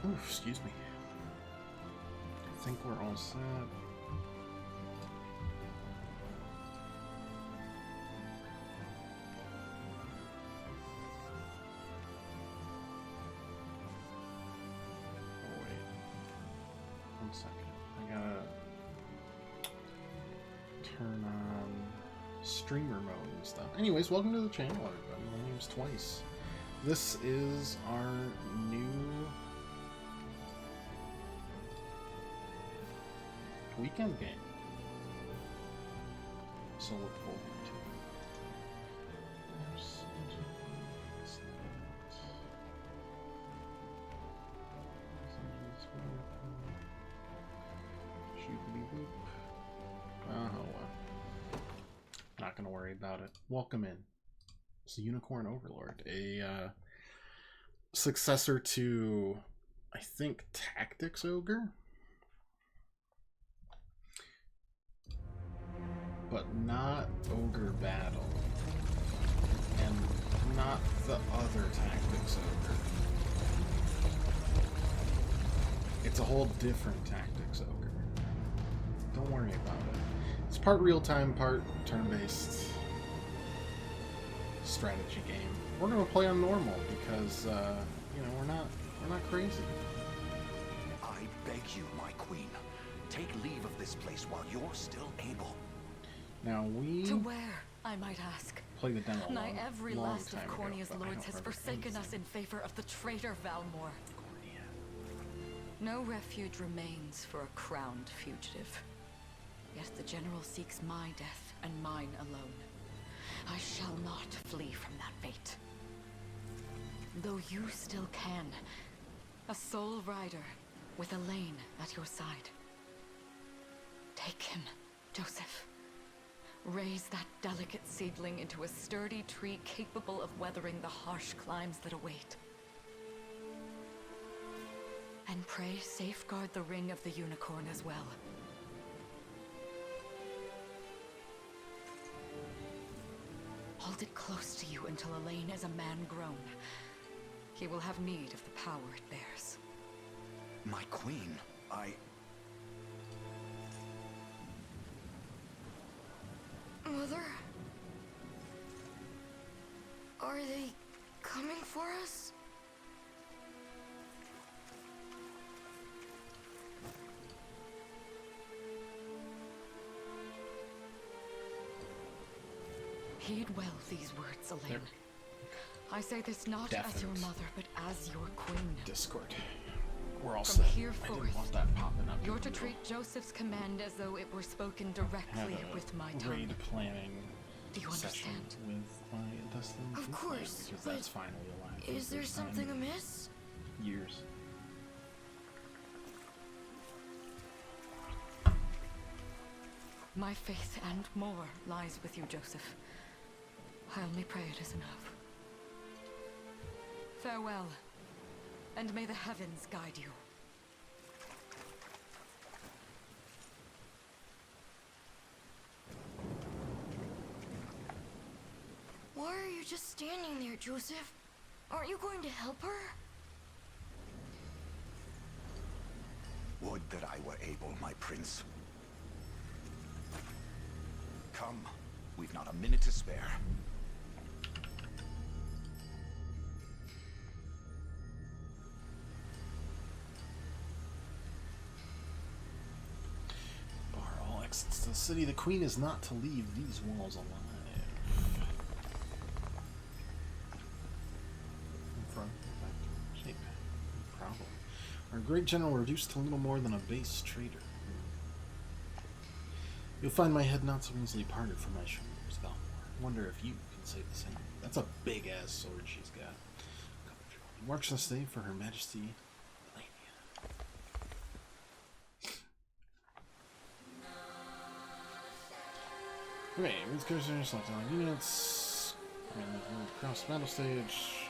Ooh, excuse me. I think we're all set. Oh, wait. 1 second. I gotta turn on streamer mode and stuff. Anyways, welcome to the channel, everybody. My name's Twice. This is our new weekend game. So look forward to it. Oh well. Not gonna worry about it. Welcome in. It's the Unicorn Overlord, a successor to, I think, Tactics Ogre, but not Ogre Battle, and not the other Tactics Ogre. It's a whole different Tactics Ogre. Don't worry about it. It's part real-time, part turn-based strategy game. We're gonna play on normal because you know, we're not crazy. I beg you, my queen, take leave of this place while you're still able. Now we to where, I might ask. Play the demo. Nigh every last of time Cornea's ago, lords has forsaken us in favor of the traitor Valmor. Cornea. No refuge remains for a crowned fugitive. Yet the general seeks my death and mine alone. I shall not flee from that fate. Though you still can, a sole rider with Elaine at your side. Take him, Joseph. Raise that delicate seedling into a sturdy tree capable of weathering the harsh climes that await. And pray safeguard the ring of the unicorn as well. Hold it close to you until Elaine is a man grown. He will have need of the power it bears. My queen, Mother? Are they coming for us? Heed well these words, Elaine. I say this not as your mother, but as your queen. Discord. We're all From set. here I forth, didn't want that popping up. you're to treat Joseph's command as though it were spoken Have directly a with my tongue. raid planning Do you session understand? with my Dustin. Of course, because but that's finally alive. for Is the there first time something in amiss? years. My faith and more lies with you, Joseph. I only pray it is enough. Farewell, and may the heavens guide you. Why are you just standing there, Joseph? Aren't you going to help her? would that I were able, my prince. Come, we've not a minute to spare. Bar all exits to the city. The queen is not to leave these walls alive. In front, back, shape. No problem. Our great general reduced to little more than a base traitor. You'll find my head not so easily parted from my shoulders, Valmor. Wonder if you can say the same. That's a big-ass sword she's got. Marks this day for Her Majesty Melania. Okay, these characters select all units. And across the battle stage.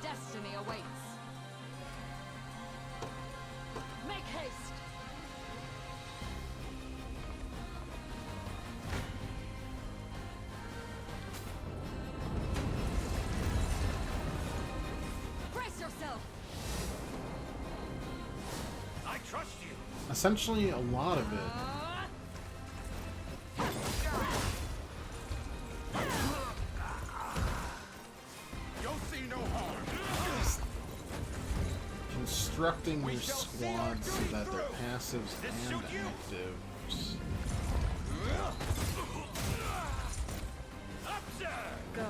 Destiny awaits. Make haste. essentially a lot of it. You'll see no harm. Constructing your squad so that their passives and actives. Go.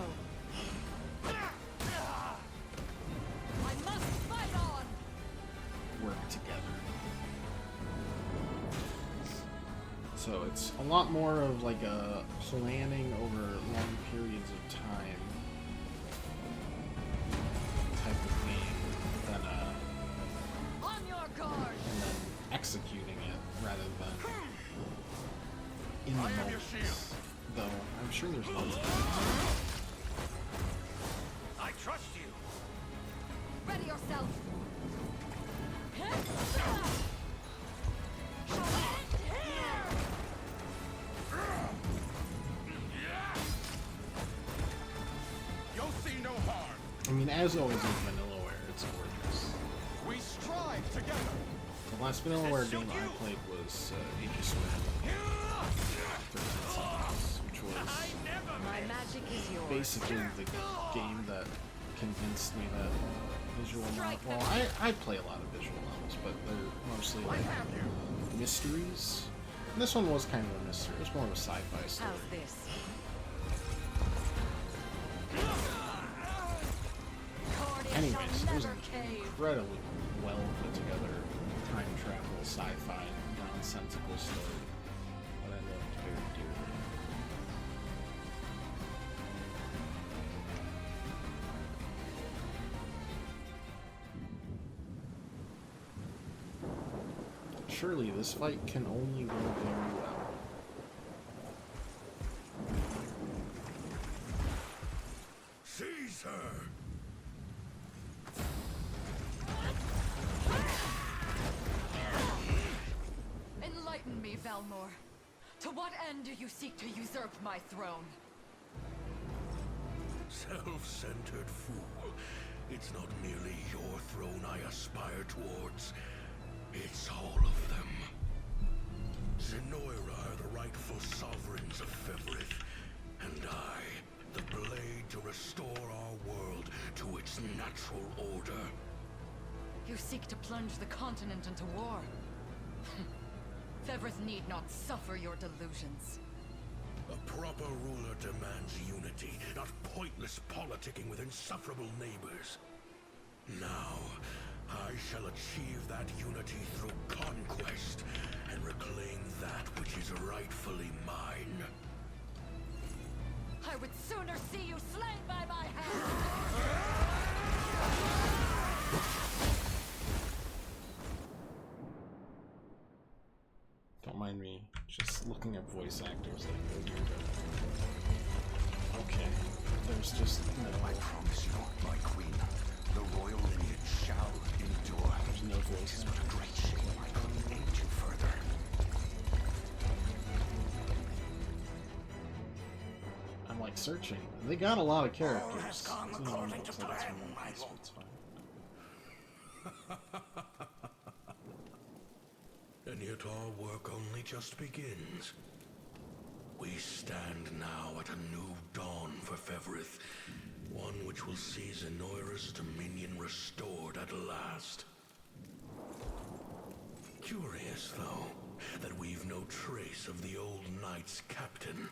I must fight on. Work together. So it's a lot more of like a planning over long periods of time type of game than On your guard. and then executing it rather than in the moment. Though I'm sure there's lots of I trust you. Ready yourself. You'll see no harm. I mean, as always in Vanillaware, it's gorgeous. We strive together. The last Vanillaware game I played was Age of Square, which was My magic is yours. basically the game that convinced me that visual novels. Well, I play a lot of visual novels, but they're mostly like mysteries. And this one was kind of a mystery. It was more of a sci-fi story. How's this? Anyways, it was an incredibly well put together time travel, sci-fi, nonsensical story that I loved very dearly. Surely this fight can only go very well. Seize her. Enlighten me, Valmor. To what end do you seek to usurp my throne? Self-centered fool. It's not merely your throne I aspire towards. It's all of them. Zenoira are the rightful sovereigns of Fevrith, and I, the blade to restore our world to its natural order. You seek to plunge the continent into war. Fevrith need not suffer your delusions. A proper ruler demands unity, not pointless politicking with insufferable neighbors. Now, I shall achieve that unity through conquest and reclaim that which is rightfully mine. I would sooner see you slain by my hand! Don't mind me just looking at voice actors like those. Okay, there's just no. I promise you, my queen, the royal lineage shall endure. There's no It voice is but a actors. great shame I couldn't aid you further. I'm like searching. They got a lot of characters. has gone This is according almost to like it's plan, one my piece, lord. but it's fine. And yet our work only just begins. We stand now at a new dawn for Fevrith, one which will see Zenoira's dominion restored at last. Curious, though, that we've no trace of the old knight's captain.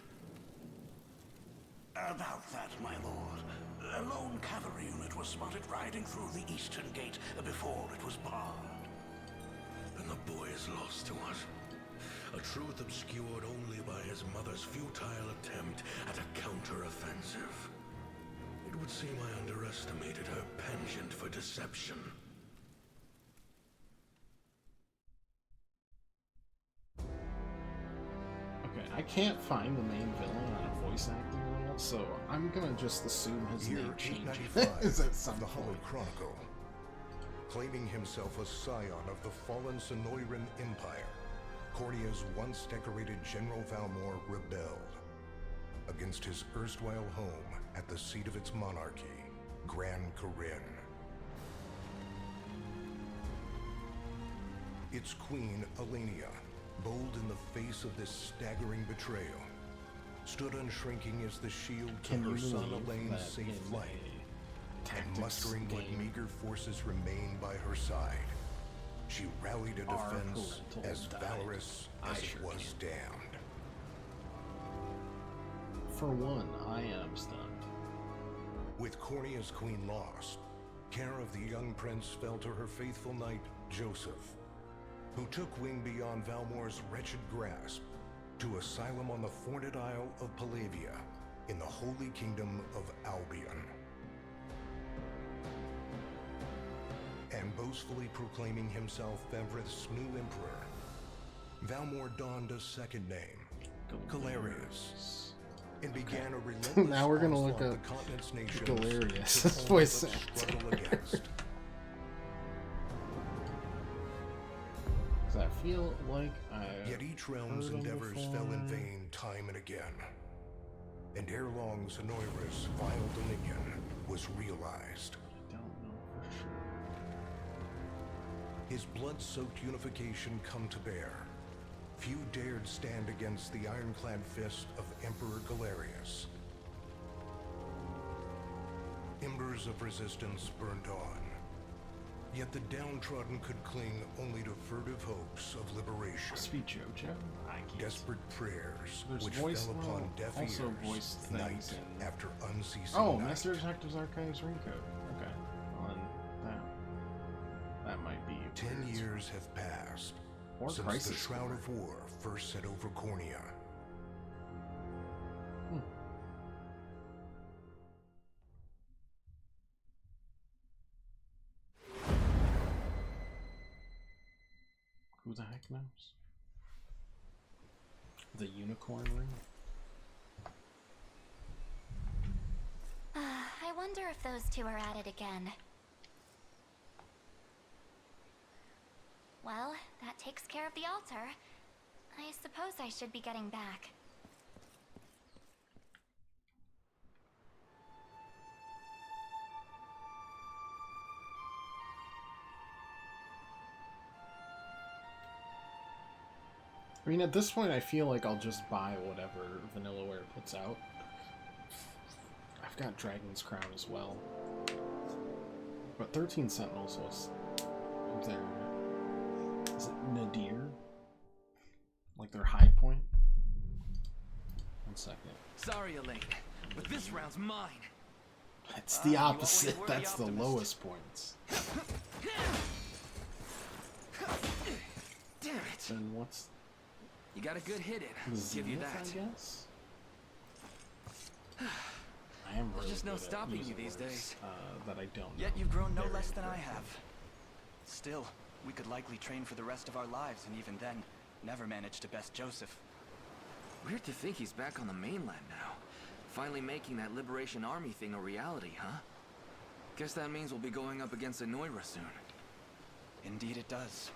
About that, my lord. A lone cavalry unit was spotted riding through the eastern gate before it was barred. And the boy is lost to us. A truth obscured only by his mother's futile attempt at a counter-offensive. It would seem I underestimated her penchant for deception. Okay, I can't find the main villain on a voice acting reel, so I'm gonna just assume his Year name changes. 895 Is that some of the Hallowed point? Chronicle. Claiming himself a scion of the fallen Sonoran Empire, Cornia's once decorated General Valmor rebelled against his erstwhile home at the seat of its monarchy, Gran Corinne. its queen, Elenia, bold in the face of this staggering betrayal, stood unshrinking as the shield to her son Elaine's safe flight, and mustering what meager forces remained by her side, she rallied a defense as valorous as it was damned. For one, I am stunned. With Cornea's queen lost, care of the young prince fell to her faithful knight, Joseph, who took wing beyond Valmor's wretched grasp to asylum on the Forned Isle of Palavia in the Holy Kingdom of Albion. And boastfully proclaiming himself Fevrith's new emperor, Valmor donned a second name, Galerius, and began a relentless now we're gonna look onslaught up the continent's nations Galerius' to voice only but actor. struggle against. Does that feel like I Yet each realm's heard him endeavors before? fell in vain time and again, and ere long Zenoira's vile dominion was realized. I don't know for sure. His blood-soaked unification come to bear. Few dared stand against the ironclad fist of Emperor Galerius. Embers of resistance burned on, yet the downtrodden could cling only to furtive hopes of liberation. Must be JoJo? I can't. Desperate prayers There's which voice- fell upon well, deaf also ears voiced things night in- after unceasing Oh, night. Master Detectives Archives Raincoat. Okay. On that might be 10 years have passed Or since Crisis the Shroud Core. of War first set over Cornea. Who the heck knows? The unicorn ring? I wonder if those two are at it again. Well, that takes care of the altar. I suppose I should be getting back. I mean, at this point, I feel like I'll just buy whatever Vanillaware puts out. I've got Dragon's Crown as well. But 13 Sentinels was their... Is it Nadir? Like their high point? 1 second. Sorry, Elaine, but this round's mine. It's the you opposite. always were the That's the optimist. lowest points. Damn it! Then what's You got a good hit in. the Give you zenith, that. I guess? I am There's really just no good at stopping you using these words, days. that I don't Yet know you've grown no very less than I correctly. have. Still, we could likely train for the rest of our lives, and even then, never manage to best Joseph. Weird to think he's back on the mainland now. Finally making that Liberation Army thing a reality, huh? Guess that means we'll be going up against Anoira soon. Indeed it does.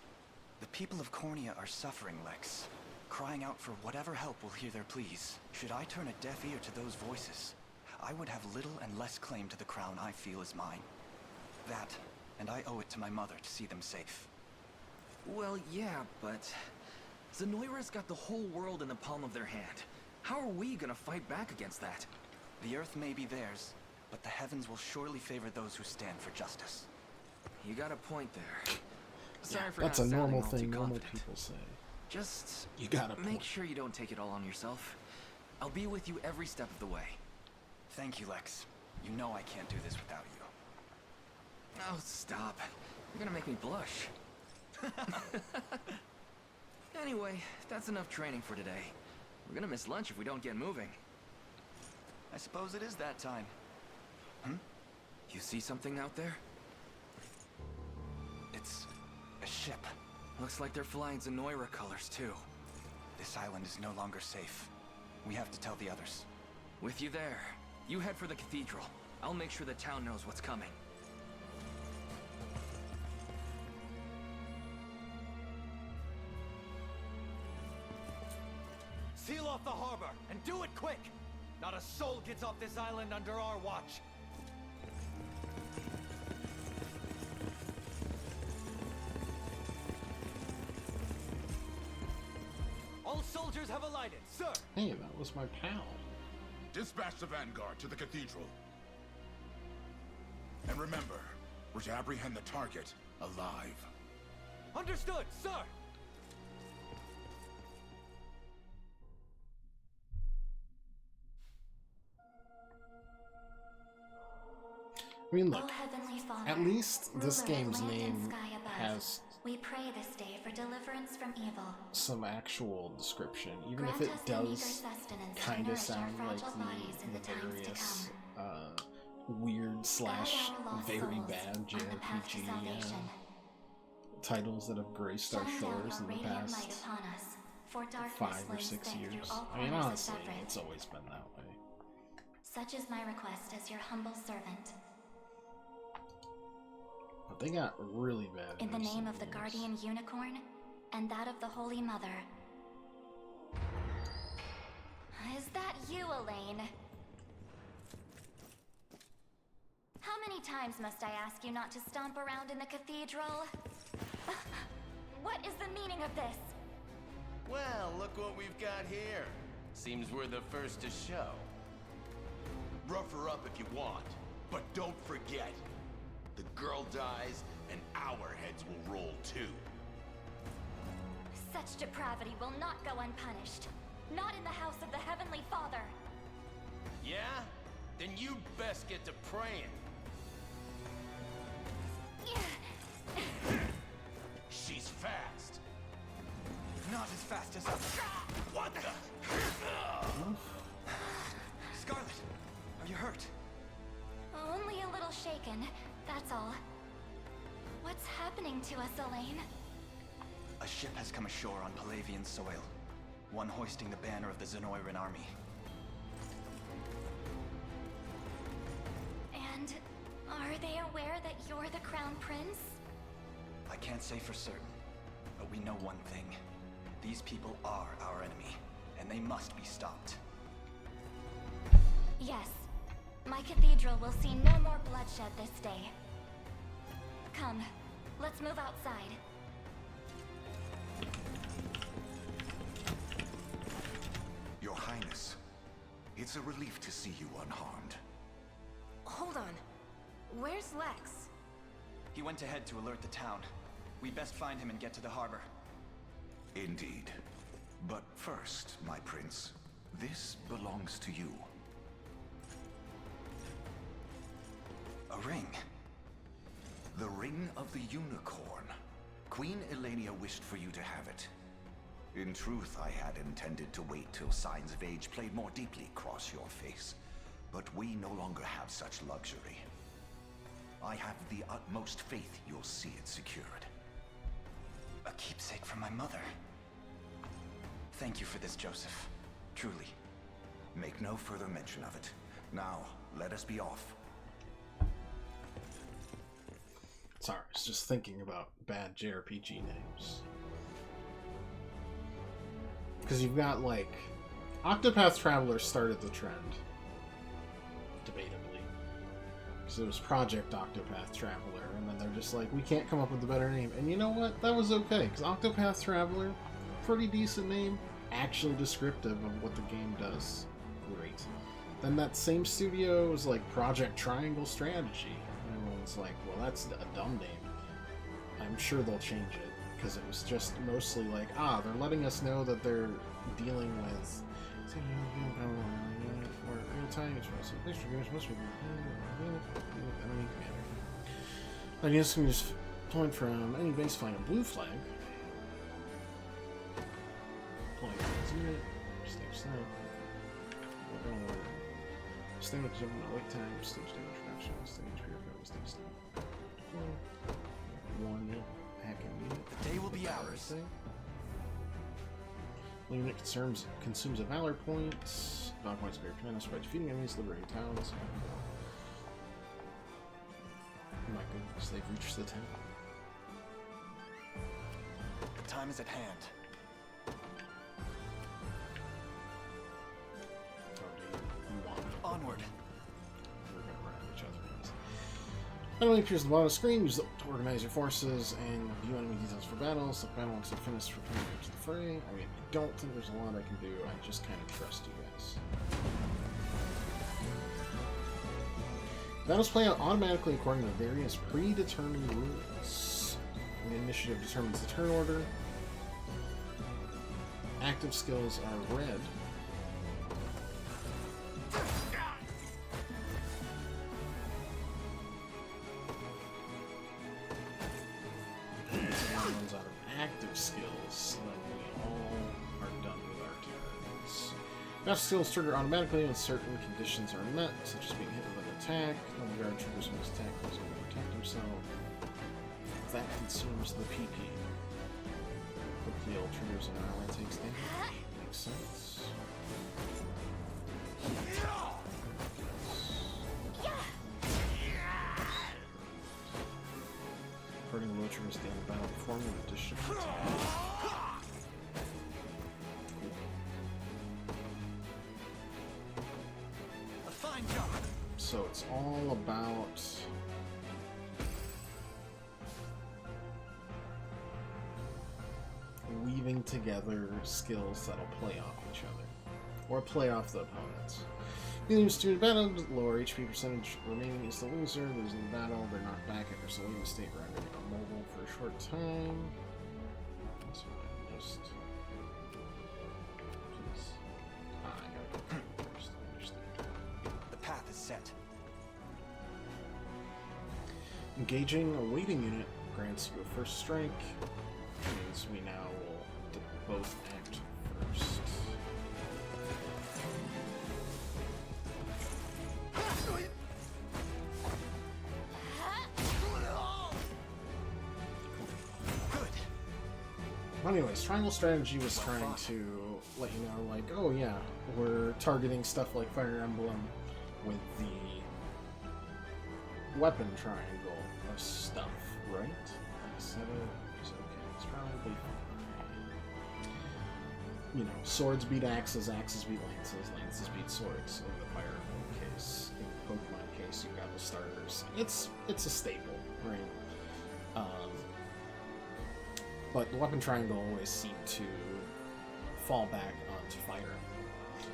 The people of Cornea are suffering, Lex. Crying out for whatever help will hear their pleas. Should I turn a deaf ear to those voices, I would have little and less claim to the crown I feel is mine. That, and I owe it to my mother to see them safe. Well, yeah, but... Zenoira's got the whole world in the palm of their hand. How are we gonna fight back against that? The earth may be theirs, but the heavens will surely favor those who stand for justice. You got a point there. Sorry Yeah, for that's not a normal sounding all too thing normal confident. people say. Just You got a make point. sure you don't take it all on yourself. I'll be with you every step of the way. Thank you, Lex. You know I can't do this without you. Oh, stop. You're gonna make me blush. Anyway, that's enough training for today. We're gonna miss lunch if we don't get moving. I suppose it is that time. You see something out there? It's a ship. Looks like they're flying Zenoira colors, too. This island is no longer safe. We have to tell the others. With you there. You head for the cathedral. I'll make sure the town knows what's coming. Seal off the harbor, and do it quick! Not a soul gets off this island under our watch. soldiers have alighted, sir! Hey, that was my pal. Dispatch the vanguard to the cathedral. And remember, we're to apprehend the target alive. Understood, sir! I mean, look, O Heavenly Father, at least this ruler of game's land and name sky above, has we pray this day for deliverance from evil. some actual description, even Grant if it us the meager does sustenance to kind of nourish our sound like fragile bodies in the times to various come. weird slash Guide our lost very souls bad on the path to JRPG salvation. titles that have graced our Shine down shores your in the radiant light past upon us, for darkness 5 or lays 6 thick years. through all I mean, corners of honestly, Zephyr. it's always been that way. Such is my request as your humble servant. But they got really bad. In the name of the names. guardian unicorn, and that of the Holy Mother. Is that you, Elaine? How many times must I ask you not to stomp around in the cathedral? What is the meaning of this? Well, look what we've got here. Seems we're the first to show. Rough her up if you want, but don't forget, the girl dies and our heads will roll too. Such depravity will not go unpunished. Not in the house of the Heavenly Father. Yeah? Then you'd best get to praying. She's fast. Not as fast as us. What the? Scarlet, are you hurt? Only a little shaken, that's all. What's happening to us, Elaine? A ship has come ashore on Palavian soil. One hoisting the banner of the Zenoiran army. And are they aware that you're the Crown Prince? I can't say for certain, but we know one thing. These people are our enemy, and they must be stopped. Yes. My cathedral will see no more bloodshed this day. Come, let's move outside. Your Highness, it's a relief to see you unharmed. Hold on. Where's Lex? He went ahead to alert the town. We best find him and get to the harbor. Indeed. But first, my prince, this belongs to you. A ring. The Ring of the Unicorn. Queen Elenia wished for you to have it. In truth, I had intended to wait till signs of age played more deeply across your face. But we no longer have such luxury. I have the utmost faith you'll see it secured. A keepsake from my mother. Thank you for this, Joseph. Truly. Make no further mention of it. Now, let us be off. Sorry, I was just thinking about bad JRPG names. Because you've got, like, Octopath Traveler started the trend. Debatably. Because it was Project Octopath Traveler, and then they're just like, we can't come up with a better name. And you know what? That was okay, because Octopath Traveler, pretty decent name, actually descriptive of what the game does. Great. Then that same studio was like Project Triangle Strategy. And everyone's like, well, that's a dumb name. I'm sure they'll change it, because it was just mostly like, they're letting us know that they're dealing with I guess we can just point from any base flying a blue flag. Point unit, stage snipe. We're going to stage jumping at wait time, stage damage reduction, stage rear cover, stage snipe. One hacking unit. The day will be ours. The unit consumes a valor point. Valor points greater command by defeating enemies, liberating towns. Oh my goodness, they've reached the town. Time is at hand. Oh, dude, you want me? Onward. We're gonna run each other. Enemy appears at the bottom of the screen. Use it to organize your forces and view enemy details for battle. So battle once you finish, return to the fray. I mean, I don't think there's a lot I can do. I just kind of trust you guys. Battles play out automatically according to various predetermined rules. The initiative determines the turn order. Active skills are red. Runs out of active skills, and then we all are done with our turns. Active skills trigger automatically when certain conditions are met, such as being hit with an attack. When the guard triggers when his attack goes over to protect himself. That consumes the PP. The heal triggers and ally takes damage. Makes sense. Hurting low triggers at the end of battle performing an additional attack. A fine job. So it's all about weaving together skills that'll play off each other, or play off the opponents. Being student battle, lower HP percentage remaining is the loser. Losing the battle, they're knocked back after saluting the state, rendering immobile for a short time. So just I gotta go first. I understand. The path is set. Engaging a waiting unit grants you a first strike. Means we now will both act first. Anyways, Triangle Strategy was trying to let you know, like, oh yeah, we're targeting stuff like Fire Emblem with the weapon triangle of stuff, right? Is okay, it's probably fine. You know, swords beat axes, axes beat lances, lances beat swords in the Fire Emblem case. In the Pokemon case, you've got the starters. It's a staple, right? But the weapon triangle always seemed to fall back onto Fire Emblem,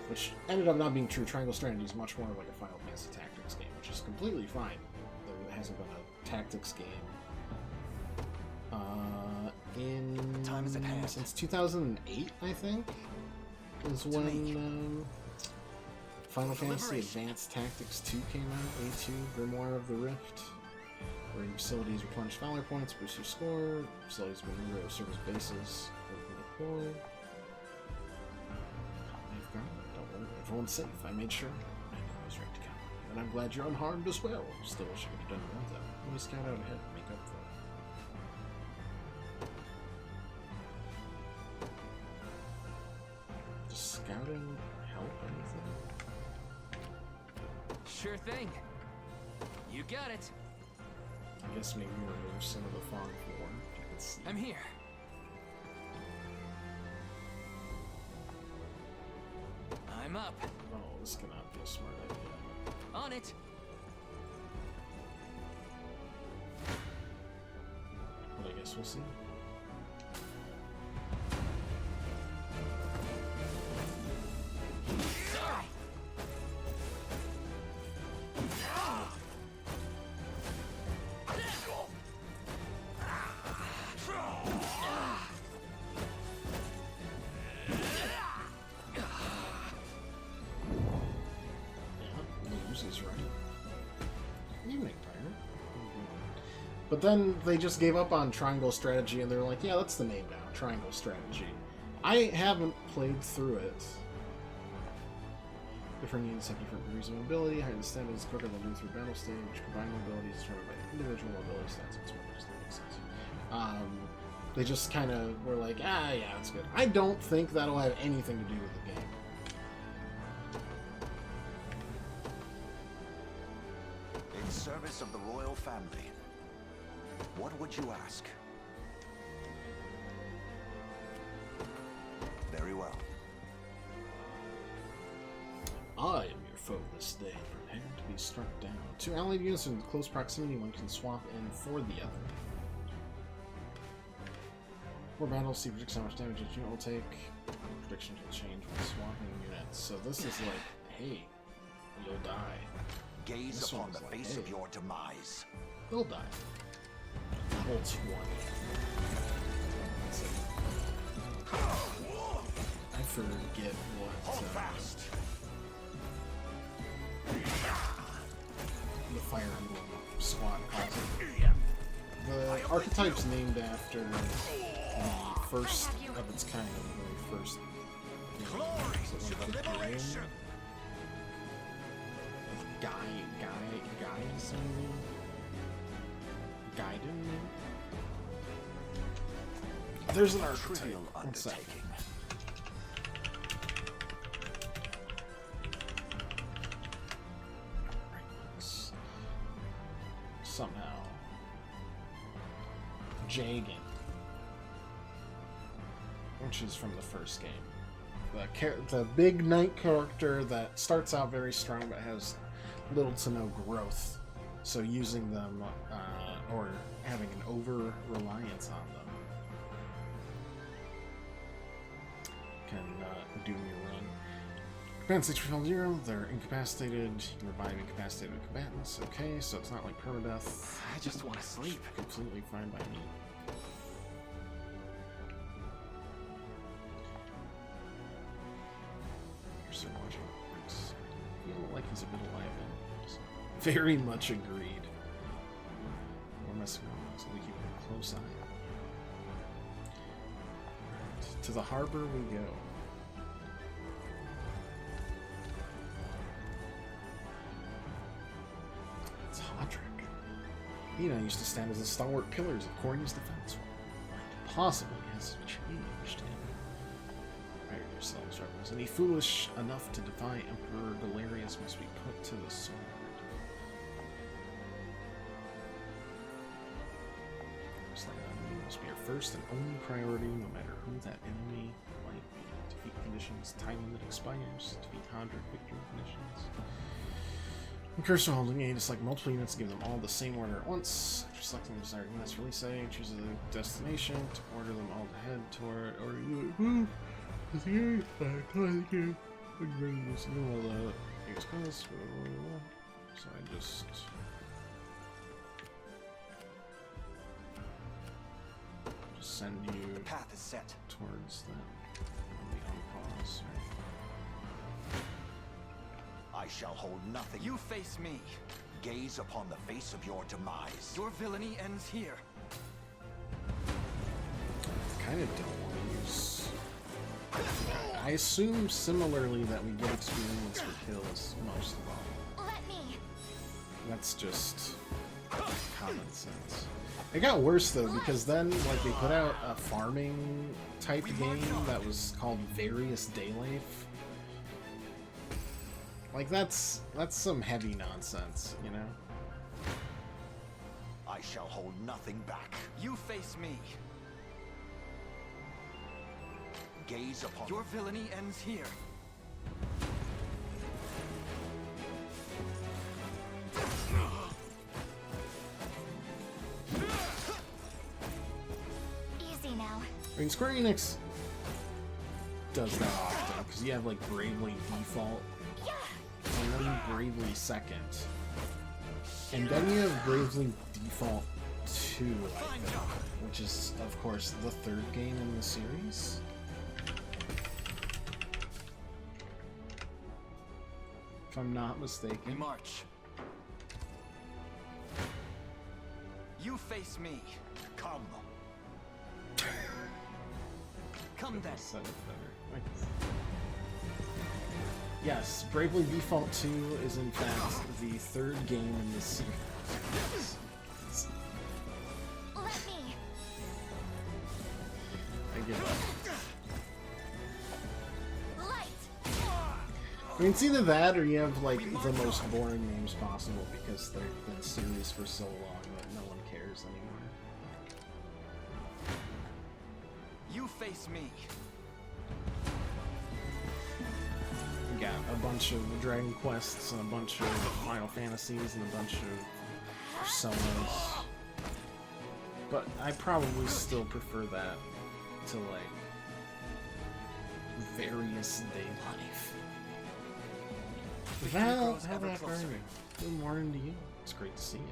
which ended up not being true. Triangle Strategy is much more like a Final Fantasy Tactics game, which is completely fine. There hasn't been a tactics game in Time is at hand. Since 2008, I think, is when Final Fantasy Advanced Tactics 2 came out. A2, Grimoire of the Rift. Where your facilities replenish valor points, boost your score. Facilities with number of service bases deploy. Don't worry, everyone's safe. I made sure. I knew I was right to count. And I'm glad you're unharmed as well. Still wish I could have done it without that. Let me scout out ahead and make up for it. Does scouting help anything? Sure thing. You got it. I guess maybe remove some of the fog for you can see. I'm here. I'm up. Oh, this cannot be a smart idea. On it. But I guess we'll see. But then they just gave up on Triangle Strategy, and they're like, yeah, that's the name now, Triangle Strategy. I haven't played through it. Different units have different degrees of mobility. Higher the stat is quicker than move through battle stage. Combined mobility is determined by individual mobility stats. That makes sense. They just kind of were like, yeah, that's good. I don't think that'll have anything to do with the game. In service of the royal family, what would you ask? Very well. I am your foe this day, prepared to be struck down. 2 allied units in close proximity, one can swap in for the other. 4 battles, see predicts how much damage each unit will take. Predictions will change when swapping units. So this is like, hey, you'll die. Gaze This upon the one's like, face of hey, your demise. he'll die. Level 20. I forget what the Fire Emblem squad calls it. The archetype's named after the first of its kind, the very first Gaiden? There's an archetype. One second. Somehow. Jagan. Which is from the first game. The big knight character that starts out very strong but has little to no growth. So using them, or having an over-reliance on them, can do your run. Combat 6 for 0, they're incapacitated. You can revive incapacitated combatants. Okay, so it's not like permadeath. I just want to sleep. Completely fine by me. You're so watching. I feel like he's a bit alive. Very much agreed. We're messing around, so we keep a close eye. Right. To the harbor we go. It's Hodrick. He and I used to stand as the stalwart pillars of Corny's defense. What possibly has changed him? Prepare yourselves, rebels. Any foolish enough to defy Emperor Galerius must be put to the sword. Must be your first and only priority, no matter who that enemy might be. Defeat conditions, time limit expires. Defeat Hodrick, victory conditions. And cursor holding A to select multiple units, give them all the same order at once. After selecting the desired units, release A, choose a destination to order them all to head toward, or you so I just send you. The path is set towards that. On pause, right? I shall hold nothing. You face me. Gaze upon the face of your demise. Your villainy ends here. I kind of don't want to use. I assume similarly that we get experience for kills most of all. Let me. That's just common sense. It got worse though, because then like they put out a farming type game that was called Various Daylife. Like that's some heavy nonsense, you know? I shall hold nothing back. You face me. Gaze upon your villainy ends here. Easy now. I mean, Square Enix does that often, because you have like Bravely Default, and then Bravely Second, and then you have Bravely Default 2, I think, which is, of course, the third game in the series. If I'm not mistaken. March. You face me. Come. Come then. Yes, Bravely Default 2 is in fact the third game in this series. Let me. I give up. I mean, it's either that or you have like the most boring names possible because they've been series for so long that no one cares anymore. You face me. got a bunch of Dragon Quests and a bunch of Final Fantasies and a bunch of Personas. But I probably still prefer that to, like, various day life. Val, how about you? Good morning to you. It's great to see you.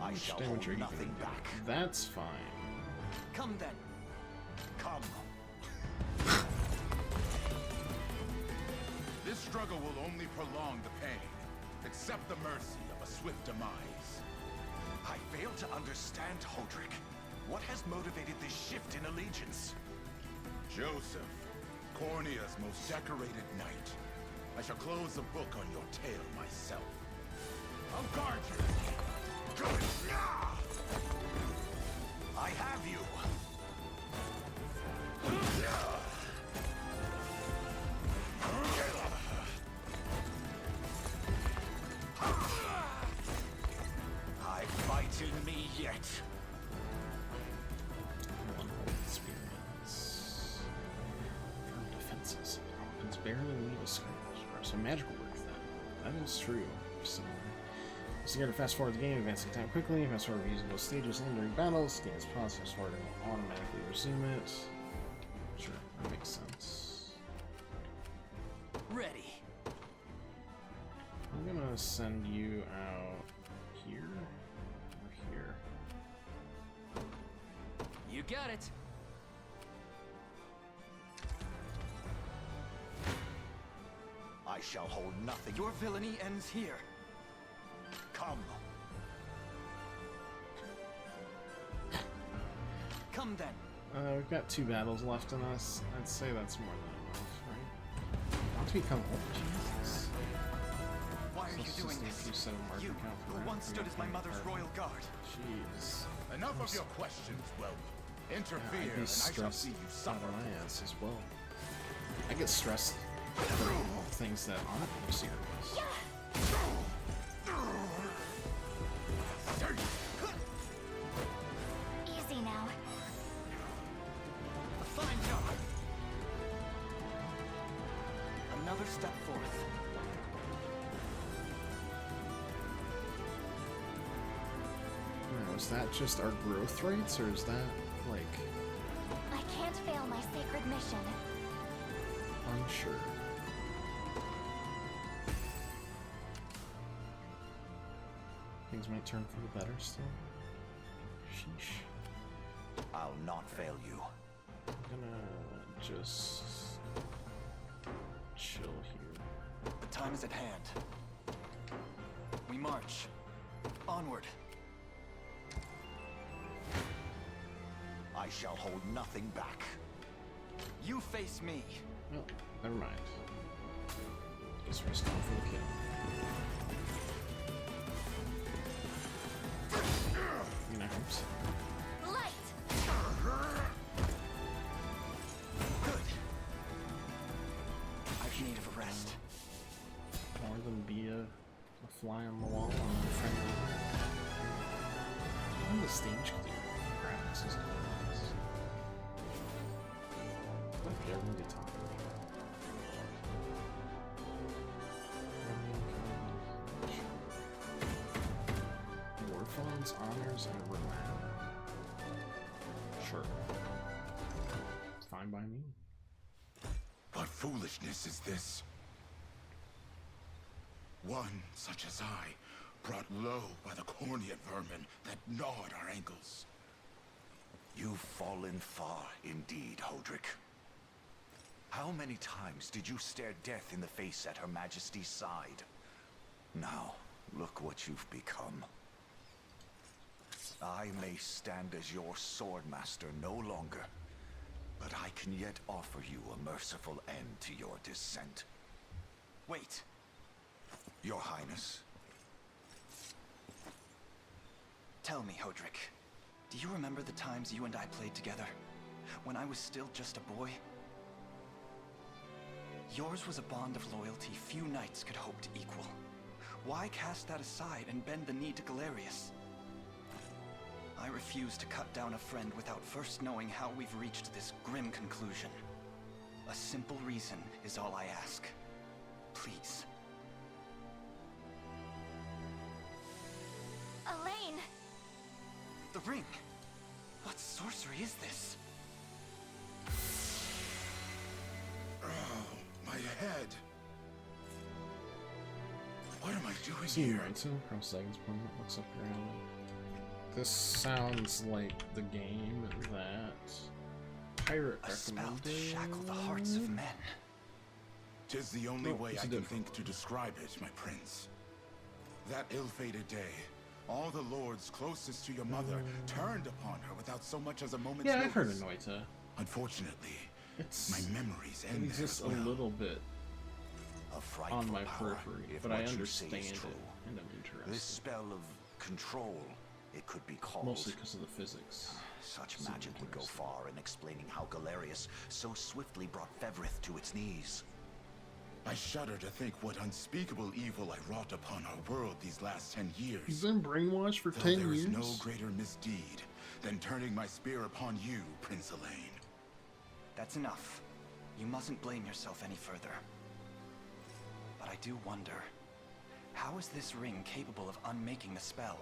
I shall hold nothing back. That's fine. Come then. Come. This struggle will only prolong the pain. Accept the mercy of a swift demise. I fail to understand, Hodrick. What has motivated this shift in allegiance? Joseph, Cornea's most decorated knight. I shall close the book on your tale myself. I'll guard you. Good. I have you. I fight in me yet. One experience. Firm defenses. Weapons barely leave a scratch. So magical work then. That is true. So you gotta fast forward the game, advancing time quickly, fast forward using those stages and during battles, gains pause, fast forward and automatically resume it. Sure, that makes sense. Ready. I'm gonna send you out here or here. You got it. I shall hold nothing. Your villainy ends here. Come. Come then. We've got 2 battles left in us. I'd say that's more than enough, right? Not to become old, Jesus. Why are you doing this? You, who once stood as my mother's royal guard. Jeez. Enough of your questions, Whelp. Interfere, I'd be and I shall stressed see you out suffer. of my ass as well. I get stressed for things that aren't serious. Easy now. A fine job. Another step forth. Now, is that just our growth rates, or is that, like... I can't fail my sacred mission. Unsure. Things might turn for the better still. Sheesh. I'll not fail you. I'm gonna just chill here. The time is at hand. We march. Onward. I shall hold nothing back. You face me. Oh, never mind. Guess we're just going for the kill. You know, oops. Light! Good. I've need of a rest. More than be a fly on the wall on the friendly. And the stage clear. Graphics is nice. Okay, everyone get talking. Warphones, honors, and renown. Sure. Fine by me. What foolishness is this? One such as I, brought low by the Cornea vermin that gnawed our ankles. You've fallen far indeed, Hodrick. How many times did you stare death in the face at Her Majesty's side? Now, look what you've become. I may stand as your swordmaster no longer, but I can yet offer you a merciful end to your descent. Wait. Your Highness. Tell me, Hodrick. Do you remember the times you and I played together? When I was still just a boy? Yours was a bond of loyalty few knights could hope to equal. Why cast that aside and bend the knee to Galerius? I refuse to cut down a friend without first knowing how we've reached this grim conclusion. A simple reason is all I ask. Please. Elaine! The ring! What sorcery is this? Oh, my head. What am I doing See here? right, so cross legs point looks up around. This sounds like the game that Pirate A spell to recommended. shackle the hearts of men. 'Tis the only way it's I a can different think to describe it, my prince. That ill-fated day, all the lords closest to your mother turned upon her without so much as a moment's Yeah, I've heard of notice. Noita. Unfortunately, It's my memories it end there exists as well. a little bit A frightful on my power, periphery, if but I what you understand say is it, true. and I'm interested. This spell of control, it could be called. Mostly because of the physics. Such Seems magic would go interesting. far in explaining how Galerius so swiftly brought Fevrith to its knees. I shudder to think what unspeakable evil I wrought upon our world these last 10 years. He's been brainwashed for Though 10 there years. is no greater misdeed than turning my spear upon you, Prince Elaine. That's enough. You mustn't blame yourself any further. But I do wonder, how is this ring capable of unmaking the spell?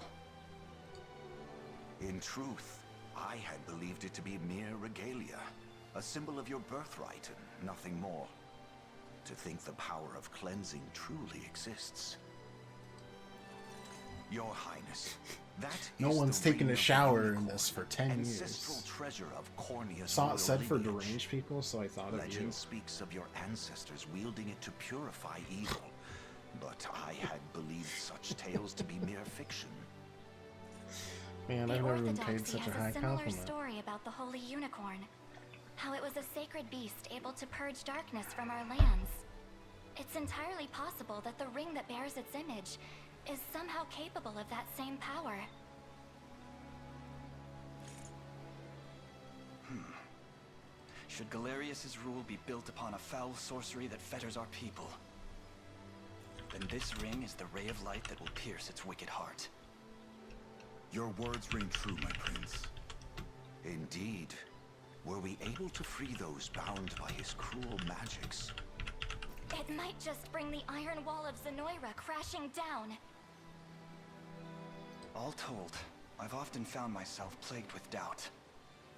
In truth, I had believed it to be mere regalia, a symbol of your birthright and nothing more. To think the power of cleansing truly exists. Your Highness, that No is one's the taken ring a of the shower in unicorn, this for 10 ancestral years. treasure of Cornea's Saw royal it said for lineage. deranged people, so I thought of Legend you. speaks of your ancestors wielding it to purify evil, but I had believed such tales to be mere fiction. Man, The I've never been Orthodoxy paid such a has high a similar compliment. story about the Holy Unicorn. How it was a sacred beast able to purge darkness from our lands. It's entirely possible that the ring that bears its image is somehow capable of that same power. Should Galerius's rule be built upon a foul sorcery that fetters our people, then this ring is the ray of light that will pierce its wicked heart. Your words ring true, my prince. Indeed. Were we able to free those bound by his cruel magics? It might just bring the iron wall of Zenoira crashing down. All told, I've often found myself plagued with doubt.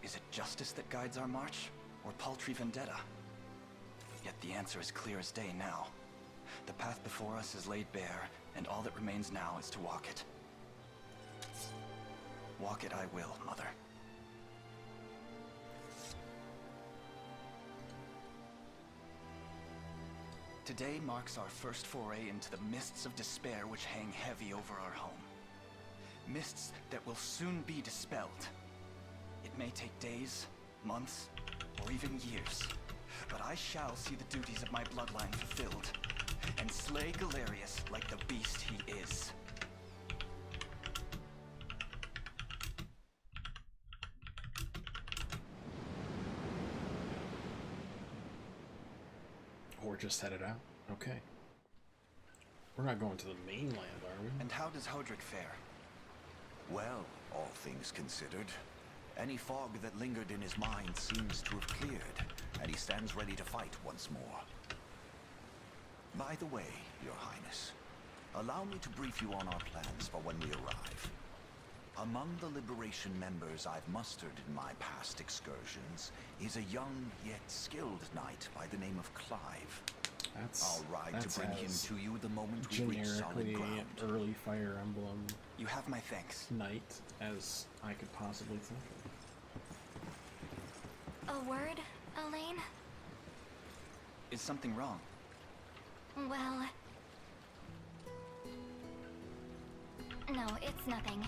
Is it justice that guides our march, or paltry vendetta? Yet the answer is clear as day now. The path before us is laid bare, and all that remains now is to walk it. Walk it I will, Mother. Today marks our first foray into the mists of despair which hang heavy over our home. Mists that will soon be dispelled. It may take days, months, or even years, but I shall see the duties of my bloodline fulfilled, and slay Galerius like the beast he is. Or just headed out. Okay. We're not going to the mainland, are we? And how does Hodrick fare? Well, all things considered, any fog that lingered in his mind seems to have cleared, and he stands ready to fight once more. By the way, Your Highness, allow me to brief you on our plans for when we arrive. Among the Liberation members I've mustered in my past excursions is a young yet skilled knight by the name of Clive. I'll ride to bring him to you the moment we reach solid generically ground. early Fire Emblem You have my thanks. knight as I could possibly think of. A word, Elaine? Is something wrong? Well... No, it's nothing.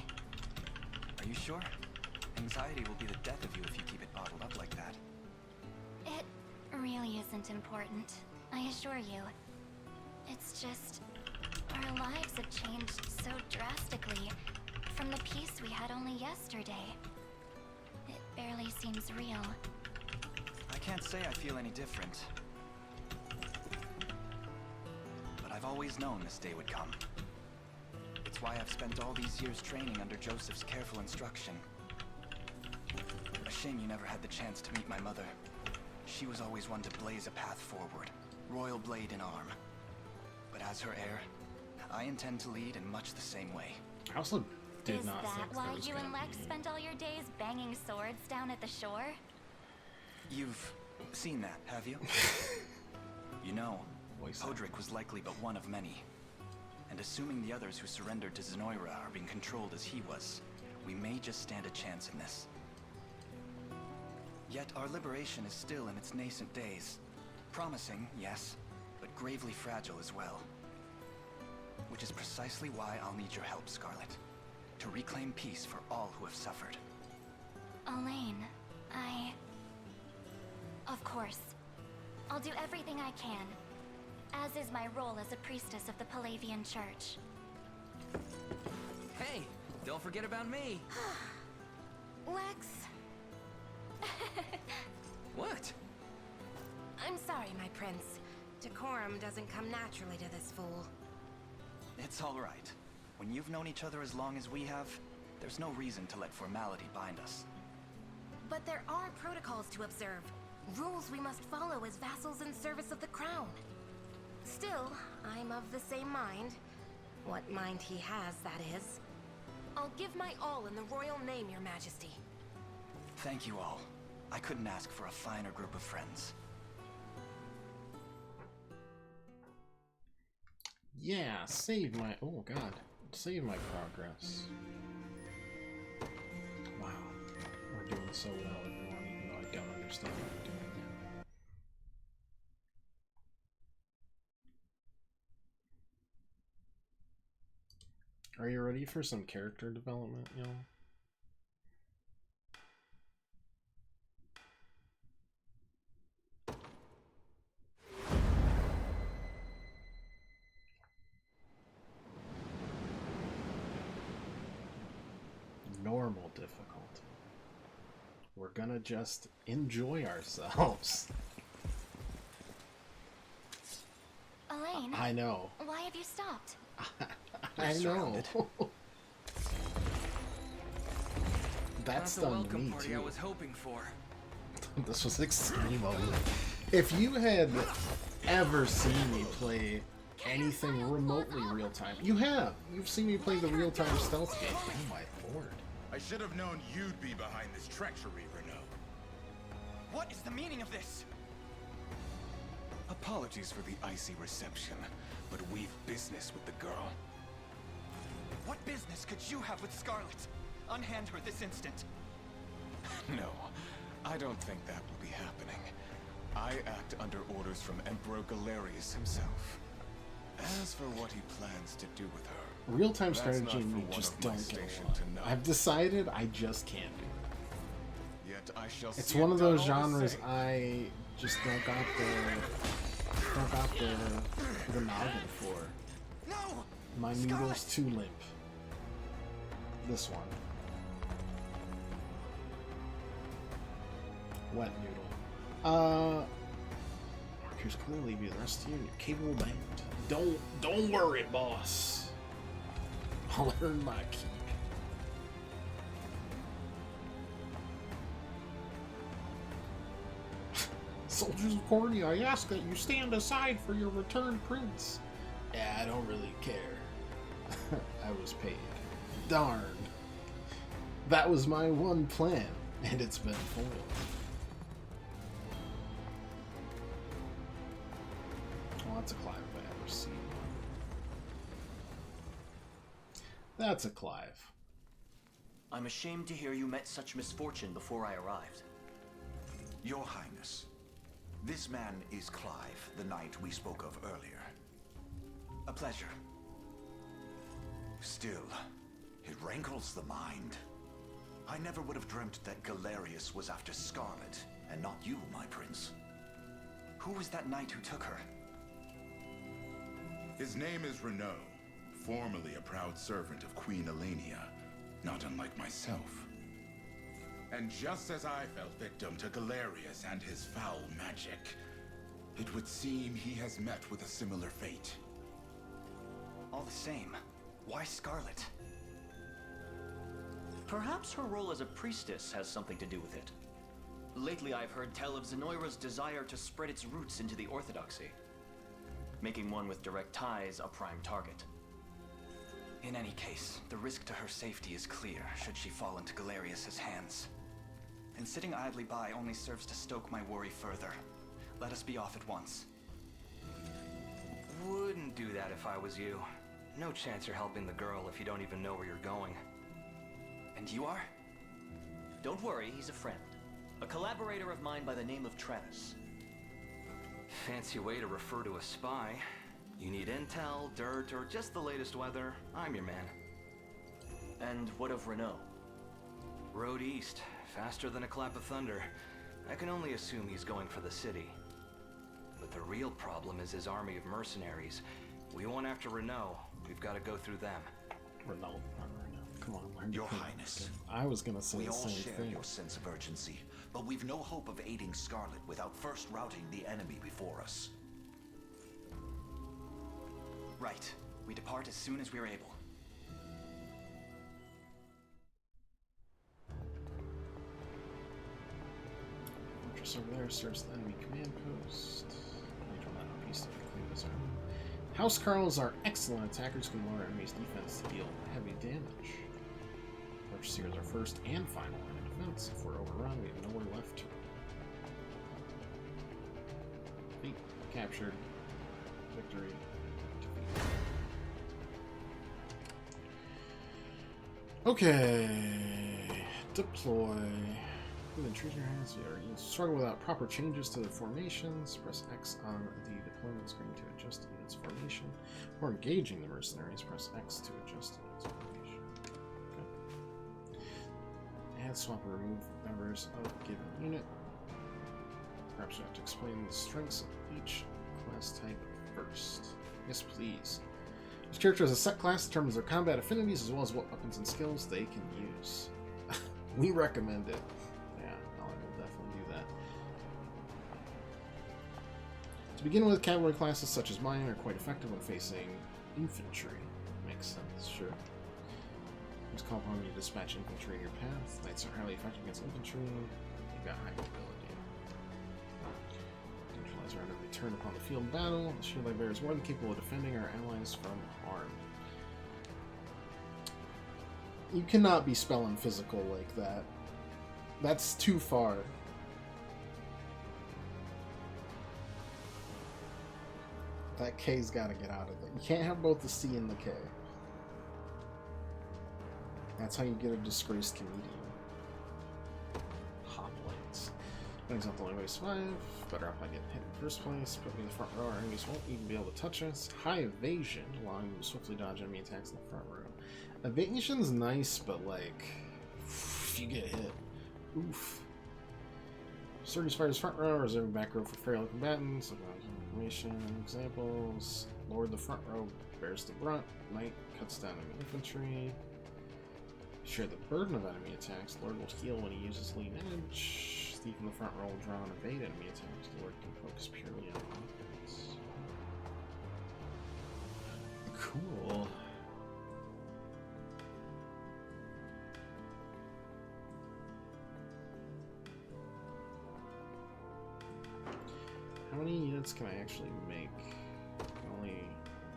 Are you sure? Anxiety will be the death of you if you keep it bottled up like that. It really isn't important, I assure you. It's just... our lives have changed so drastically from the peace we had only yesterday. It barely seems real. I can't say I feel any different. But I've always known this day would come. It's why I've spent all these years training under Joseph's careful instruction, A shame you never had the chance to meet my mother. She was always one to blaze a path forward, royal blade in arm. But as her heir, I intend to lead in much the same way. I also did not Is think that why there was you and gonna Lex be... spent all your days banging swords down at the shore? You've seen that, have you? You know, Podrick was likely but one of many. And assuming the others who surrendered to Zenoira are being controlled as he was, we may just stand a chance in this. Yet our liberation is still in its nascent days. Promising, yes, but gravely fragile as well. Which is precisely why I'll need your help, Scarlet. To reclaim peace for all who have suffered. Elaine, Of course. I'll do everything I can. As is my role as a priestess of the Palavian Church. Hey, don't forget about me. Lex. What? I'm sorry, my prince. Decorum doesn't come naturally to this fool. It's all right. When you've known each other as long as we have, there's no reason to let formality bind us. But there are protocols to observe. Rules we must follow as vassals in service of the crown. Still, I'm of the same mind. What mind he has, that is. I'll give my all in the royal name, your majesty. Thank you all. I couldn't ask for a finer group of friends. Yeah, save my... Oh, God. Save my progress. Wow. We're doing so well, everyone, even though I don't understand what we're doing yet. Are you ready for some character development, y'all? Normal difficulty. We're gonna just enjoy ourselves. Elaine? I know. Why have you stopped? I know. That's the done welcome me party too. I was hoping for. This was extreme of me. If you had ever seen me play anything remotely real time, you've seen me play the real time stealth game. Oh my lord. I should have known you'd be behind this treachery, Renault. What is the meaning of this? Apologies for the icy reception, but we've business with the girl. What business could you have with Scarlet? Unhand her this instant. No, I don't think that will be happening. I act under orders from Emperor Galerius himself. As for what he plans to do with her, Real-time that's strategy not and me for one just of my don't get station along. to know. I've decided I just can't do it. Yet I shall It's see one it of done those all the genres same. I just don't got the noggin for. No! My noodle's too limp. This one. Wet noodle. Marcus clearly be the rest of you and you're capable band. Don't worry, boss. I'll earn my keep. Soldiers of Cornia, I ask that you stand aside for your returned prince. Yeah, I don't really care. I was paid. Darn. That was my one plan, and it's been foiled. Oh, that's a Clive if I ever seen one. That's a Clive. I'm ashamed to hear you met such misfortune before I arrived. Your Highness, this man is Clive, the knight we spoke of earlier. A pleasure. Still, it rankles the mind. I never would have dreamt that Galerius was after Scarlet, and not you, my prince. Who was that knight who took her? His name is Renault, formerly a proud servant of Queen Elenia, not unlike myself. And just as I fell victim to Galerius and his foul magic, it would seem he has met with a similar fate. All the same, why Scarlet? Perhaps her role as a priestess has something to do with it. Lately I've heard tell of Zenoira's desire to spread its roots into the Orthodoxy, making one with direct ties a prime target. In any case, the risk to her safety is clear should she fall into Galerius' hands. And sitting idly by only serves to stoke my worry further. Let us be off at once. Wouldn't do that if I was you. No chance you're helping the girl if you don't even know where you're going. And you are? Don't worry, he's a friend. A collaborator of mine by the name of Travis. Fancy way to refer to a spy. You need intel, dirt, or just the latest weather, I'm your man. And what of Renault? Road east, faster than a clap of thunder. I can only assume he's going for the city. But the real problem is his army of mercenaries. We went after Renault. We've got to go through them. Renault, not Renault. Come on, Your Highness. I was gonna say we the all same share thing. your sense of urgency, but we've no hope of aiding Scarlet without first routing the enemy before us. Right. We depart as soon as we're able. Fortress over there serves the enemy command post. Housecarls are excellent attackers, can lower enemies' defense to deal heavy damage. Purchasers are first and final line of defense. If we're overrun, we have nowhere left to defeat, captured, victory, defeat. Okay, deploy. With intrusion hands, you struggle without proper changes to the formations. Press X on the deployment screen to adjust the unit's formation. Or engaging the mercenaries, press X to adjust the unit's formation. Okay. Add, swap, or remove members of a given unit. Perhaps you have to explain the strengths of each class type first. Yes, please. Each character has a set class that determines their combat affinities as well as what weapons and skills they can use. We recommend it. To begin with, cavalry classes such as mine are quite effective when facing infantry. Makes sense, sure. Use call upon you to dispatch infantry in your path. Knights are highly effective against infantry. You've got high mobility. Neutralize our enemy turn upon the field of battle. The shield light bearer is more than capable of defending our allies from harm. You cannot be spelling physical like that. That's too far. That K's got to get out of it. You can't have both the C and the K. That's how you get a disgraced comedian. Hoplites. An example, only ways 5. Better off I get hit in first place. Put me in the front row. Our enemies won't even be able to touch us. High evasion, allowing you to swiftly dodge enemy attacks in the front row. Evasion's nice, but like, if you get hit, oof. Surge fires front row, reserve back row for failed combatants. Information examples. Lord the front row bears the brunt. Knight cuts down enemy infantry. Share the burden of enemy attacks. Lord will heal when he uses lead edge. Thief in the front row will draw and evade enemy attacks. Lord can focus purely on offense. Cool. How many units can I actually make? Only...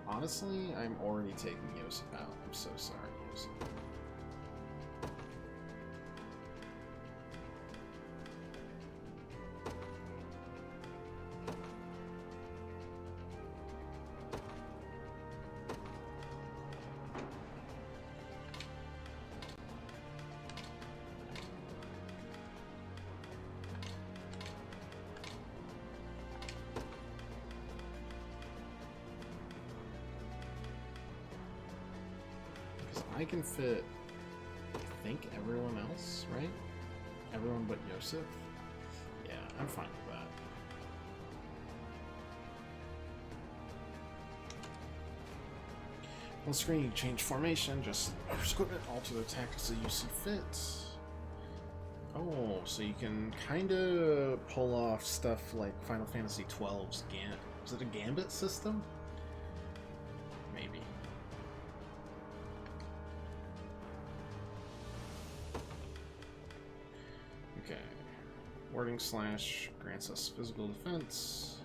Honestly, I'm already taking Yosef out. I'm so sorry, Yosef. I can fit, I think, everyone else, right? Everyone but Yosef? Yeah, I'm fine with that. On screen, you change formation, just squib it, alter the tactics as you see fit. Oh, so you can kind of pull off stuff like Final Fantasy XII's Gambit. Is it a Gambit system? Maybe. Warding slash grants us physical defense.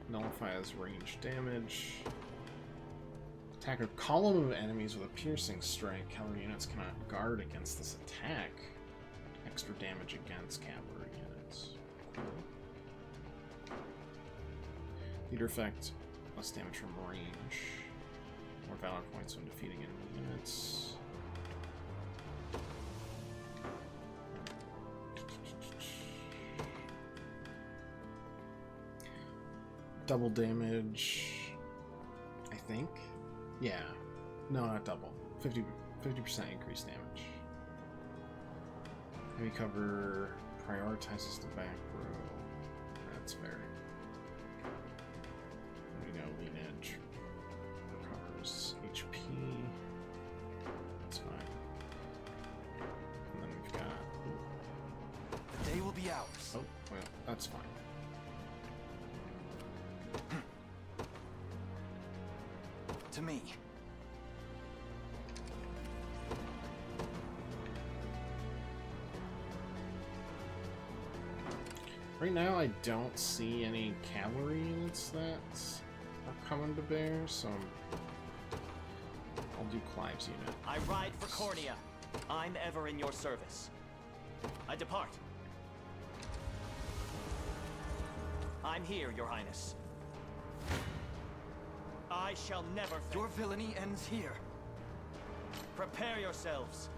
Nullifies range damage. Attack a column of enemies with a piercing strike. Cavalry units cannot guard against this attack. Extra damage against cavalry units. Cool. Leader effect, less damage from range. More valor points when defeating enemy units. Double damage, I think. Yeah. No, not double. 50% increased damage. Heavy cover prioritizes the back row. That's fair. There we go. Lean edge recovers HP. That's fine. And then we've got. The day will be ours. Oh, well, that's fine. To me. Right now, I don't see any cavalry units that are coming to bear, so I'll do Clive's unit. I ride for Cornea. I'm ever in your service. I depart. I'm here, Your Highness. I shall never fail. Your villainy ends here. Prepare yourselves.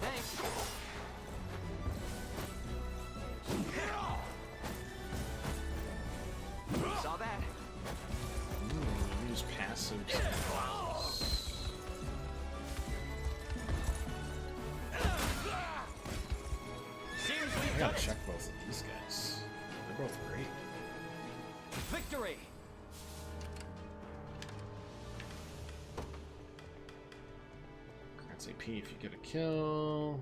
Thanks. Saw that. Use passive. I gotta check both of these guys. They're both great. Victory! Grants AP if you get a kill.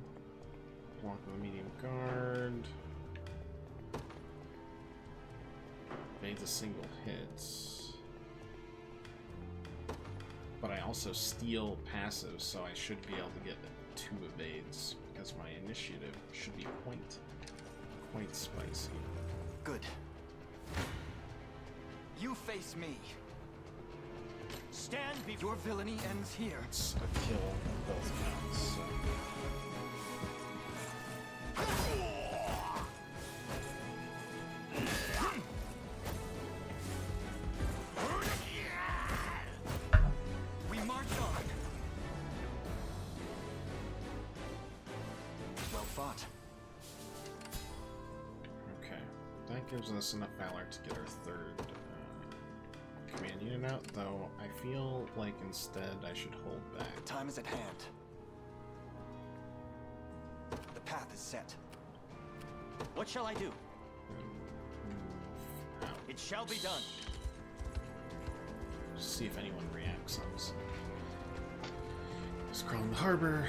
Block with a medium guard. Evades a single hit. But I also steal passive, so I should be able to get 2 evades because my initiative should be quite spicy. Good. You face me. Stand before. Your villainy ends here. It's a kill on both counts. So. We march on. Well fought. Okay, that gives us enough valor to get our 3rd command unit out, though I feel like instead I should hold back. Time is at hand. The path is set. What shall I do? Move out. It shall be done. See if anyone reacts on this. Just crawling the harbor.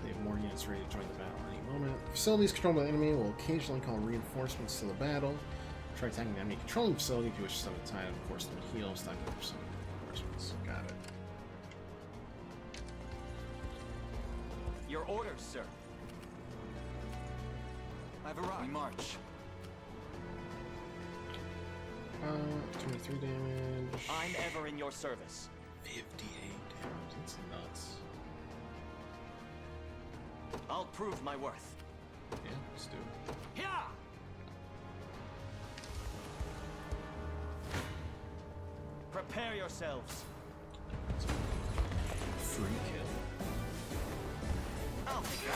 They have more units ready to join the battle at any moment. Facilities controlled by the enemy will occasionally call reinforcements to the battle. Try attacking the enemy controlling the facility if you wish to summon a tide and force them to heal. Stop them for some reinforcements. Got it. Your orders, sir. I've arrived. We march. 23 damage. I'm ever in your service. 58 damage. That's nuts. I'll prove my worth. Yeah, let's do it. Yeah! Prepare yourselves. Free kill. I'll take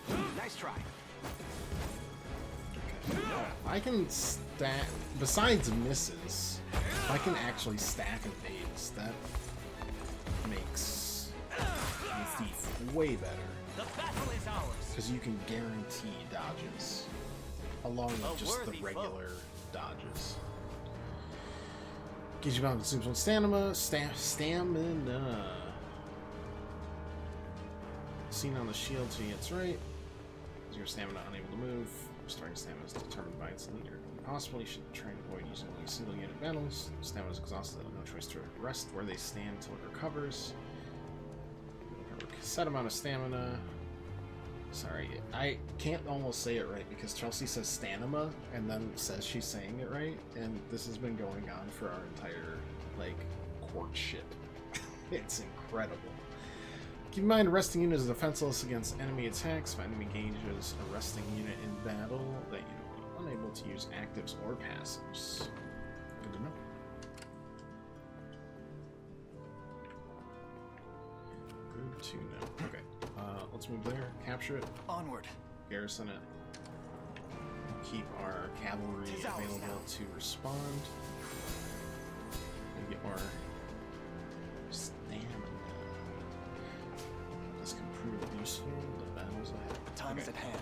that. Nice try. I can stack, besides misses, I can actually stack evades. That makes the thief way better. The battle is ours. Because you can guarantee dodges, along with just the regular dodges. Gauge your balance consumes 1 stamina. Seen on the shield to its right. Is your stamina unable to move? Starting stamina is determined by its leader. possible. You should try and avoid using only single unit battles. Stamina is exhausted, no choice to rest where they stand until it recovers. Set amount of stamina. Sorry, I can't almost say it right because Chelsea says stamina and then says she's saying it right, and this has been going on for our entire, like, courtship. It's incredible. Keep in mind, a resting unit is defenseless against enemy attacks. If enemy engages a resting unit in battle, that unit will be unable to use actives or passives. Good to know. Good to know. Okay, let's move there. Capture it. Onward. Garrison it. Keep our cavalry available to respond. And get more stamina. This can prove useful in the battles ahead. Time is at hand.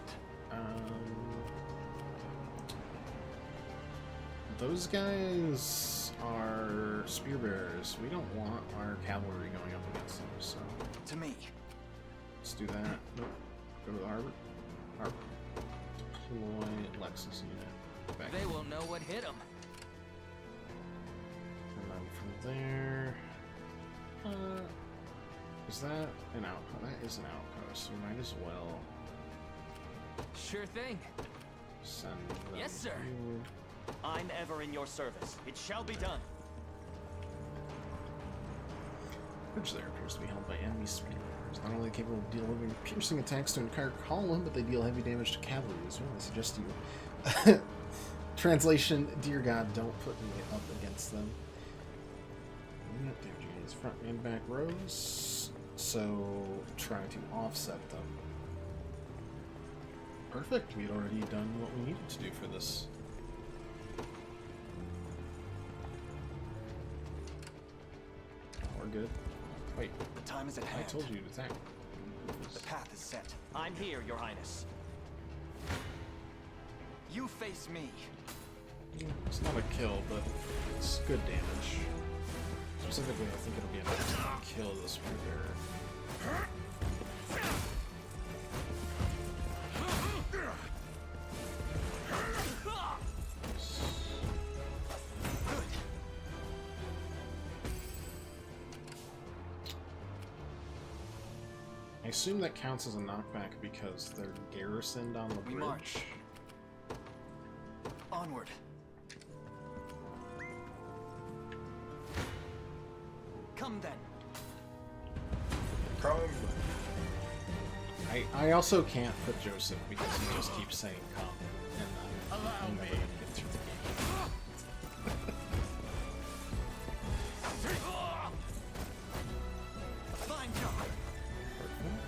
Those guys are spear bearers. We don't want our cavalry going up against them, so. To me. Let's do that. Nope. Go to the harbor. Harbor. Deploy Lexus unit. Back. They will know what hit them. And then from there. Is that an outpost? That is an outpost. We might as well. Sure thing. Send them. Yes, sir. Here. I'm ever in your service. It shall be done. Bridge there appears to be held by enemy spear bearers. Not only capable of delivering piercing attacks to an entire column, but they deal heavy damage to cavalry as well. I suggest you. Translation: Dear God, don't put me up against them. There's front and back rows, so try to offset them. Perfect. We'd already done what we needed to do for this. We're good. Wait. The time is at hand. I told you to attack. The path is set. I'm here, Your Highness. You face me. It's not a kill, but it's good damage. Specifically, I think it'll be enough to kill this spear bearer. I assume that counts as a knockback because they're garrisoned on the bridge. We march. Onward. Come then. Come. I also can't put Joseph because he just keeps saying come, and I may get through the game. Fine job. Perfect.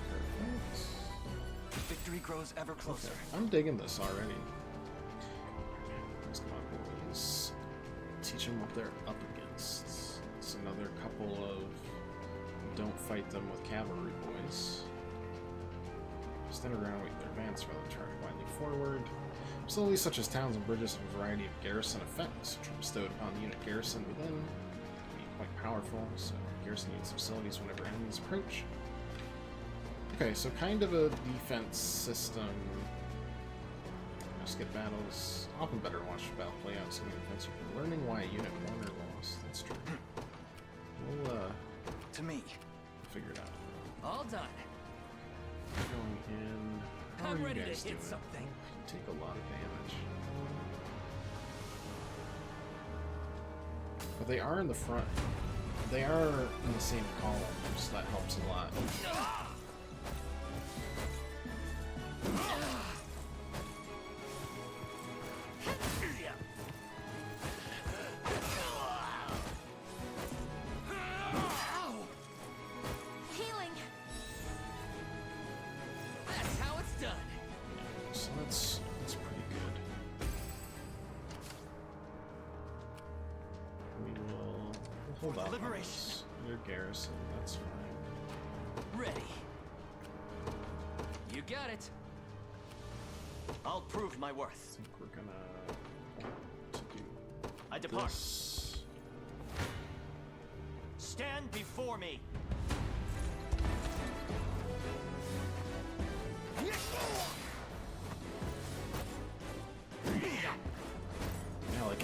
Victory grows ever closer. Okay. I'm digging this already. Let's come on, boys. Teach them what they're up against. It's another couple of don't fight them with cavalry boys. Stand around, wait their advance rather than charge widely forward. Facilities such as towns and bridges have a variety of garrison effects, which are bestowed upon the unit garrison within. Can be quite powerful, so garrison needs facilities whenever enemies approach. Okay, so kind of a defense system. Skip battles. Often better to watch the battle play out so defense. You're learning why a unit won or lost. That's true. We'll to me. Figure it out. All done. Going in. How I'm are ready you guys to hit doing? something. You take a lot of damage. But they are in the front. They are in the same column, so that helps a lot. Healing. That's how it's done. So that's pretty good. We'll hold off on this. Your garrison, that's fine. Ready. You got it. I'll prove my I worth. think we're gonna want to do I depart. this. Stand before me.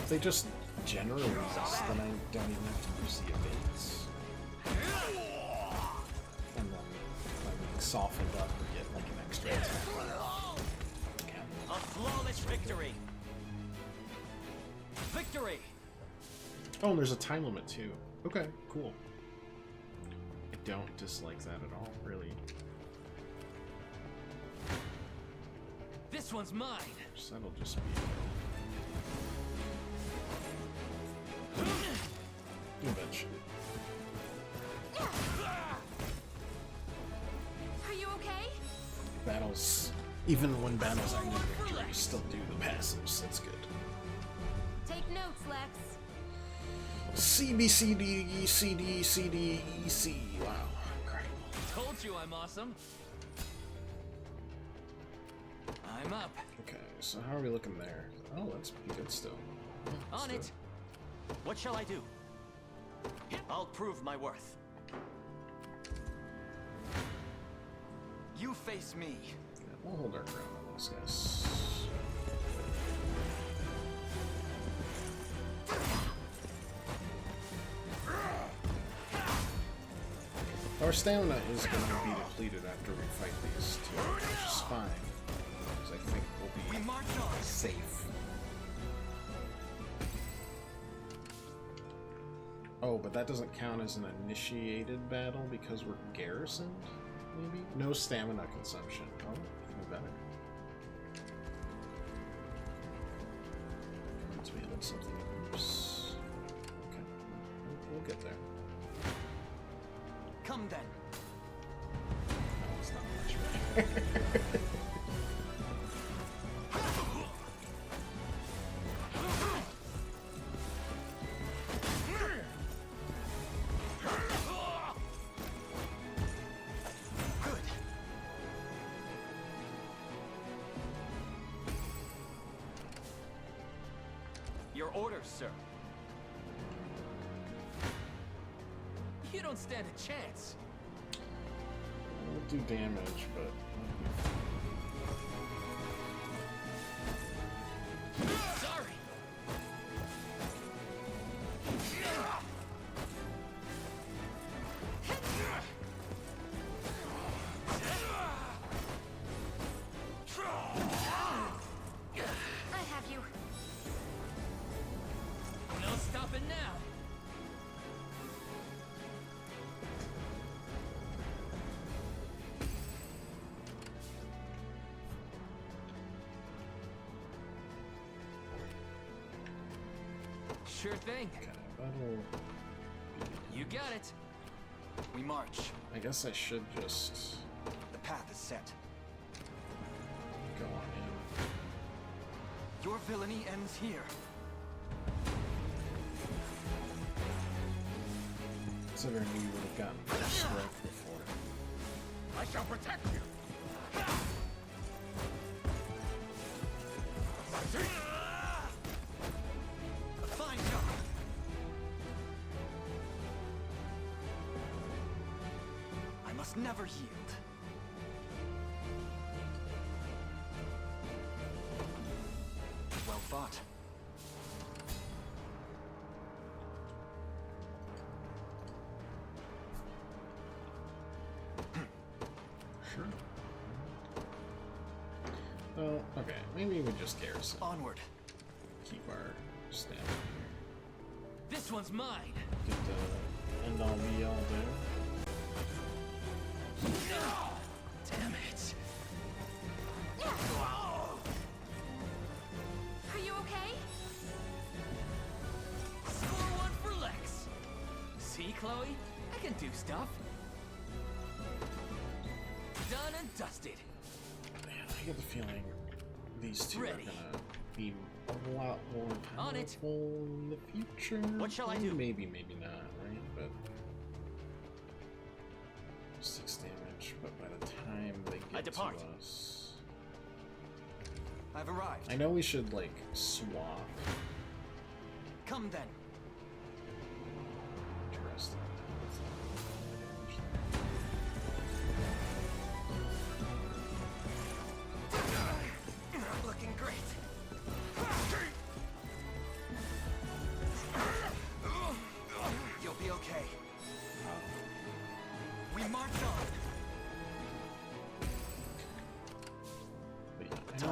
if they just generally resist, then I don't even have to use the evades. And then like being softened up or get like an extra attack. Okay. A flawless victory! Victory! Oh, and there's a time limit too. Okay, cool. I don't dislike that at all, really. This one's mine! So that'll just be... Eventually. Are you okay? Battles... Even when battles end in victory, you still do the passives. That's good. Take notes, Lex. C, B, C, D, E, C, D, C, D, E, C. Wow. Incredible. Told you I'm awesome. I'm up. Okay, so how are we looking there? Oh, that's pretty good still. Yeah, On it. What shall I do? I'll prove my worth. You face me. Yeah, we'll hold our ground on these guys. Our stamina is going to be depleted after we fight these two, which is fine, because I think we'll be safe. Oh, but that doesn't count as an initiated battle because we're garrisoned, maybe? No stamina consumption. Oh, even better. Let's be able to something. Oops. Okay, we'll get there. Come then. No, it's not much better. Your orders, sir. You don't stand a chance. We'll do damage, but... Sorry. I have you. No stopping now. Sure thing. Okay, that'll... You got it. We march. I guess I should just The path is set. go on in. Your villainy ends here. Considering we would have gotten first strike before. I shall protect you. A fine job. I must never yield. Well fought. Sure. Oh, okay. Maybe we just garrison. Onward. Keep our stamina here. This one's mine. Get the end all be all there. Damn it. Are you okay? Score one for Lex. See, Chloe? I can do stuff. Done and dusted. Man, I get the feeling these two Ready. are gonna be a lot more On it. powerful in the future. What shall I do? Maybe, maybe not, right? But 6 damage, but by the time they I get depart. to us... I've arrived. I know we should, like, swap. Come then. Interesting. Looking great.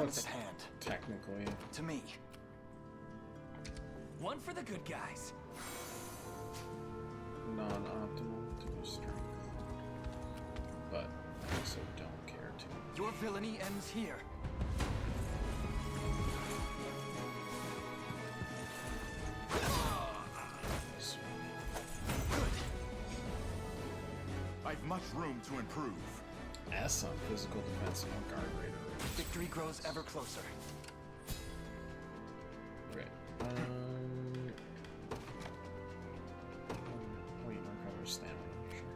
time is at hand. Technically. To me. One for the good guys. Non-optimal to do strength. But I also don't care to. Your villainy ends here. I've much room to improve. S on physical defense and guard raider. Victory grows ever closer. Right. Wait, recover stamina. Sure.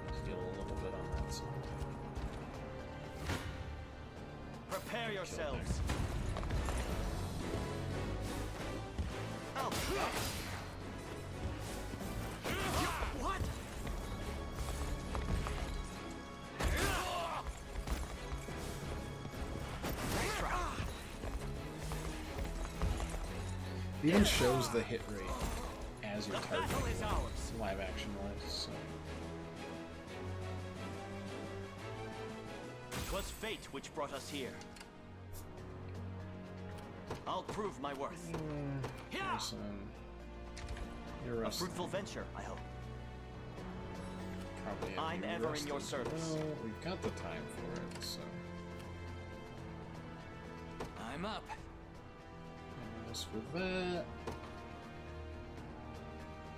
Let's heal a little bit on that side. Prepare yourselves. Oh. What? It even shows the hit rate as you're targeting live action wise, so. 'Twas fate which brought us here. I'll prove my worth. You're a fruitful venture, I hope. Probably I'm ever in your service. Well, we've got the time for it, so. I'm up. And as for that,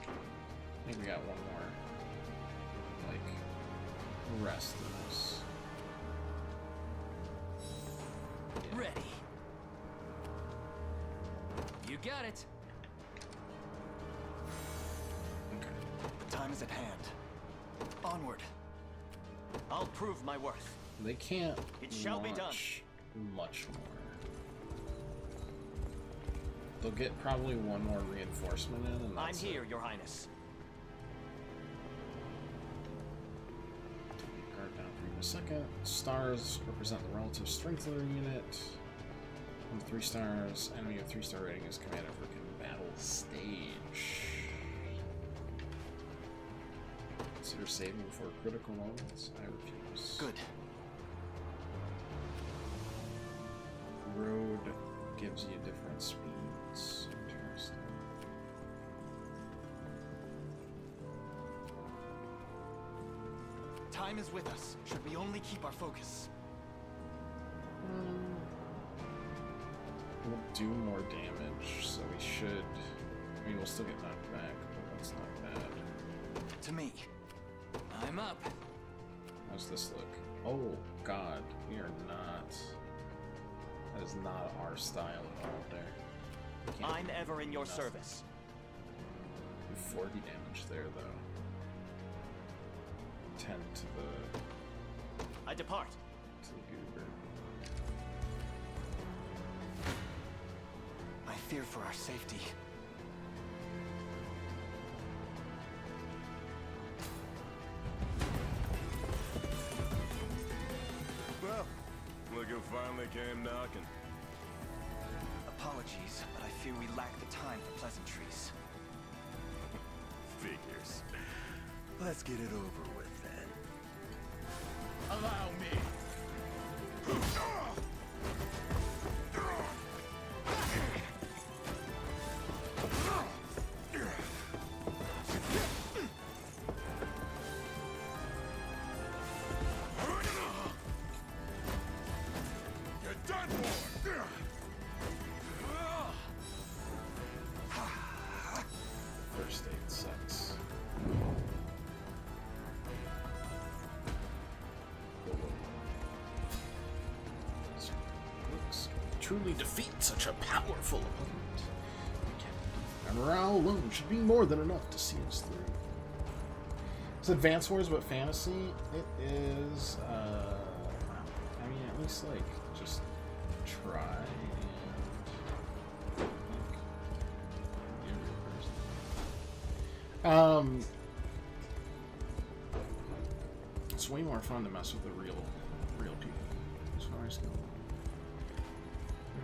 I think we got one more, like, rest in this. Yeah. Ready. You got it. Okay. The time is at hand. Onward. I'll prove my worth. They can't It shall be done. Much more. They'll get probably one more reinforcement in, and I'm that's here, it. Your Highness. Guard down for a second. Stars represent the relative strength of their unit. On 3 stars, enemy of 3-star rating is commanded for battle stage. Consider saving for critical moments. I refuse. Good. Road gives you different speeds. Interesting. Time is with us. Should we only keep our focus? We'll do more damage, so we should. I mean, we'll still get knocked back, but that's not bad. To me. I'm up. How's this look? Oh, God. We are not. That is not our style at all there. I'm ever in your service. 40 damage there, though. 10 to the... I depart. To the goober. I fear for our safety. Well, look who finally came knocking. Apologies, but I fear we lack the time for pleasantries. Figures. Let's get it over with then. Allow me. You're done for. First aid sucks. Truly defeat such a powerful opponent. Our morale alone should be more than enough to see us through. It's Advance Wars, but fantasy. It is. I mean, at least like just try and it's way more fun to mess with the real people. As far as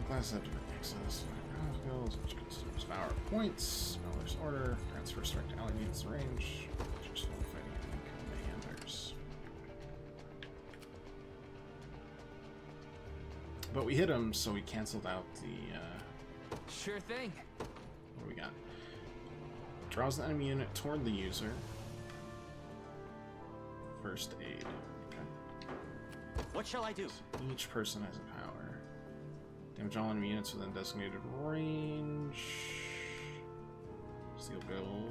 class have different access. Skills, which consumes power points, Speller's Order, transfer strike to ally units range, just while fighting enemy commanders. But we hit him, so we canceled out the, Sure thing. What do we got? Draws the enemy unit toward the user. First aid. Okay. What shall I do? Each person has a power. Damage all enemy units within designated range. Steel build.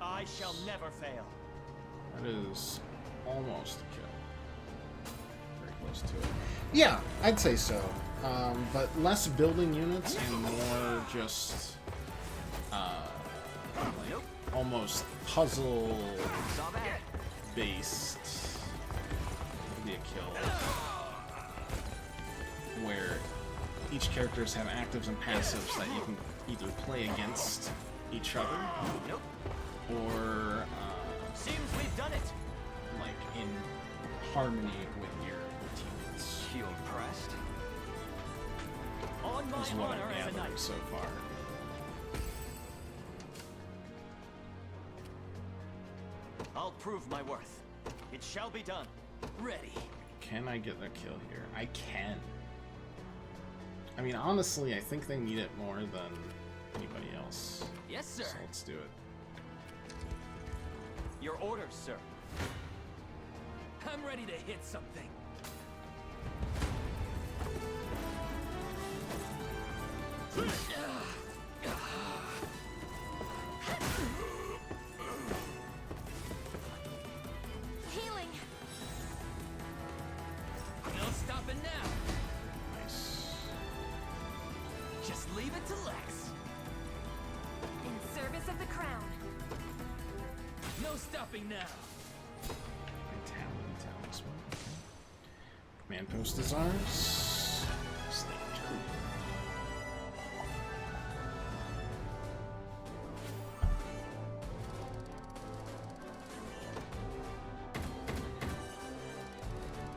I shall never fail. That is almost a kill. Very close to it. Yeah, I'd say so. But less building units and more just like almost puzzle based. Would be a kill where each characters have actives and passives that you can either play against each other or seems we've done it. Like in harmony with your teammates. You impressed? On my is what honor I'm as a gathering knight. so far. I'll prove my worth. It shall be done. Ready. Can I get a kill here? I can. I mean, honestly, I think they need it more than anybody else. Yes, sir. So let's do it. Your orders, sir. I'm ready to hit something. Healing. No stopping now. Nice. Just leave it to Lex. In service of the crown. No stopping now. Talisman. Okay. Command post is ours. Slave turn.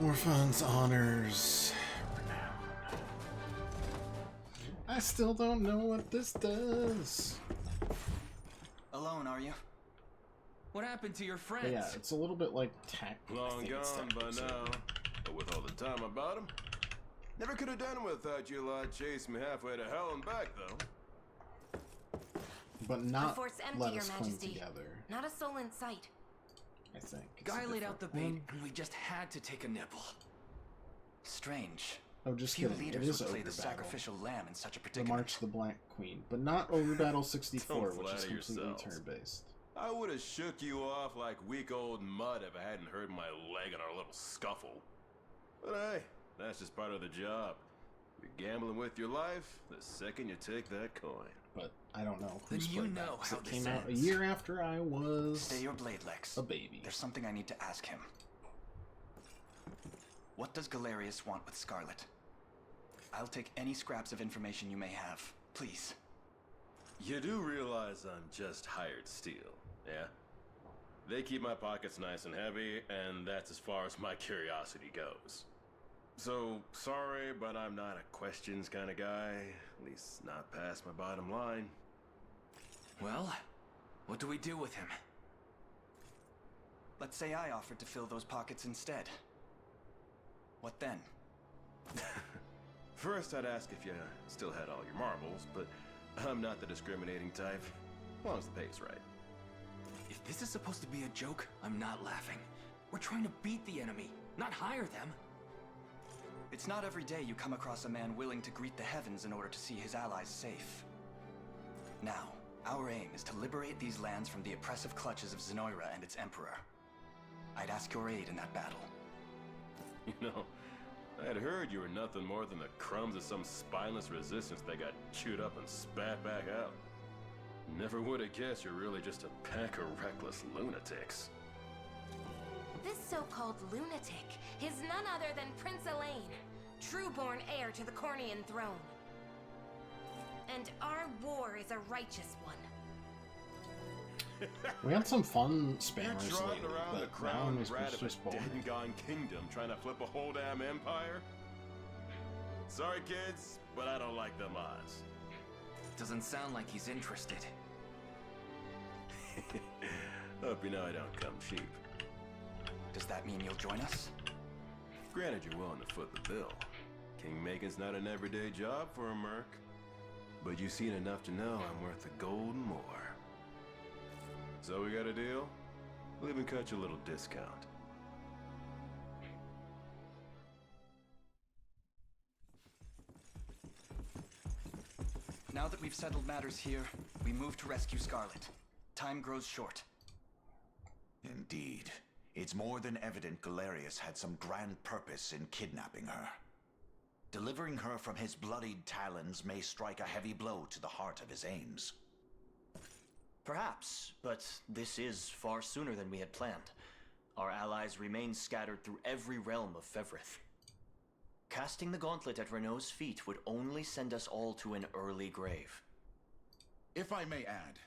Orphans honors renown. I still don't know what this does. Alone, are you? What happened to your friends? But yeah, it's a little bit like tech. Long gone by now. But with all the time about him, never could have done it without you lot chasing me halfway to hell and back, though. But not The fort's empty, let Your us cling Majesty. together, Not a soul in sight. I think. Guy laid out the bait, and we just had to take a nibble. Strange. Oh, just Few kidding. It leaders is would play Ogre the Battle. sacrificial lamb in such a The predicament. March of the Black Queen, but not Ogre Battle 64, Don't which is flatter completely yourselves. turn-based. I would have shook you off like weak old mud if I hadn't hurt my leg in our little scuffle. But hey, that's just part of the job. You're gambling with your life the second you take that coin. But I don't know Then who's you played know that, 'cause how it this came out a ends. year after I was Stay your blade, Lex. a baby. There's something I need to ask him. What does Galerius want with Scarlet? I'll take any scraps of information you may have. Please. You do realize I'm just hired steel, yeah? They keep my pockets nice and heavy, and that's as far as my curiosity goes. So, sorry, but I'm not a questions kind of guy. At least not past my bottom line. Well, what do we do with him? Let's say I offered to fill those pockets instead. What then? First, I'd ask if you still had all your marbles, but I'm not the discriminating type. As long as the pay's right. If this is supposed to be a joke, I'm not laughing. We're trying to beat the enemy, not hire them. It's not every day you come across a man willing to greet the heavens in order to see his allies safe. Now, our aim is to liberate these lands from the oppressive clutches of Zenoira and its emperor. I'd ask your aid in that battle. You know, I'd heard you were nothing more than the crumbs of some spineless resistance that got chewed up and spat back out. Never would have guessed you're really just a pack of reckless lunatics. This so-called lunatic is none other than Prince Elaine, true-born heir to the Cornian throne. And our war is a righteous one. We had some fun You're spammers trotting lately, around the but now crown was rat of just a boring. dead and gone kingdom trying to flip a whole damn empire? Sorry, kids, but I don't like them odds. Doesn't sound like he's interested. Hope you know I don't come cheap. Does that mean you'll join us? Granted, you're willing to foot the bill. Kingmaking's not an everyday job for a merc. But you've seen enough to know I'm worth a gold and more. So we got a deal? We'll even cut you a little discount. Now that we've settled matters here, we move to rescue Scarlet. Time grows short. Indeed. It's more than evident Galerius had some grand purpose in kidnapping her. Delivering her from his bloodied talons may strike a heavy blow to the heart of his aims. Perhaps, but this is far sooner than we had planned. Our allies remain scattered through every realm of Fevrith. Casting the gauntlet at Renault's feet would only send us all to an early grave. If I may add,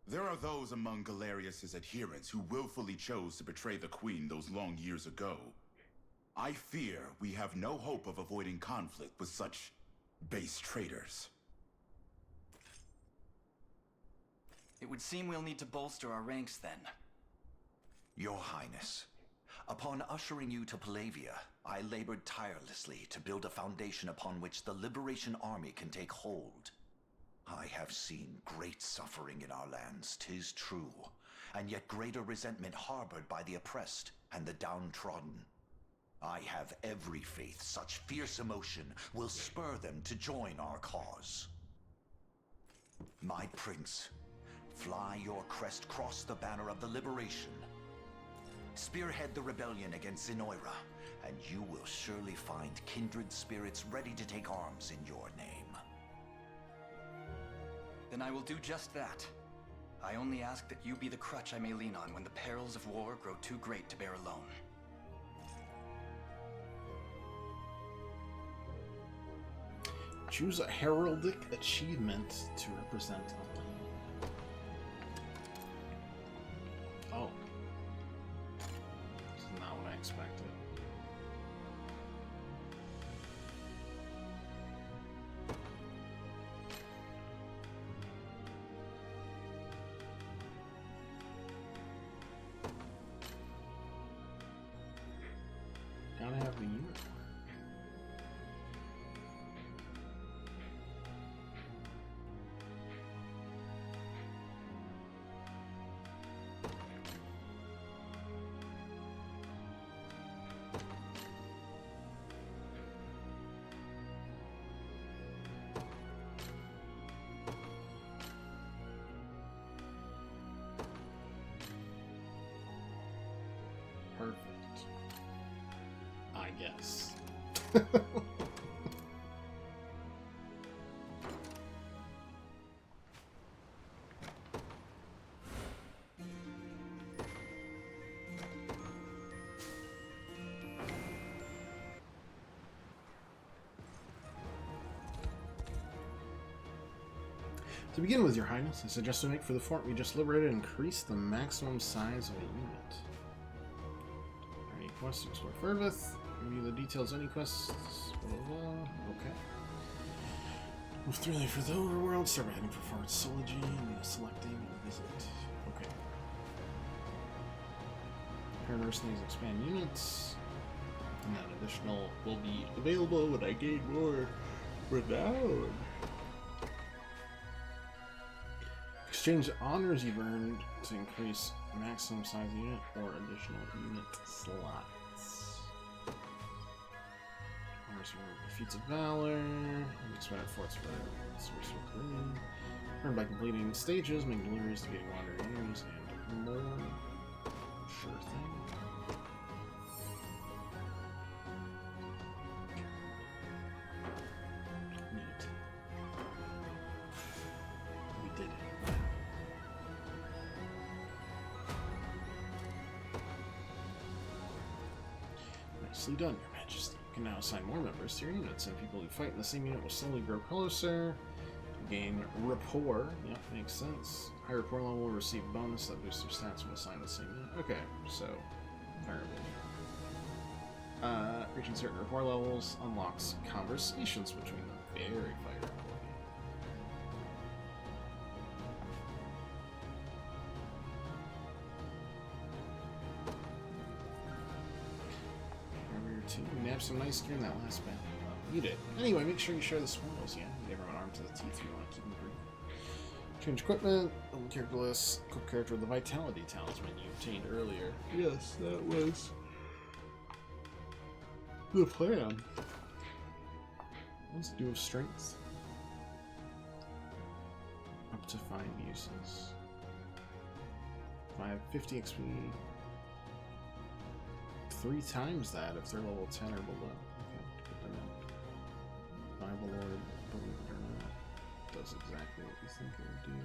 there are those among Galerius's adherents who willfully chose to betray the Queen those long years ago. I fear we have no hope of avoiding conflict with such base traitors. It would seem we'll need to bolster our ranks then. Your Highness, upon ushering you to Palavia, I labored tirelessly to build a foundation upon which the Liberation Army can take hold. I have seen great suffering in our lands, 'tis true, and yet greater resentment harbored by the oppressed and the downtrodden. I have every faith such fierce emotion will spur them to join our cause. My prince, fly your crest across the banner of the Liberation. Spearhead the rebellion against Zenoira, and you will surely find kindred spirits ready to take arms in your name. Then I will do just that. I only ask that you be the crutch I may lean on when the perils of war grow too great to bear alone. Choose a heraldic achievement to represent a land. Oh. This is not what I expected. Gotta have the unicorn. Perfect. I guess. To begin with, Your Highness, I suggest to make for the fort we just liberated increase the maximum size of a unit. Any quests to explore further? Review the details of any quests. Okay. Move through there for the overworld. Start by heading for Fort Soligy and selecting a visit. Okay. Repair mercenaries expand units. And then additional will be available when I gain more renown. Exchange honors you've earned to increase maximum size unit or additional unit slots. Honors for feats of valor. Expand forts for source of green. Earned by completing stages, make deliveries to getting wandering enemies and more. Sure thing. Neat. We did it. Nicely done, Your Majesty. You can now assign more members to your units, and people who fight in the same unit will slowly grow closer. Gain rapport. Yep, makes sense. High rapport level will receive bonus that boosts their stats when assigned to the same unit. Okay, so fireable. Reaching certain rapport levels unlocks conversations between them. Very fire employee. Warrior 2, we nabbed some nice during that last battle. You did. Anyway, make sure you share the spoils, yeah? Need everyone armed to the teeth if you want to keep them brief. Change equipment, open character list, equip character with the Vitality Talisman you obtained earlier. Yes, that was the plan. Let's do with strength. Up to 5 uses. 550 XP. 3 times that if they're level 10 or below. Okay, put them in. Overlord, believe it or not, does exactly what you think it would do.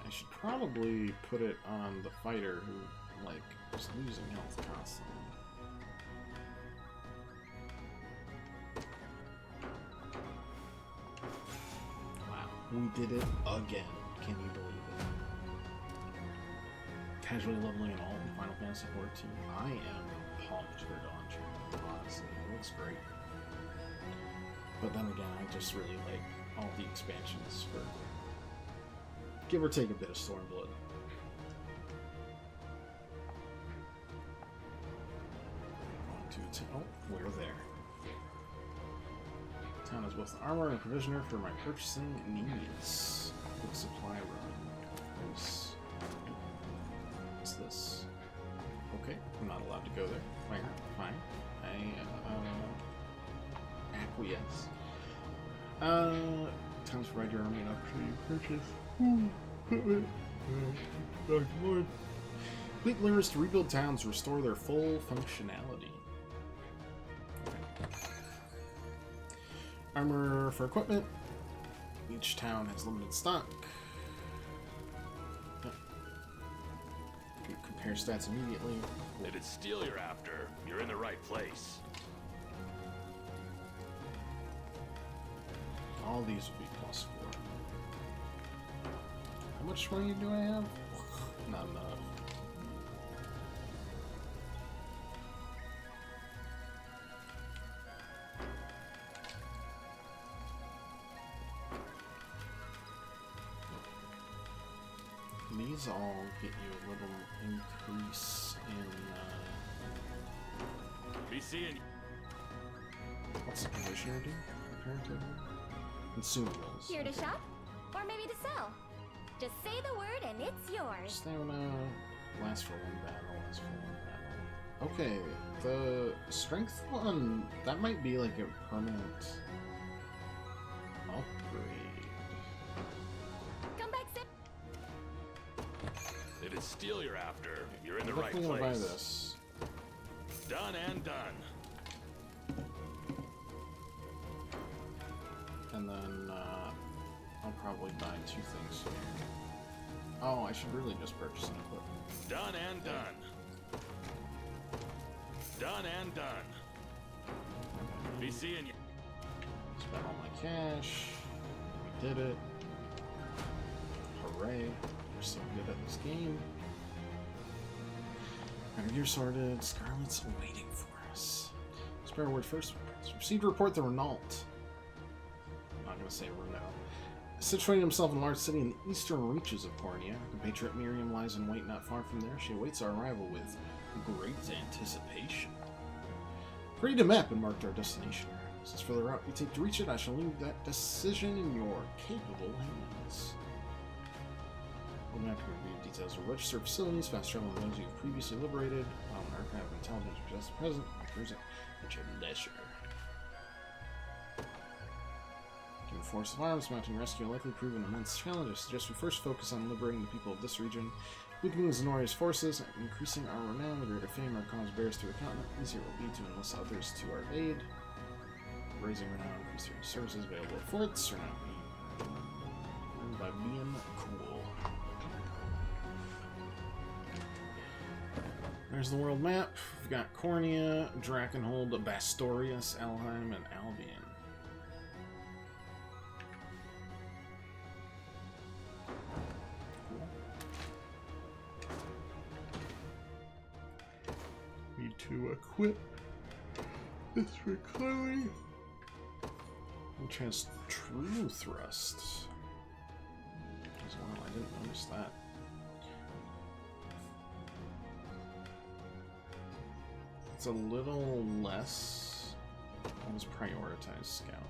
I should probably put it on the fighter who, like, is losing health constantly. Wow, we did it again. Can you believe it? Casually leveling it all in Final Fantasy XIV. I am pumped for Dawn Train, honestly. It looks great. But then again, I just really like all the expansions for give or take a bit of Stormblood. Oh, we're there. Town has both armor and a provisioner for my purchasing needs. Quick supply run. What's this? Okay, I'm not allowed to go there. Fine. I acquiesce. Time to provide your army an opportunity to purchase. Lord. Complete lures to rebuild towns, restore their full functionality. Okay. Armor for equipment. Each town has limited stock. Compare stats immediately. If it's steel you're after, you're in the right place. All these would be +4. How much money do I have? Not enough. These all get you a little increase in Be seeing. What's the conditioner do? Comparatively? Consumables. Here to shop? Or maybe to sell? Just say the word and it's yours. Stamina lasts for 1 battle, Okay, the strength one, that might be like a permanent upgrade. Come back, Sip. If it's steel you're after, you're in the right Definitely gonna buy place. this. Done and done. And then I'll probably buy 2 things here. Oh, I should really just purchase an equipment. Done and done. Done and done. Be seeing you. Spent all my cash. We did it. Hooray. We're so good at this game. Alright, you're sorted. Scarlet's waiting for us. Spare word first. Received a report that Renault. I'm not going to say Renault. Situating himself in a large city in the eastern reaches of Cornea, compatriot Miriam lies in wait not far from there. She awaits our arrival with great anticipation. Create a map and marked our destination. As for the route you take to reach it, I shall leave that decision in your capable hands. We'll map to review details of registered facilities, fast travel and those you have previously liberated, while an archive of intelligence possessed present, cruise at your leisure. Given force of arms, mounting rescue will likely prove an immense challenge. I suggest we first focus on liberating the people of this region, weakening Zenoria's forces, and increasing our renown. The greater fame our cause bears through the continent, the easier it will be to enlist others to our aid. Raising renown, increasing services available at forts, renown being by being cool. There's the world map. We've got Cornea, Drakenhold, Bastorius, Elheim, and Albion. to equip this reclaiming, which has true thrust as well. I didn't notice that. It's a little less. Let's prioritize scout.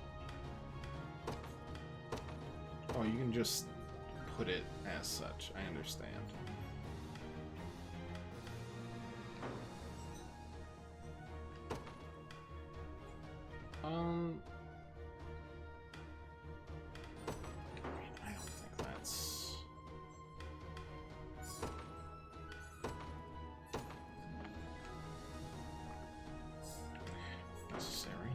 Oh, you can just put it as such. I understand. I don't think that's necessary.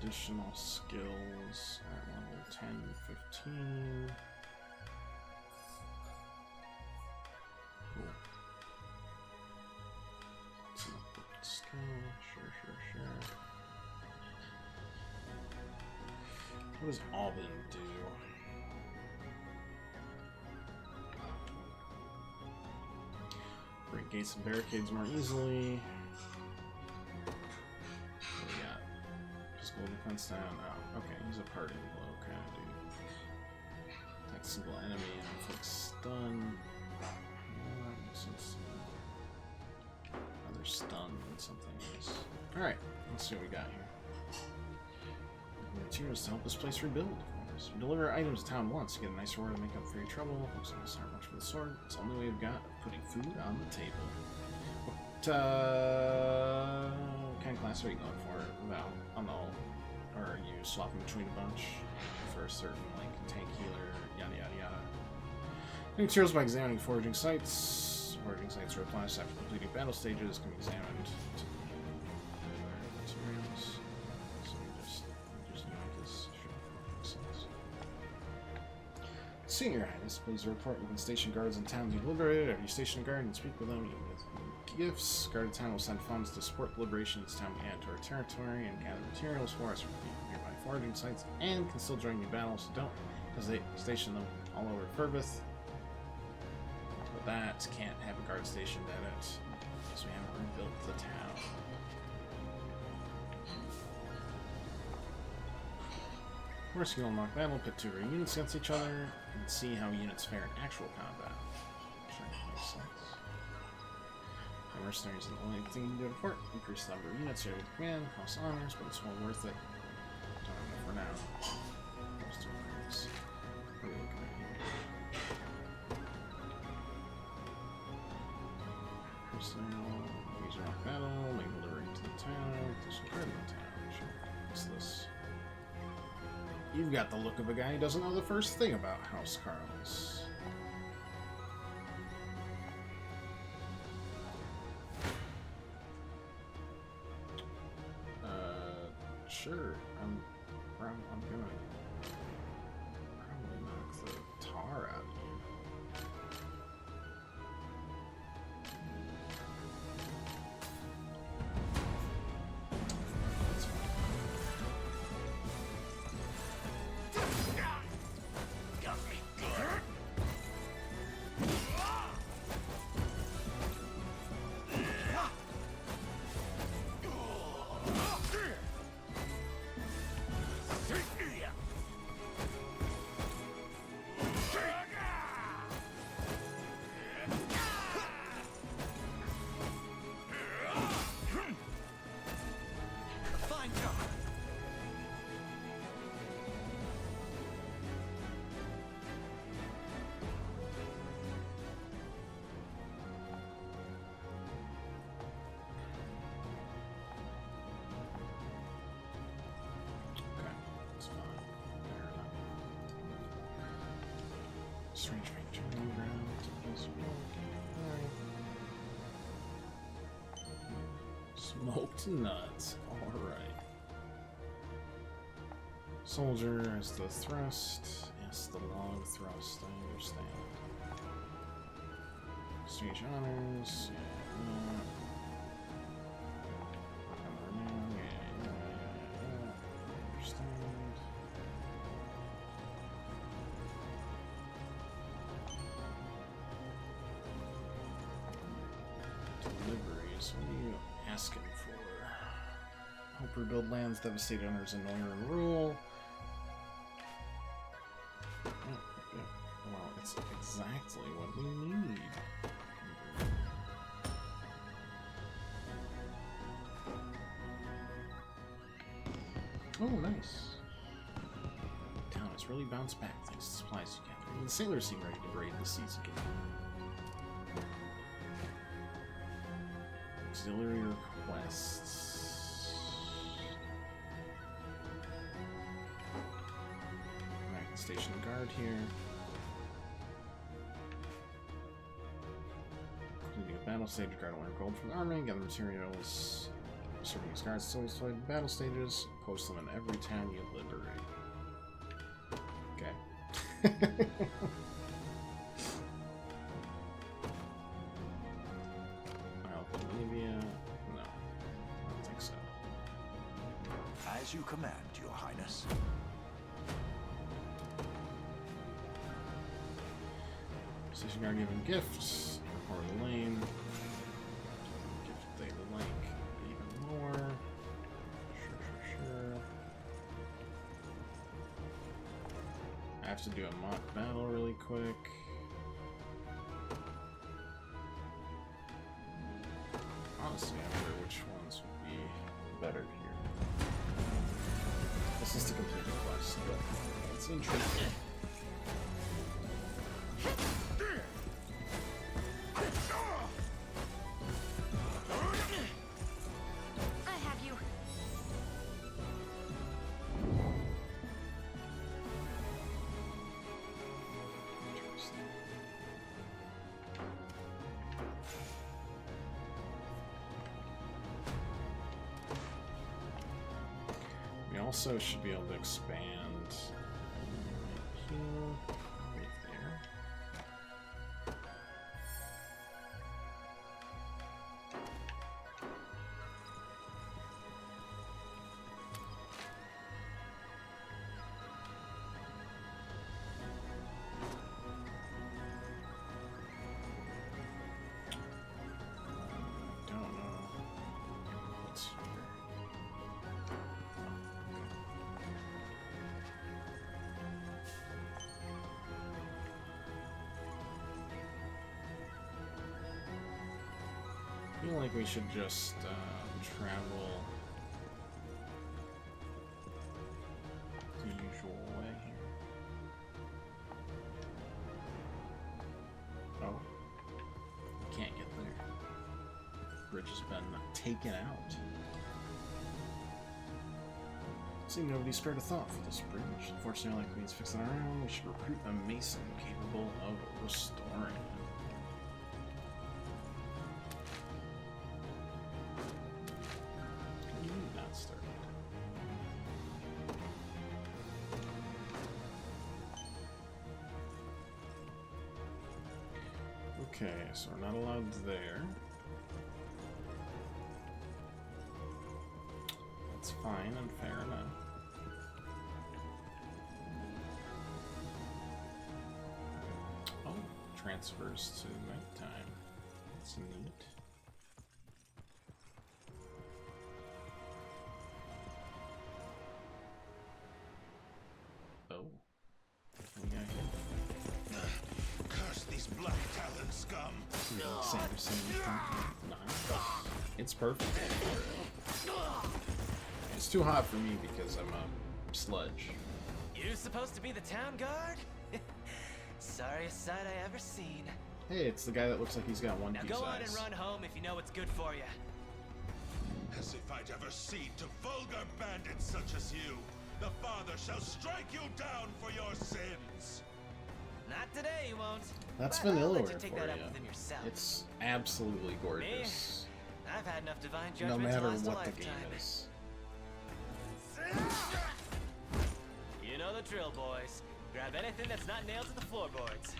Additional skills at level 10, 15. Cool. Skill, sure. What does Alban do? Break gates and barricades more easily. Defense down. Oh, okay, he's a parting blow kind of dude. Attack single enemy and inflicts stun. Since another stun than something else. Alright, let's see what we got here. Materials to help this place rebuild. We deliver items to town once. You get a nice reward to make up for your trouble. Looks like it's not much for the sword. It's the only way we've got of putting food on the table. What kind of class are you going for? Val, on the whole. Or are you swapping between a bunch for a certain, like, tank healer, yada yada yada. New materials by examining foraging sites. Foraging sites are replenished after completing battle stages, can be examined to materials. So we just unite this. Senior Highness, please report. You can station guards in town to be liberated. If you station a guard and speak with them, you can gifts. Guard of town will send funds to support the liberation each time we add to our territory and gather materials for us from nearby foraging sites, and can still join new battles. So don't hesitate to station them all over Furbith. But that can't have a guard stationed at it, because we haven't rebuilt the town. More skill unlock battle, pit two units against each other, and see how units fare in actual combat. Sure, makes sense. Mercenaries are the only thing you can do to fort. Increase the number of units here with command, cost honors, but it's well worth it. Don't know for now. Those two things. What are we looking at here? Personnel, use rock battle, make delivery to the town, disregard the town. Sure. What's this? You've got the look of a guy who doesn't know the first thing about House Carlos. Sure, I'm gonna probably knock the tar out of you. That's fine. Got me good. Strange range on ground. Smoked nuts. Alright. Soldier has the thrust. Yes, the long thrust. I understand. Strange honors. Yeah. Deliveries. What are you asking for? Help rebuild lands devastated under Zenoiran rule. Oh, okay. Well, it's exactly what we need. Oh, nice. The town has really bounced back thanks to supplies you gathered. And the sailors seem ready to brave the seas again. Auxiliary requests. I can station a guard here. Completing a battle stage, guard 1 gold from the army, gather materials. Serving as guards to always fight battle stages. Post them in every town you liberate. Okay. Alphavia? No. I don't think so. As you command, Your Highness. Station guard given gifts. Or the lane. Gift they like. Even more. Sure. I have to do a mock battle really quick. Honestly, I wonder which ones would be better here. This is to complete the quest, but it's interesting. I have you. We also should be able to expand right here, right there. Don't know what's here. I feel like we should just travel the usual way here. Oh, we can't get there. Bridge has been taken out. Seems nobody spared a thought for this bridge. Unfortunately, like means fixing our own, we should recruit a mason capable of restoring it. Not started. Okay, so we're not allowed there. That's fine and fair enough. Oh, transfers to nighttime. That's neat. Oh. What do we got here? Curse these black talon scum! Sanderson. Nice. It's perfect. It's too hot for me because I'm a sludge. You supposed to be the town guard? Sorriest sight I ever seen. Hey, it's the guy that looks like he's got one Now piece go on eyes. and run home if you know what's good for you. As if I'd ever cede to vulgar bandits such as you. The Father shall strike you down for your sins. Not today, you won't. That's But I'll vanilla let ware you take for that up you. within yourself. It's absolutely gorgeous. I've had enough divine No judgment matter to last what a the lifetime. game is. You know the drill, boys. Grab anything that's not nailed to the floorboards.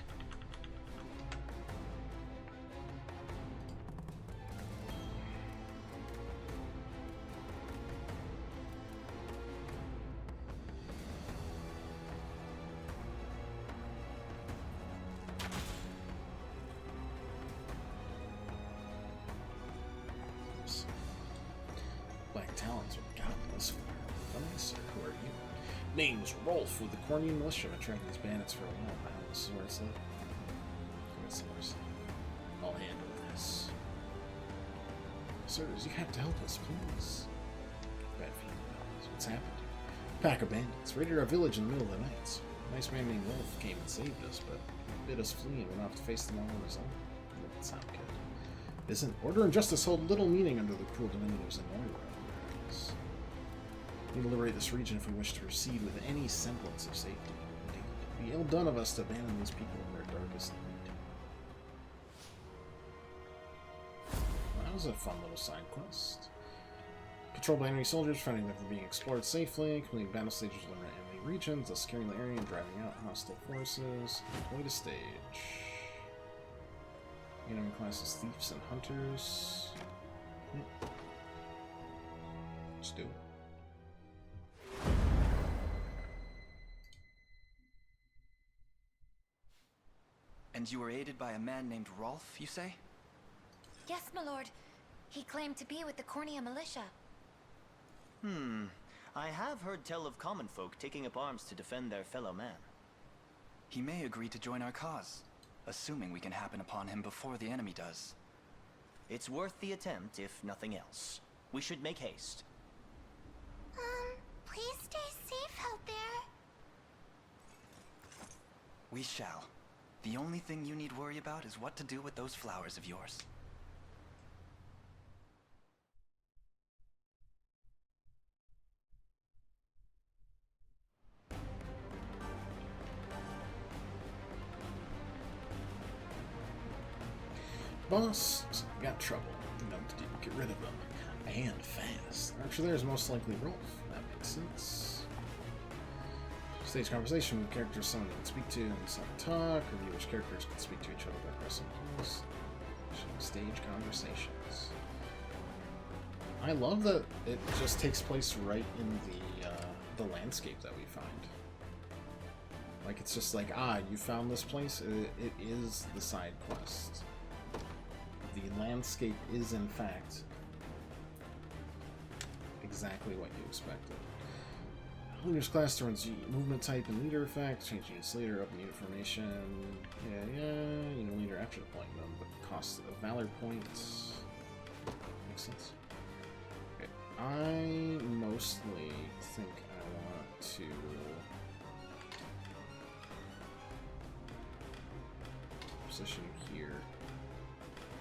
That's what got us far. Tell me, sir, who are you? Name's Rolf with the Cornea Militia. I've been tracking these bandits for a while now. This is where it's at. I'll handle this. Sirs, you have to help us, please. Bad feeling about this. What's happened? Pack of bandits raided our village in the middle of the night. A nice man named Rolf came and saved us, but bid us flee and went off to face them all on his own. That doesn't sound good. Isn't order and justice hold little meaning under the cruel dominions of Noira? We need to liberate this region if we wish to proceed with any semblance of safety. It would be ill done of us to abandon these people in their darkest need. Well, that was a fun little side quest. Patrolled by enemy soldiers, finding that they're being explored safely, completing battle stages within enemy regions, thus securing the area and driving out hostile forces. Complete a stage. Enemy classes thieves and hunters. Let's do it. And you were aided by a man named Rolf, you say? Yes, my lord. He claimed to be with the Cornea militia. I have heard tell of common folk taking up arms to defend their fellow man. He may agree to join our cause, assuming we can happen upon him before the enemy does. It's worth the attempt, if nothing else. We should make haste. Please stay safe out there. We shall. The only thing you need worry about is what to do with those flowers of yours. Boss, got trouble. No to do. Get rid of them. And fast. Archer there is most likely Rolf. That makes sense. Stage conversation with characters someone can speak to and some talk. Review which characters can speak to each other by pressing pause. Stage conversations. I love that it just takes place right in the landscape that we find. Like, it's just like, you found this place? It is the side quest. The landscape is, in fact, exactly what you expected. Leader's class turns movement type and leader effect, changing its leader up in unit formation. Unit leader after deploying them, but cost of valor points. Makes sense. Okay. I mostly think I want to position here.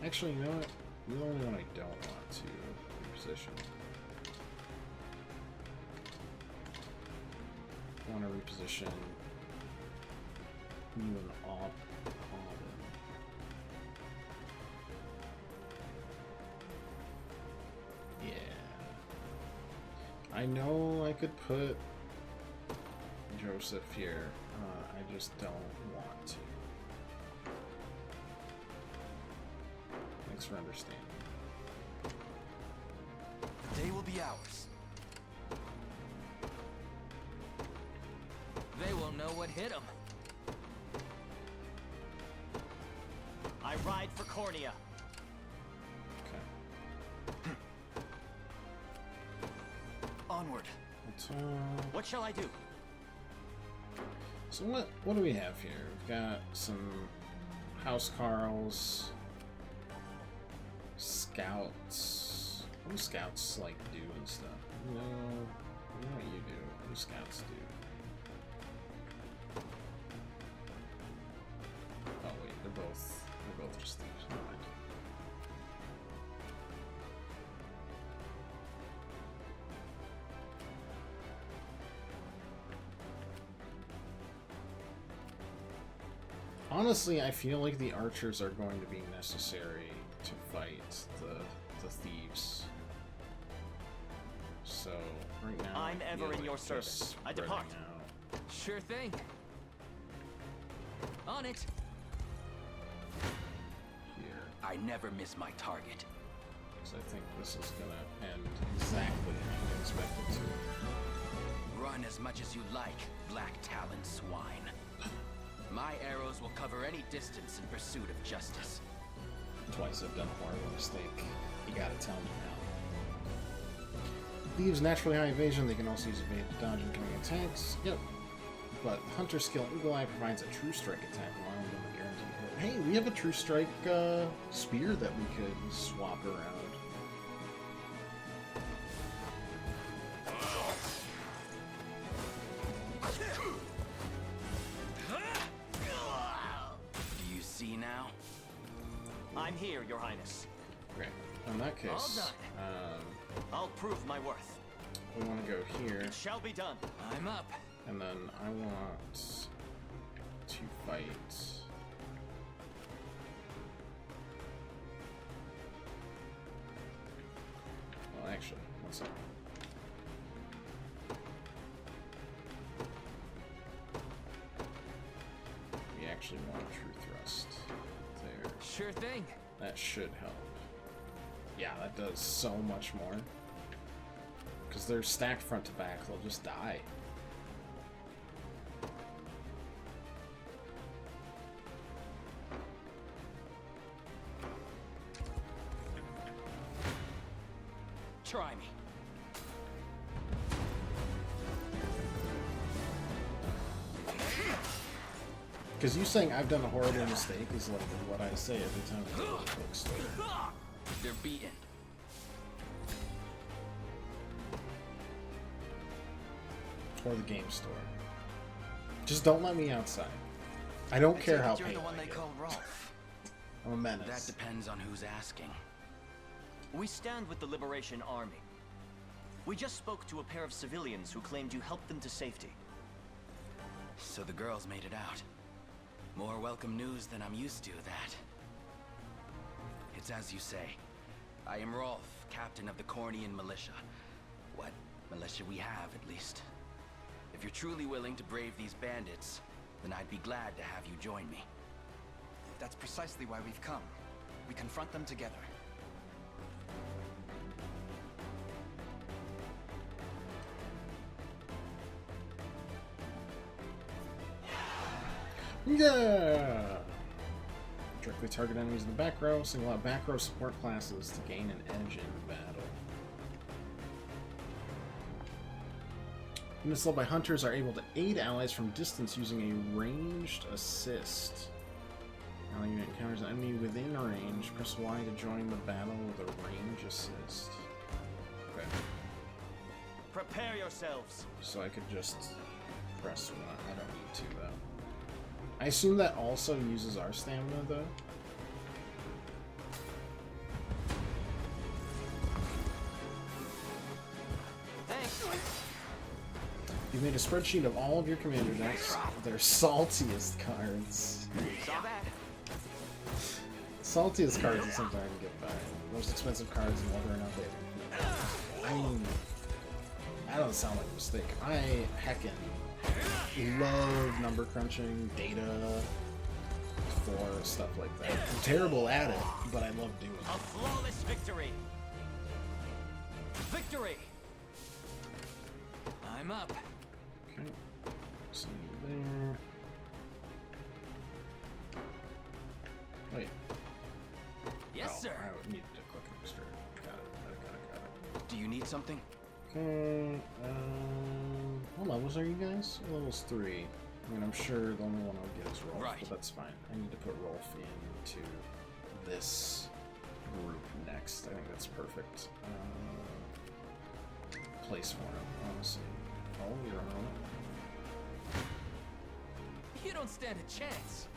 Actually, you know what? The only one I don't want to position. I want to reposition you and Auden. Yeah. I know I could put Joseph here. I just don't want to. Thanks for understanding. The day will be ours. They won't know what hit them. I ride for Cornea. Okay. Onward. What shall I do? So what do we have here? We've got some House Carls, Scouts. What do Scouts like do and stuff? You know what you do. What do Scouts do? Oh wait, they're both just thieves. Never mind. Honestly, I feel like the archers are going to be necessary to fight the thieves. So right now, I'm ever in your service. I depart. Sure thing. On it. Here. I never miss my target. So I think this is gonna end exactly how I expected to. Run as much as you like, Black Talon swine. My arrows will cover any distance in pursuit of justice. Twice I've done a horrible mistake. You gotta tell me now. Thieves naturally high evasion. They can also use evade to dodge incoming attacks. Yep. But Hunter skill Eagle Eye provides a true strike attack, allowing them a guaranteed hit. Hey, we have a true strike spear that we could swap around. Do you see now? I'm here, Your Highness. Great. In that case, All done. I'll prove my worth. We want to go here. It shall be done. I'm up. And then I want to fight. Well, actually, one second. We actually want a true thrust there. Sure thing. That should help. Yeah, that does so much more. Because they're stacked front to back, they'll just die. Try me. Because you saying I've done a horrible mistake is like what I say every time I go to the bookstore. They're beaten. Or the game store. Just don't let me outside. I don't care how You're paid the one I they get. call Rolf. I'm a menace. That depends on who's asking. We stand with the Liberation Army. We just spoke to a pair of civilians who claimed you helped them to safety. So the girls made it out. More welcome news than I'm used to, that. It's as you say. I am Rolf, captain of the Cornian militia. What militia we have, at least. If you're truly willing to brave these bandits, then I'd be glad to have you join me. That's precisely why we've come. We confront them together. Yeah! Directly target enemies in the back row. Single out back row support classes to gain an edge in battle. Units led by hunters are able to aid allies from distance using a ranged assist. Ally unit encounters an enemy within range. Press Y to join the battle with a range assist. Okay. Prepare yourselves. So I could just press Y. I don't need to, though. I assume that also uses our stamina, though. Thanks. You've made a spreadsheet of all of your commander decks, their saltiest cards. Saw that. Saltiest cards is something I can get by. Most expensive cards and whether or not they. I mean, that doesn't sound like a mistake. I heckin' love number crunching, data for stuff like that. I'm terrible at it, but I love doing it. A flawless victory. Victory. I'm up. Okay. See you there. Wait. Yes, sir. I would need to click extra. Got it. Do you need something? Okay. What levels are you guys? Levels 3. I mean, I'm sure the only one I'll get is Rolf, Right. but that's fine. I need to put Rolf into this group next. I think that's perfect. Place for him, honestly. Oh, you're on it. You don't stand a chance.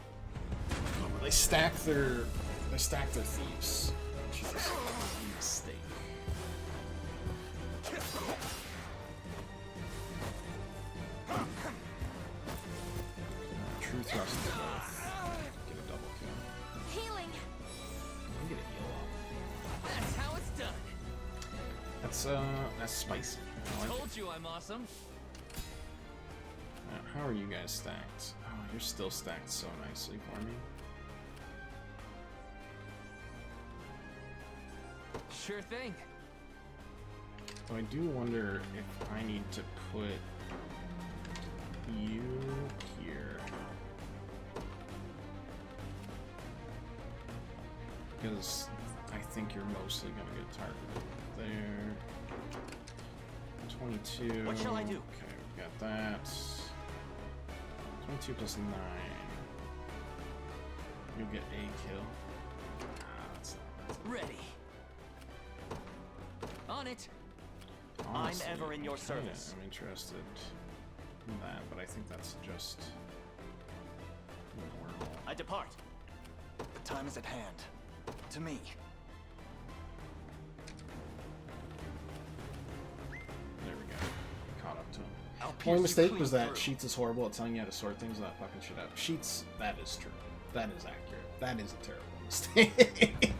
They stack their thieves. Which is a mistake. True thrust is both. Get a double kill. Healing. You get a heal off. That's how it's done. That's spicy. I like it. Told you I'm awesome. How are you guys stacked? Oh, you're still stacked so nicely for me. Sure thing. So I do wonder if I need to put you here. Because I think you're mostly going to get targeted there. 22. What shall I do? Okay, we got that. 22 plus 9. You'll get a kill. That's not ready. On it. Honestly, I'm ever in your service. I'm interested in that, but I think that's just normal. I depart. The time is at hand. To me. There we go. Caught up to him. I'll Only pierce you mistake clean was that through. Sheets is horrible at telling you how to sort things without fucking shit up. Sheets, that is true. That is accurate. That is a terrible mistake.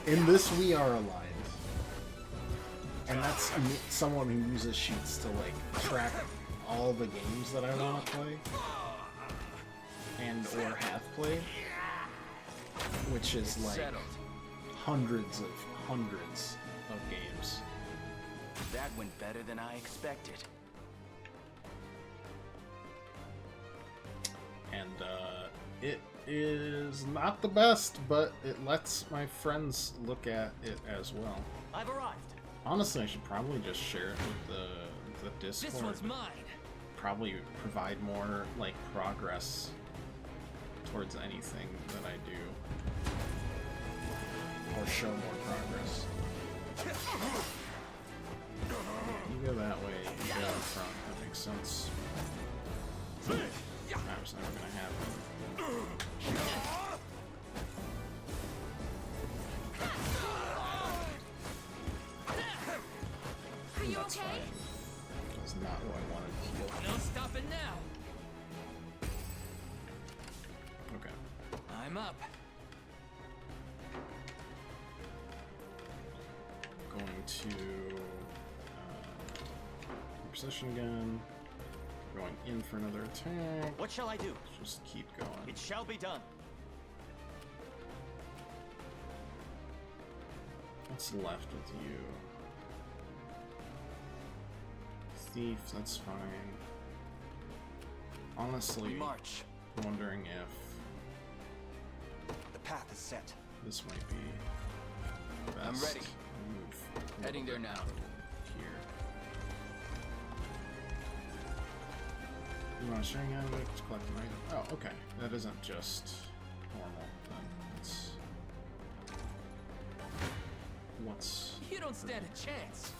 In this, we are aligned. And that's someone who uses Sheets to, like, track all the games that I want to play. And or have played. Which is, like, hundreds of games. That went better than I expected. And it is not the best, but it lets my friends look at it as well. I've arrived. Honestly, I should probably just share it with the Discord. This one's mine. Probably provide more like progress towards anything that I do, or show more progress. You go that way, you go up front. That makes sense. That was never gonna happen. Are you That's okay? fine. That's not what I wanted to heal. No stopping now. Okay. I'm up. Going to precision again. Going in for another attack. What shall I do? Just keep going. It shall be done. What's left with you? Thief, that's fine. Honestly, March. wondering if The path is set. this might be the best I'm ready. move. Heading there now. Here. You want to sharing out of it? Collect an item. Oh, okay. That isn't just normal. Then it's what's You don't stand a chance.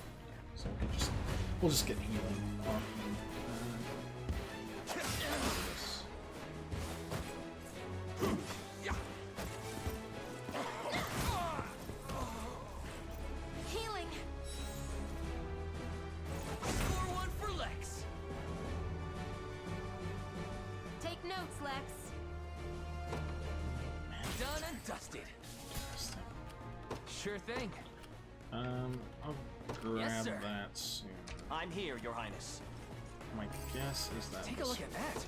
so we'll just get healing off. Healing. Score one for Lex. Take notes, Lex. Done and dusted. Sure thing. I'll grab Yes, sir. that soon. I'm here, Your Highness. My guess is that Take a look at that.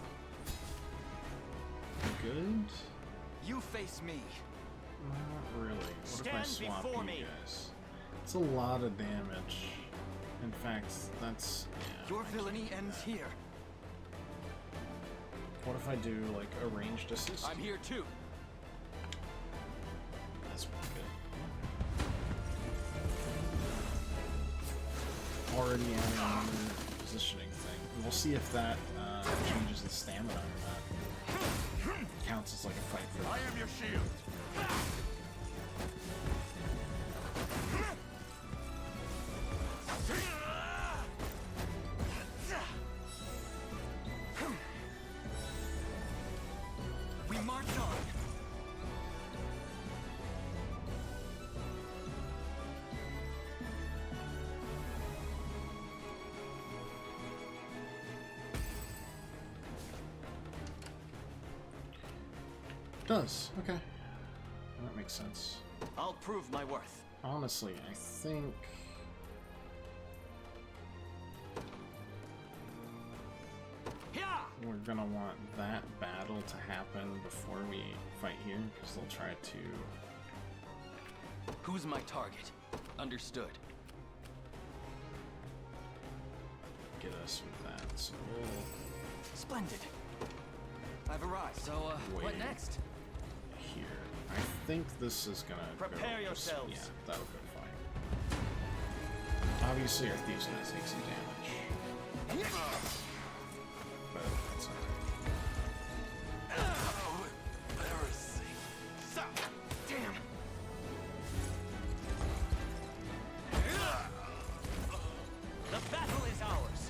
good. You face me. Not really. What if I Stand swap before you me. guys? It's a lot of damage. In fact, that's Your villainy ends here. What if I do like a ranged assist? I'm here too. That's pretty good. Already adding another positioning thing. And we'll see if that changes the stamina or not. Counts as like a fight for. I am your shield. We march on. Does okay. That makes sense. I'll prove my worth. Honestly, I think we're gonna want that battle to happen before we fight here, because they'll try to. Who's my target? Understood. Get us with that. So we'll Splendid. I've arrived. So, what Wait. next? here. I think this is gonna Prepare go yourselves. Yeah, that'll go fine. Obviously, our thief's gonna take some damage. But that's okay. Embarrassing. Damn. The battle is ours.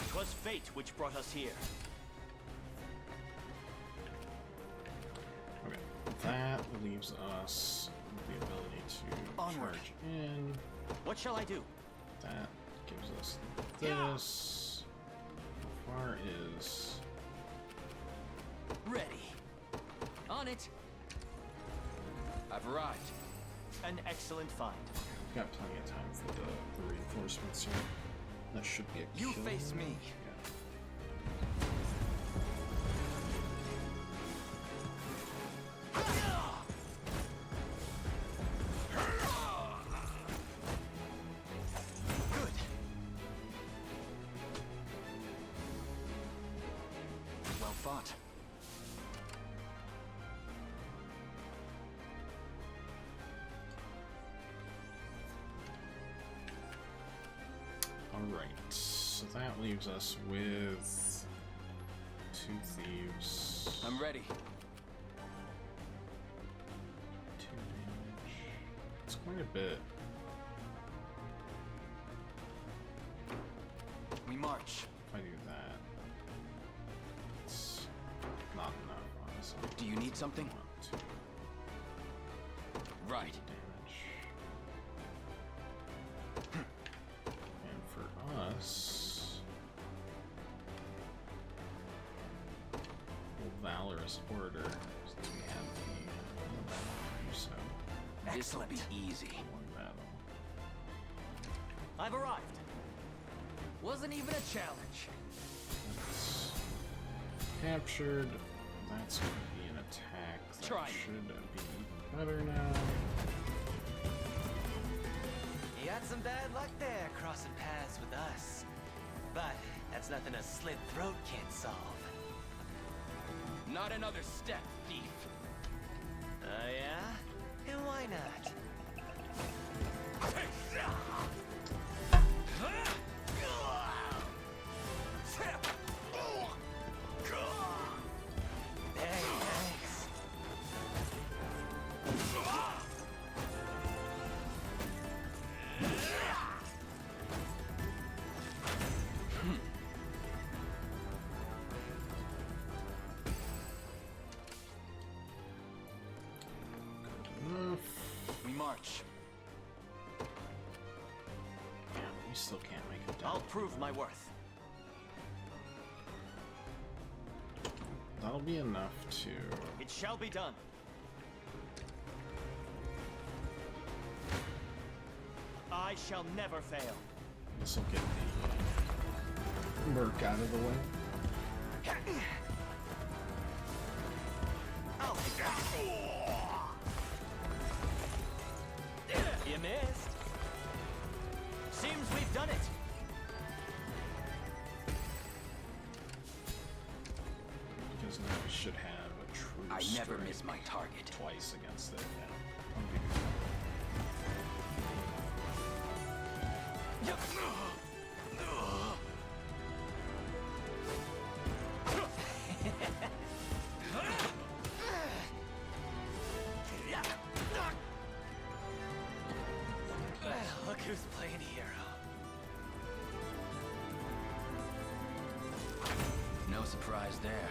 'Twas fate which brought us here. Okay, that leaves us with the ability to Onward. charge in. What shall I do? That gives us this. How far is... Ready. On it. I've arrived. An excellent find. We've got plenty of time for the reinforcements here. That should be a You kill. face me. Yeah. Good. Well fought. Alright, so that leaves us with 2 thieves. I'm ready. 2 damage. It's quite a bit. We march. If I do that, it's not enough, honestly. Do you need something? 1, 2 Right. damage. And for us, Valorous Order, since we have the so This will be easy. 1 battle. I've arrived. Wasn't even a challenge. That's captured. That's going to be an attack. That Try. should be even better now. You had some bad luck there, crossing paths with us. But that's nothing a slit throat can't solve. Not another step, thief. Oh yeah? And why not? Hey, thanks. Enough. We march. Yeah, we still can't make it down. I'll prove my worth. That'll be enough to... It shall be done. I shall never fail. This will get the Merc out of the way. I'll take that. You missed. Seems we've done it. Because now we should have a true I never strike miss my target. twice against it. Yeah. I'll give you Look who's playing hero. No surprise there.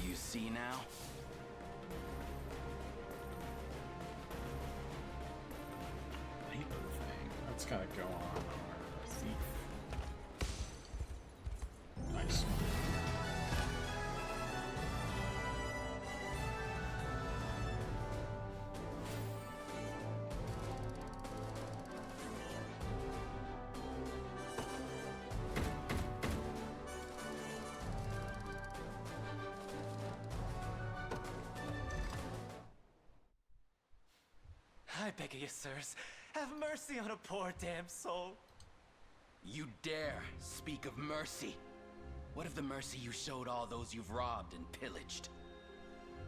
Do you see now? paper thing. That's gotta go on our thief. Nice. I beg of you, sirs, Have mercy on a poor damn soul. You dare speak of mercy? What of the mercy you showed all those you've robbed and pillaged?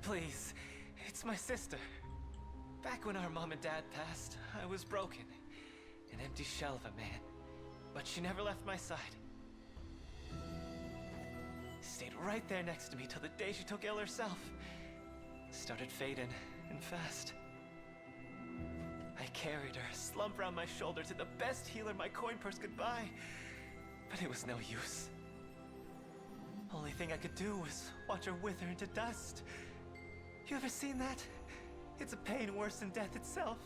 Please, it's my sister. Back when our mom and dad passed, I was broken. An empty shell of a man. But she never left my side. Stayed right there next to me till the day she took ill herself. Started fading, and fast. I carried her, slumped around my shoulder to the best healer my coin purse could buy. But it was no use. Only thing I could do was watch her wither into dust. You ever seen that? It's a pain worse than death itself.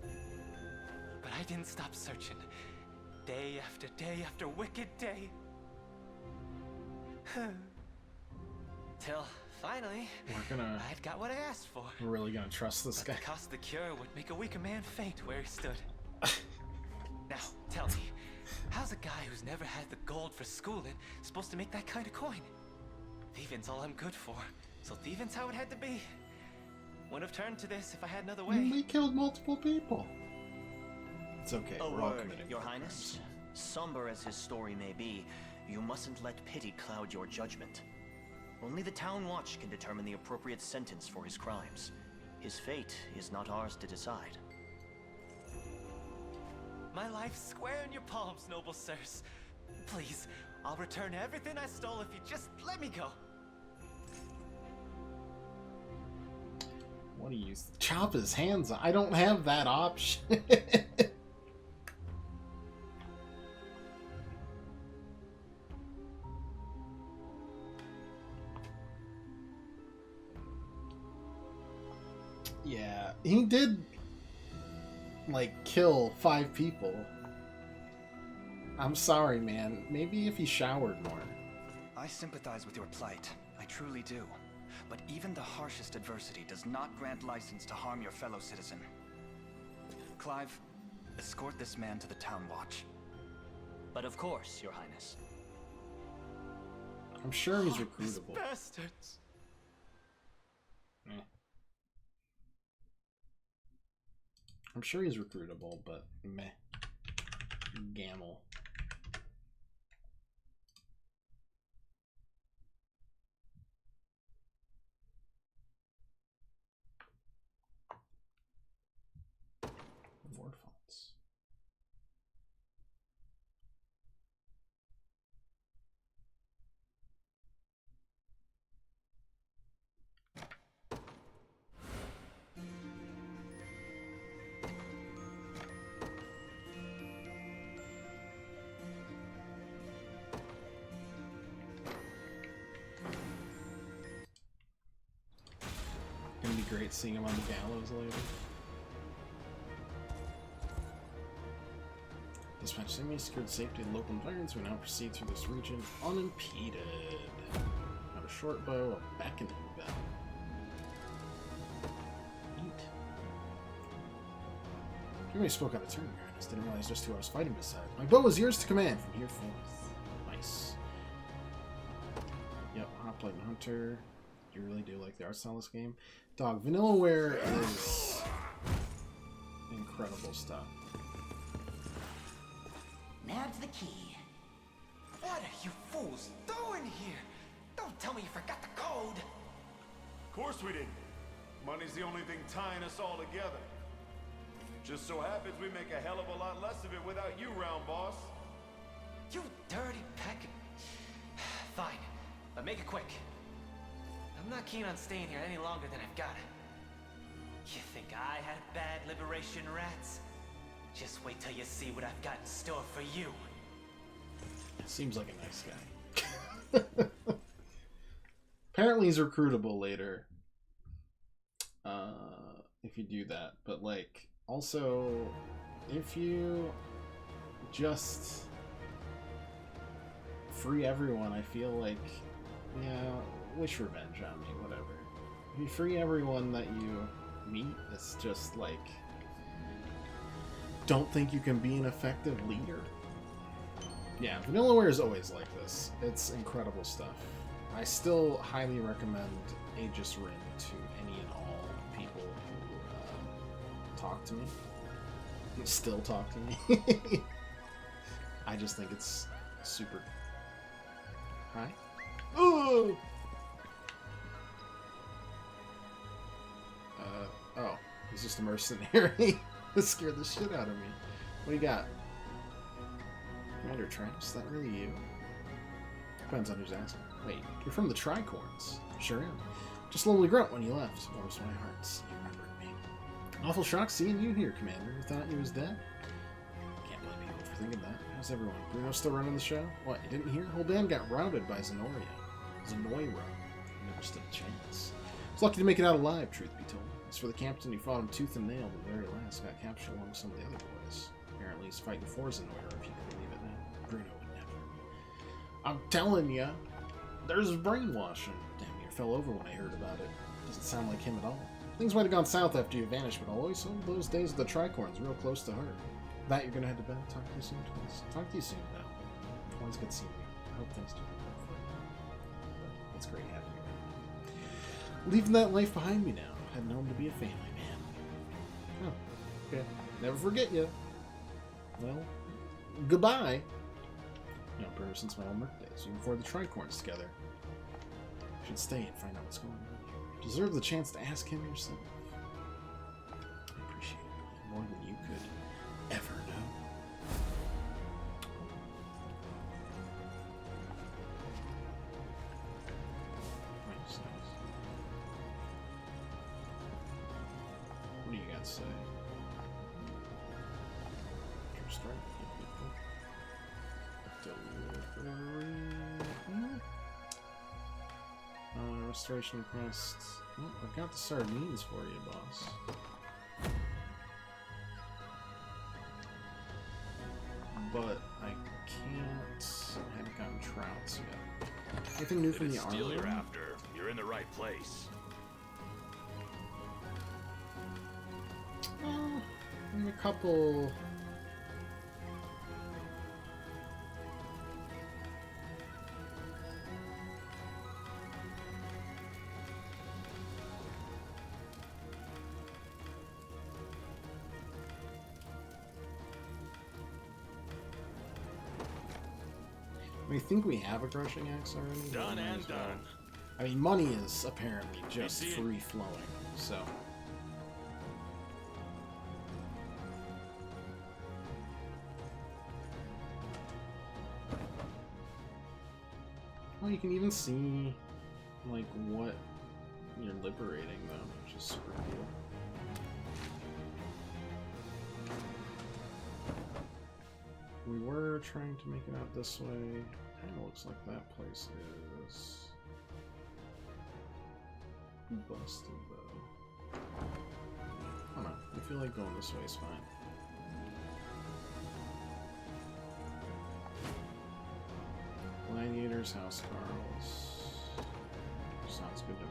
But I didn't stop searching. Day after wicked day. Till finally, I'd got what I asked for. We're really gonna trust this guy. The cost of the cure would make a weaker man faint where he stood. Now, tell me, how's a guy who's never had the gold for schooling supposed to make that kind of coin? Thieving's all I'm good for, so thieving's how it had to be. Wouldn't have turned to this if I had another way. We killed multiple people. It's okay. A We're all word, committing Your crimes. Highness. Somber as his story may be, you mustn't let pity cloud your judgment. Only the Town Watch can determine the appropriate sentence for his crimes. His fate is not ours to decide. My life's square in your palms, noble sirs. Please, I'll return everything I stole if you just let me go. What do you chop his hands? I don't have that option. Yeah, he did like kill 5 people. I'm sorry, man. Maybe if he showered more. I sympathize with your plight. I truly do. But even the harshest adversity does not grant license to harm your fellow citizen. Clive, escort this man to the Town Watch. But of course, Your Highness. I'm sure he's recruitable. Bastards. I'm sure he's recruitable, but meh. Gamble. Ward fonts. Gonna be great seeing him on the gallows later. Dispatch enemy secured safety of local environs. We now proceed through this region unimpeded. Have a short bow, a beckoning bell. Neat. You already spoke out of turn, Your Highness. Didn't realize just who I was fighting beside. My bow is yours to command from here forth. Nice. Yep, Hoplite and Hunter. You really do like the art style of this game. Dog, Vanillaware is incredible stuff. Now to the key. What are you fools doing here? Don't tell me you forgot the code. Of course we didn't. Money's the only thing tying us all together. Just so happens we make a hell of a lot less of it without you, round boss. You dirty peck. Fine, but make it quick. I'm not keen on staying here any longer than I've got. You think I had bad liberation, rats? Just wait till you see what I've got in store for you. Seems like a nice guy. Apparently he's recruitable later. If you do that. But like, also, if you just free everyone, I feel like, yeah, wish revenge on me, whatever. If you free everyone that you meet, it's just like, don't think you can be an effective leader. Yeah, Vanillaware is always like this. It's incredible stuff. I still highly recommend Aegis Ring to any and all people who talk to me. Still talk to me. I just think it's super. Hi. Oh. Oh, he's just a mercenary. That scared the shit out of me. What do you got? Commander Travis, is that really you? Depends on who's asking. Wait, you're from the Tricorns. Sure am. Just a lonely grunt when you left. Warms my heart. You remembered me. Awful shock seeing you here, Commander. We thought you was dead. Can't blame people for thinking that. How's everyone? Bruno still running the show? What, you didn't hear? Whole band got routed by Zenoira. Never stood a chance. Was lucky to make it out alive, truth be told. As for the captain, he fought him tooth and nail, but the very last got captured along with some of the other boys. Apparently he's fighting for Zenoira, if you can believe it now. Bruno would never. I'm telling ya, there's brainwashing. Damn near fell over when I heard about it. Doesn't sound like him at all. Things might have gone south after you vanished, but I'll always hold those days of the Tricorns real close to heart. That you're gonna head to bed. Talk to you soon, Twins. Talk to you soon, now. Twins, good seeing you. I hope things do good for you. But it's great having you. Leaving that life behind me now. Heading home to be a family man. Oh, okay. Never forget you. Well, goodbye. You know, ever since my old work days, even before the Tricorns together. You should stay and find out what's going on here. You deserve the chance to ask him yourself. I appreciate it more than you could ever know. Nice, nice. What do you got to say? Strike. Restoration quest. Oh, I've got the sardines for you, boss. But I can't. I haven't gotten trouts yet. Anything new from the armor? Steel you're after. You're in the right place. Well, a couple. I think we have a crushing axe already. Done and done. I mean, money is apparently just free flowing, so. Well, you can even see, like, what you're liberating, though, which is super cool. We were trying to make it out this way. Kind of looks like that place is busted, though. I don't know. I feel like going this way is fine. Gladiators, House Carls. Sounds good to me.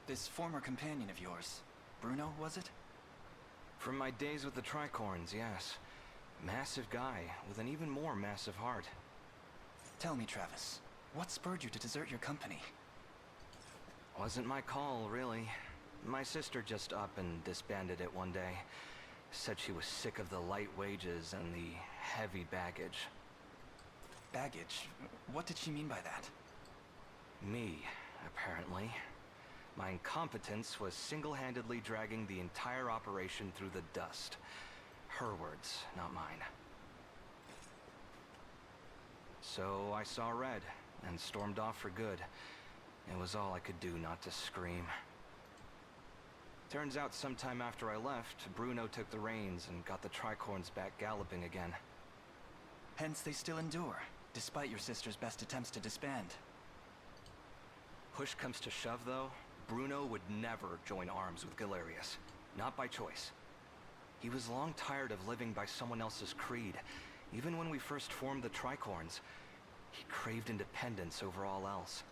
This former companion of yours, Bruno, was it? From my days with the Tricorns, yes. Massive guy, with an even more massive heart. Tell me, Travis, what spurred you to desert your company? Wasn't my call, really. My sister just up and disbanded it one day. Said she was sick of the light wages and the heavy baggage. Baggage? What did she mean by that? Me, apparently. My incompetence was single-handedly dragging the entire operation through the dust. Her words, not mine. So I saw red and stormed off for good. It was all I could do not to scream. Turns out sometime after I left, Bruno took the reins and got the Tricorns back galloping again. Hence they still endure, despite your sister's best attempts to disband. Push comes to shove, though, Bruno would never join arms with Galerius. Not by choice. He was long tired of living by someone else's creed. Even when we first formed the Tricorns, he craved independence over all else.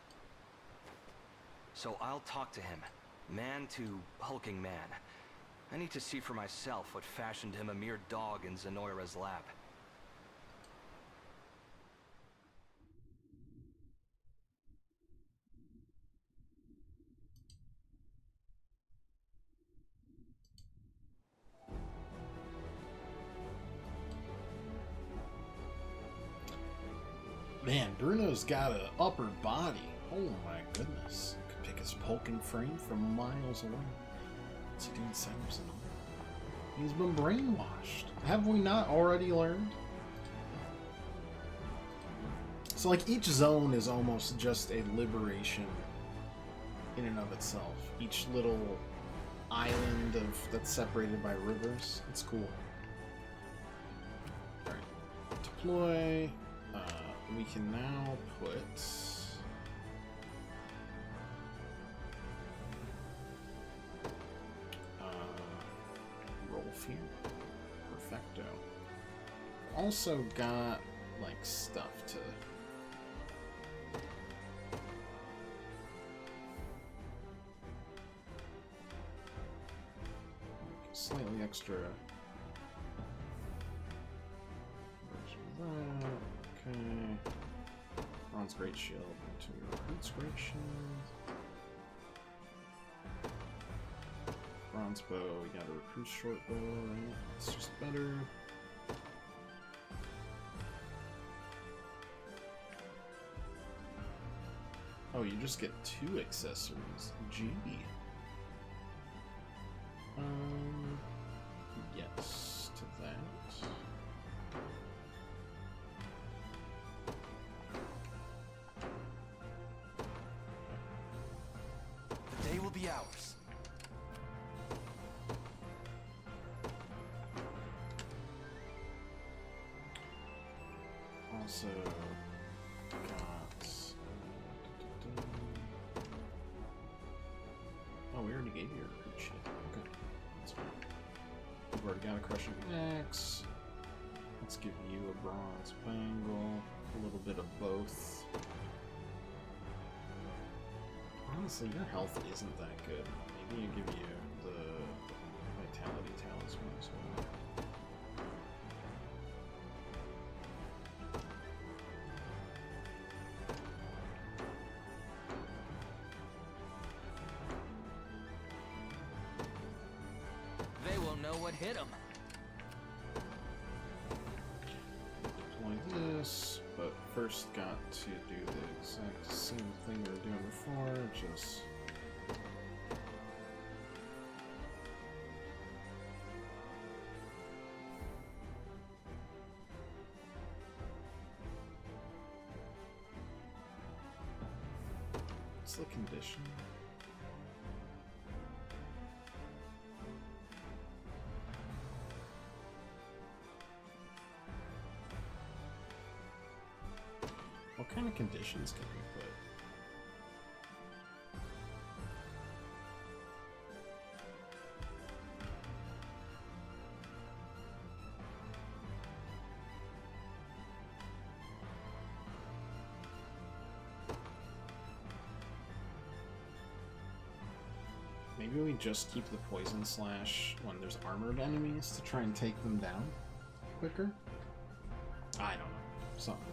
So I'll talk to him, man to hulking man. I need to see for myself what fashioned him a mere dog in Zenoira's lap. Man, Bruno's got an upper body. Oh my goodness. Could pick his poking frame from miles away. What's he doing setups and all? He's been brainwashed. Have we not already learned? So like each zone is almost just a liberation in and of itself. Each little island that's separated by rivers. It's cool. Alright. Deploy. We can now put Rolf here. Perfecto. Also got like stuff to slightly extra version of that. Okay. Bronze Great Shield into Recruit's Great Shield. Bronze Bow, we got a Recruit's Short Bow, right? It's just better. Oh, you just get 2 accessories. Gee. Yes, to that. The day will be ours. Also got... Oh, we already gave you a recruit shit. Okay, that's fine. We've already got a crushing axe. Let's give you a bronze bangle. A little bit of both. Honestly, your health isn't that good. Maybe I give you the Vitality Talisman as well. They won't know what hit them. Deploy this, but first got to do the exact same thing we were doing before, just... What's the condition? What kind of conditions can we put? Maybe we just keep the poison slash when there's armored enemies to try and take them down quicker? I don't know. Something.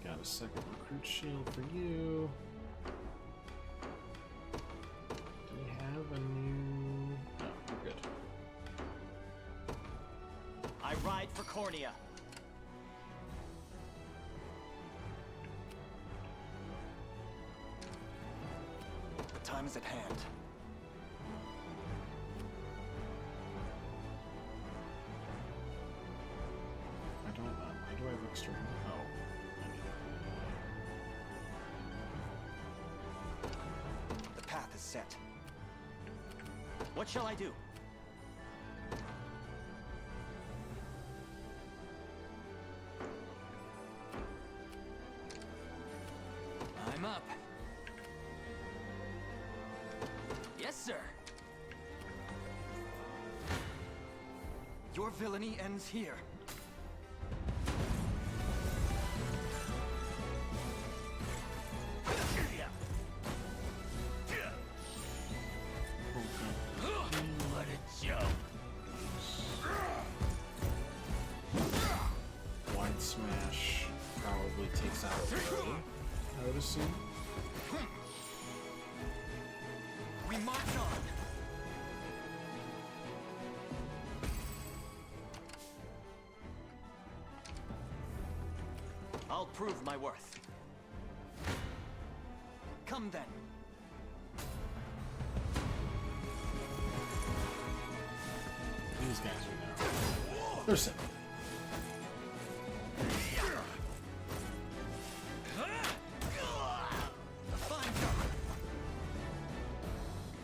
Got a second recruit shield for you. Do we have a new... No, we're good. I ride for Cornea. The time is at hand. I don't know. Why do I have extra... Oh. The path is set. What shall I do? I'm up. Yes, sir. Your villainy ends here. What a joke. Wide smash probably takes out a row, I would assume. We march on. I'll prove my worth. Come then. These guys are now. They're simple.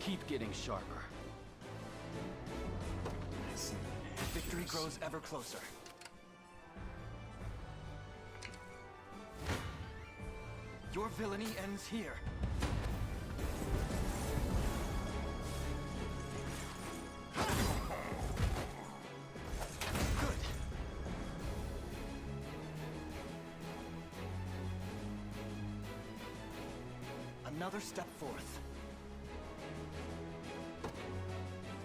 Keep getting sharper. Victory grows ever closer. Your villainy ends here. Good. Another step forth.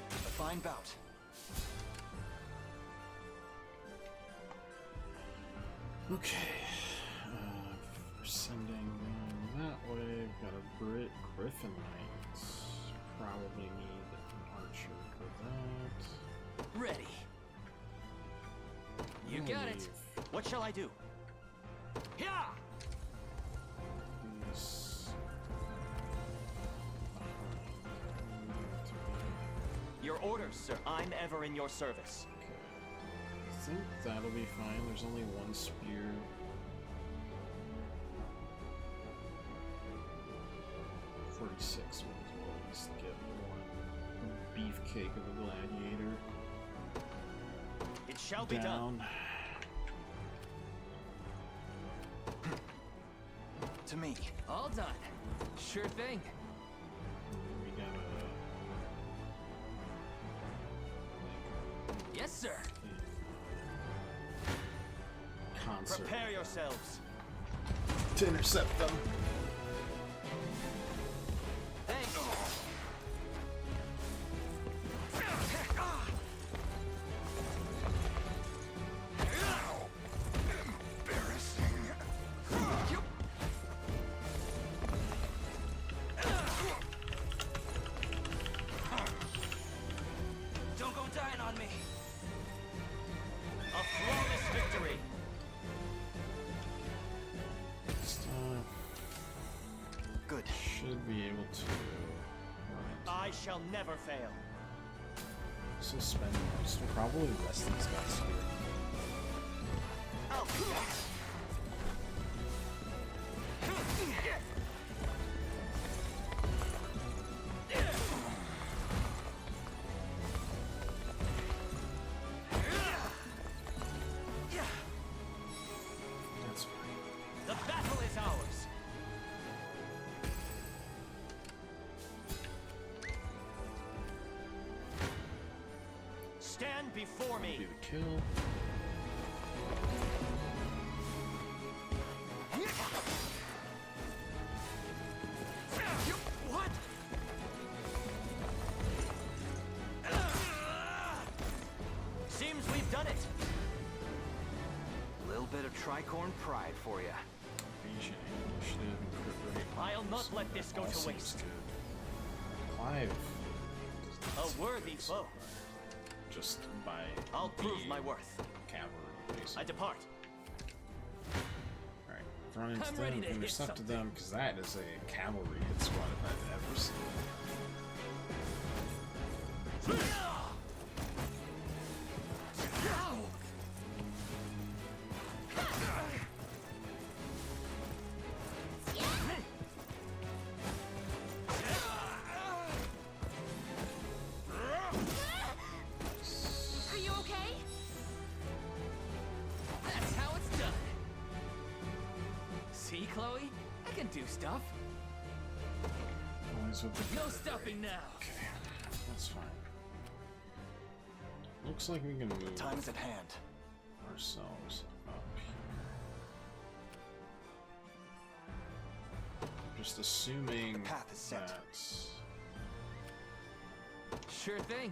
A fine bout. Okay. For sending them that way, we've got a Griffin Knight. Probably need an archer for that. Ready. You got it. What shall I do? Yeah. Your orders, sir. I'm ever in your service. I think that'll be fine. There's only one spear. $46 means we'll at least get one beefcake of a gladiator. It shall be done. To me. All done. Sure thing. We gotta... Yes, sir. Concert. Prepare yourselves to intercept them. Thanks. Don't go dying on me. A flawless victory. Good. Should be able to. I shall never fail. Suspend most. We'll probably rest these guys here. That's fine. The battle is ours. Stand before me. Do the kill. What? Seems we've done it. A little bit of tricorn pride for you. Initiative and crit rate. I'll not let this go All to seems waste. good. Clive. A worthy foe. Just by. I'll prove my worth. Cavalry, basically. I depart. Alright, run into I'm them, ready to hit intercept something. them, because that is a cavalry hit squad if I've ever seen. Are you okay? That's how it's done. See, Chloe? I can do stuff. Always with the No crit stopping rate. now. Okay, that's fine. Looks like we can move Time is at hand. ourselves up here. Just assuming The path is set. that Sure thing.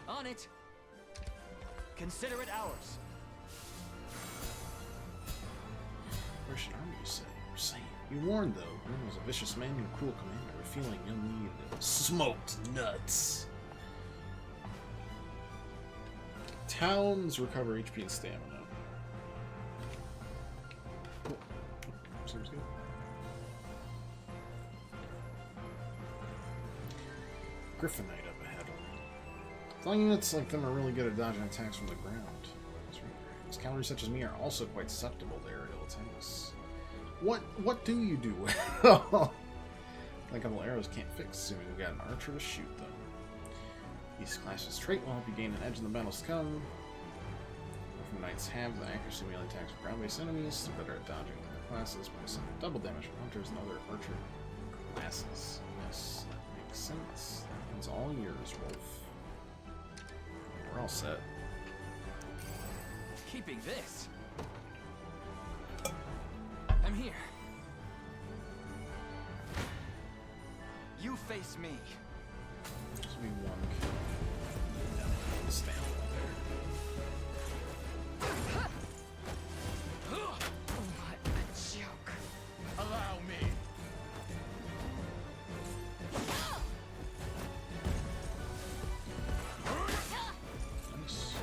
On it. Consider it ours. Russian army, you say? We're saying. You warned, though. Rin was a vicious man and a cruel commander, feeling you'll need smoked nuts. Towns recover HP and stamina. Griffin Knight up ahead. Flying units like them are really good at dodging attacks from the ground. That's really great. As cavalry such as me are also quite susceptible to aerial attacks. What do you do well? Like a couple arrows can't fix, assuming we got an archer to shoot them. These classes trait will help you gain an edge in the battles to come. From knights have the accuracy melee attacks for ground-based enemies, they're better at dodging other classes, but some double damage from hunters and other archer classes. Yes, that makes sense. That one's all yours, Wolf. We're all set. Keeping this. I'm here. You face me. This will be one kill. Yeah, stand there. What a joke. Allow me. Nice.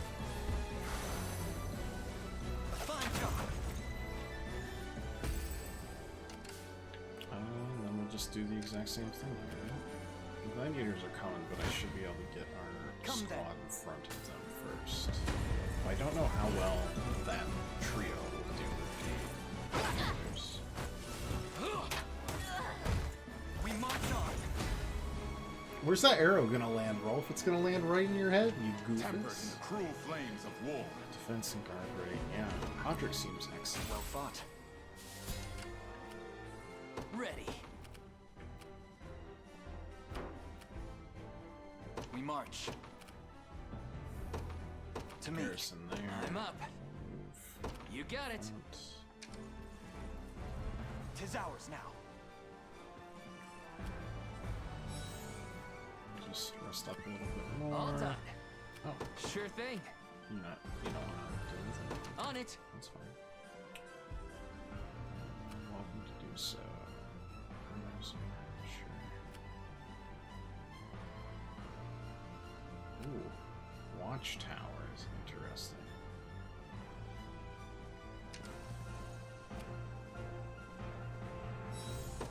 Fine job. Then we'll just do the exact same thing here. The gladiators are coming, but I should be able to get our squad in front of them first. I don't know how well that trio will do with the gladiators. We march on. Where's that arrow gonna land, Rolf? It's gonna land right in your head, you Tempered in goofus. the cruel flames of war. Defense and guard rating, yeah. Podrick seems excellent. Well fought. Ready. We march. To me. Harrison there. I'm up. You got it. Tis ours now. Just rest up a little bit more. All done. Oh, Sure thing. you don't want to do anything. On it. That's fine. Welcome to do so. Sure. Ooh, watchtower is interesting.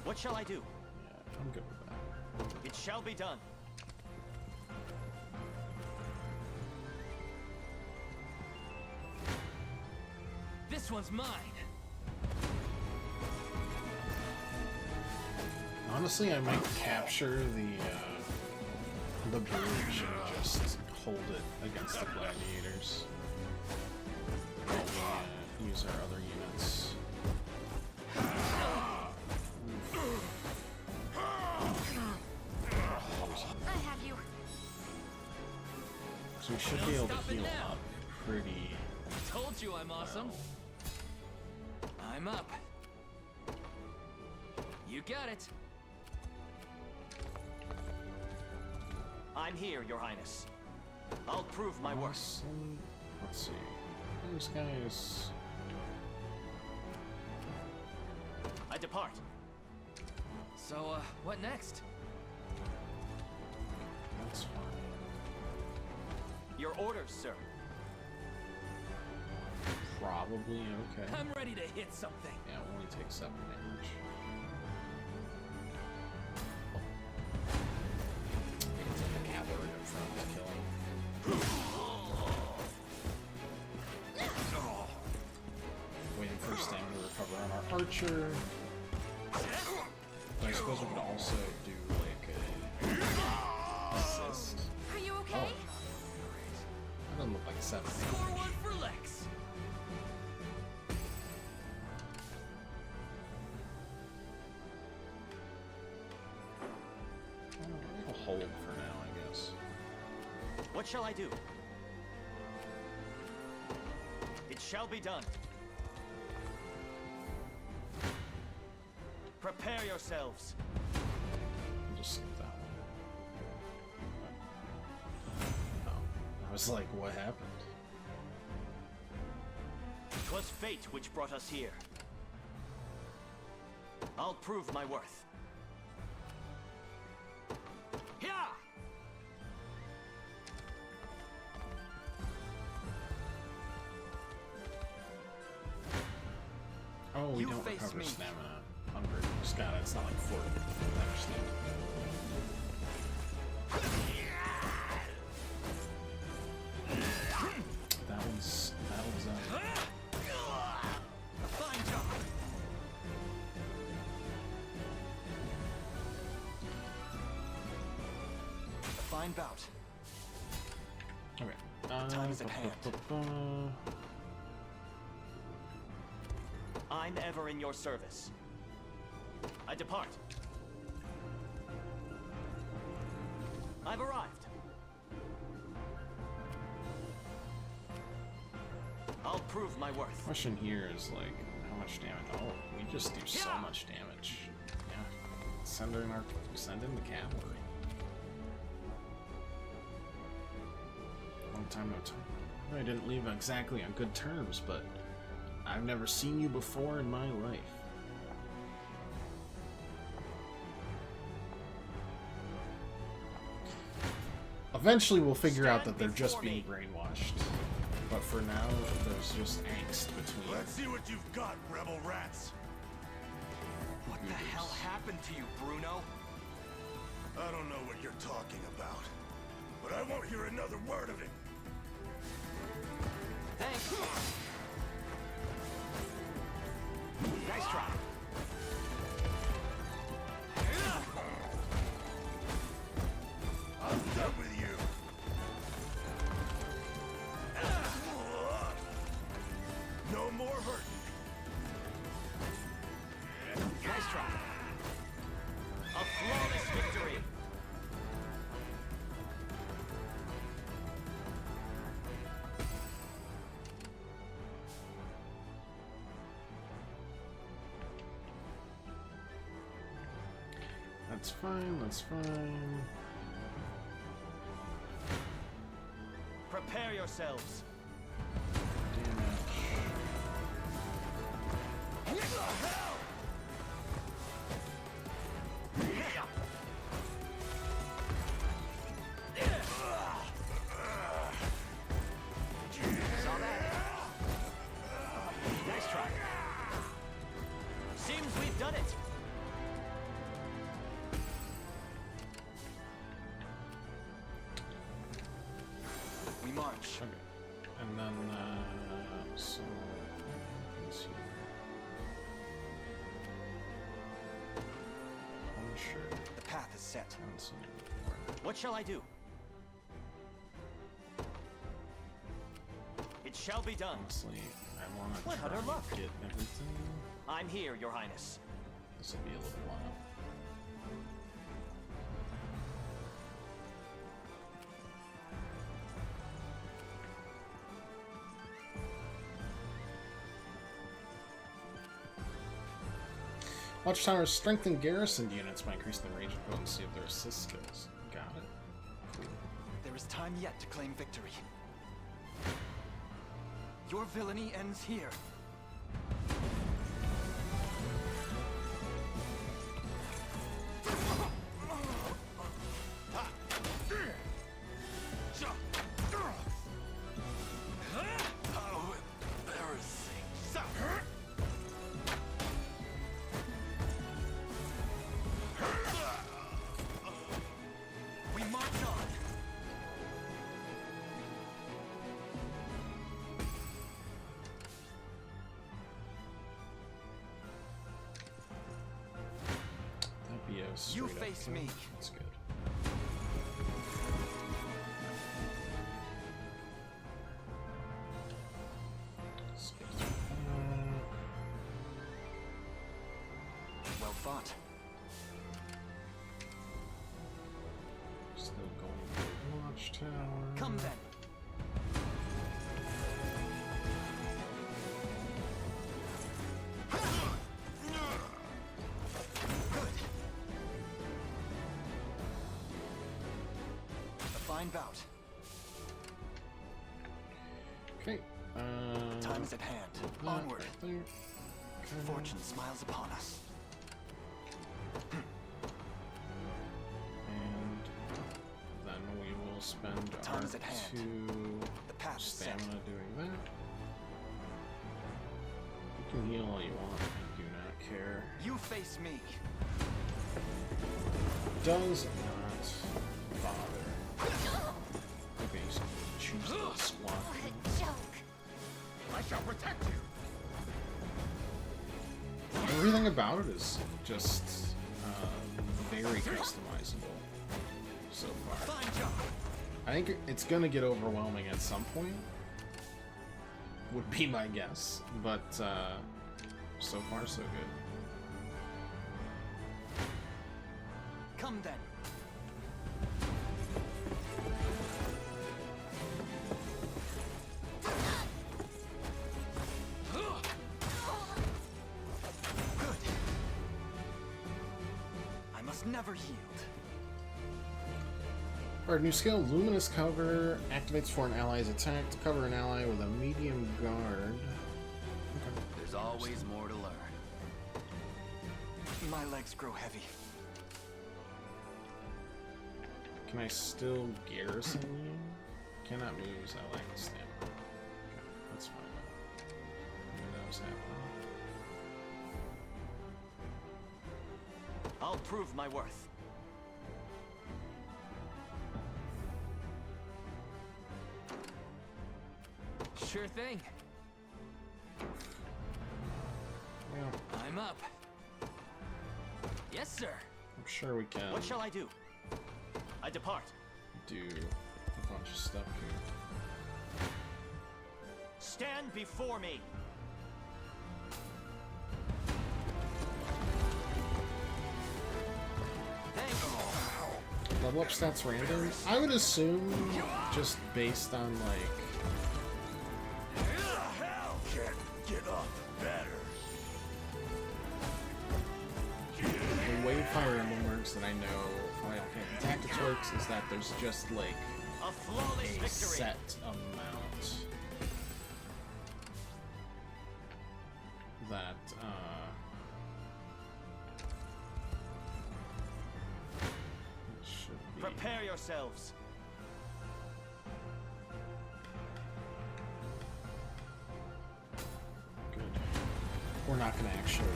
What shall I do? Yeah, I'm good with that. It shall be done. This one's mine. Honestly, I might capture the bridge and just hold it against the gladiators. While we use our other units. I have you. So we should be able to heal up pretty. Told you I'm awesome. I'm up. You got it. I'm here, Your Highness. I'll prove my worth. Awesome. Let's see. These guys. I depart. So, what next? That's fine. Your orders, sir. Probably okay. I'm ready to hit something. Yeah, it only takes 7 damage. The cavalry up front to kill him. Waiting for stamina to recover on our archer. But I suppose we could also do like a assist. Are you okay? Oh. That doesn't look like 7 Score damage. one for Lex. I'll hold for now, I guess. What shall I do? It shall be done. Prepare yourselves. I'll just skip that one. Oh. I was like, what happened? 'Twas fate which brought us here. I'll prove my worth. Yeah! Oh, we You don't face recover me. stamina. 100. Just got it. It's not like 40. I understand. fine bout. Okay. Time's at hand. I'm ever in your service. I depart. I've arrived. I'll prove my worth. Question here is like, how much damage? Oh, we just do so much damage. Yeah. Send in the cavalry. Long time no time. I didn't leave exactly on good terms, but I've never seen you before in my life. Eventually we'll figure out that they're just being brainwashed. But for now, there's just angst between. Let's see what you've got, rebel rats. What the hell happened to you, Bruno? I don't know what you're talking about, but I won't hear another word of it. Thanks. Nice try. I'm done with you. No more hurting. Nice try. A flawless victory. That's fine, that's fine. Prepare yourselves. Saw that. Nice try. Seems we've done it. We march. Okay. And then, so... let's see. Unsure. The path is set. What shall I do? It shall be done. Honestly, I want to What try utter and luck. get everything. I'm here, Your Highness. This will be a little while. Watchtower's strengthened garrison units might increase the range and potency of their assist skills. Got it. Cool. There is time yet to claim victory. Your villainy ends here. How embarrassing. We march on. That'd be a You straight up face kill. me. That's good. Skip through that. Well fought. Still going for the watchtower. Come then. A fine bout. Okay. Time is at hand. that Onward. right there. Okay. Fortune smiles upon us. And then we will spend Time our is at hand. 2 The path is set. stamina doing that. You can heal all you want. I do not care. You face me. Does not bother. Okay, so choose the squad. What a joke. I shall protect you. Everything about it is just very customizable. so far. I think it's gonna get overwhelming at some point. Would be my guess, but so far so good. Come then. I must never yield. Alright, new skill, Luminous Cover, activates for an ally's attack to cover an ally with a medium guard. Okay. There's always more to learn. My legs grow heavy. Can I still garrison you? Cannot move, so I lack stamina. Okay, that's fine. Who knows happening? I'll prove my worth. Sure thing. Yeah. I'm up. Yes, sir. I'm sure we can. What shall I do? I depart. Do a bunch of stuff here. Stand before me. Level up stats random? I would assume just based on like Can't get up better. the way Fire Emblem works that I know Final Fantasy Tactics works is that there's just like A flawless a victory. set amount that should be. Prepare yourselves. Good. We're not going to actually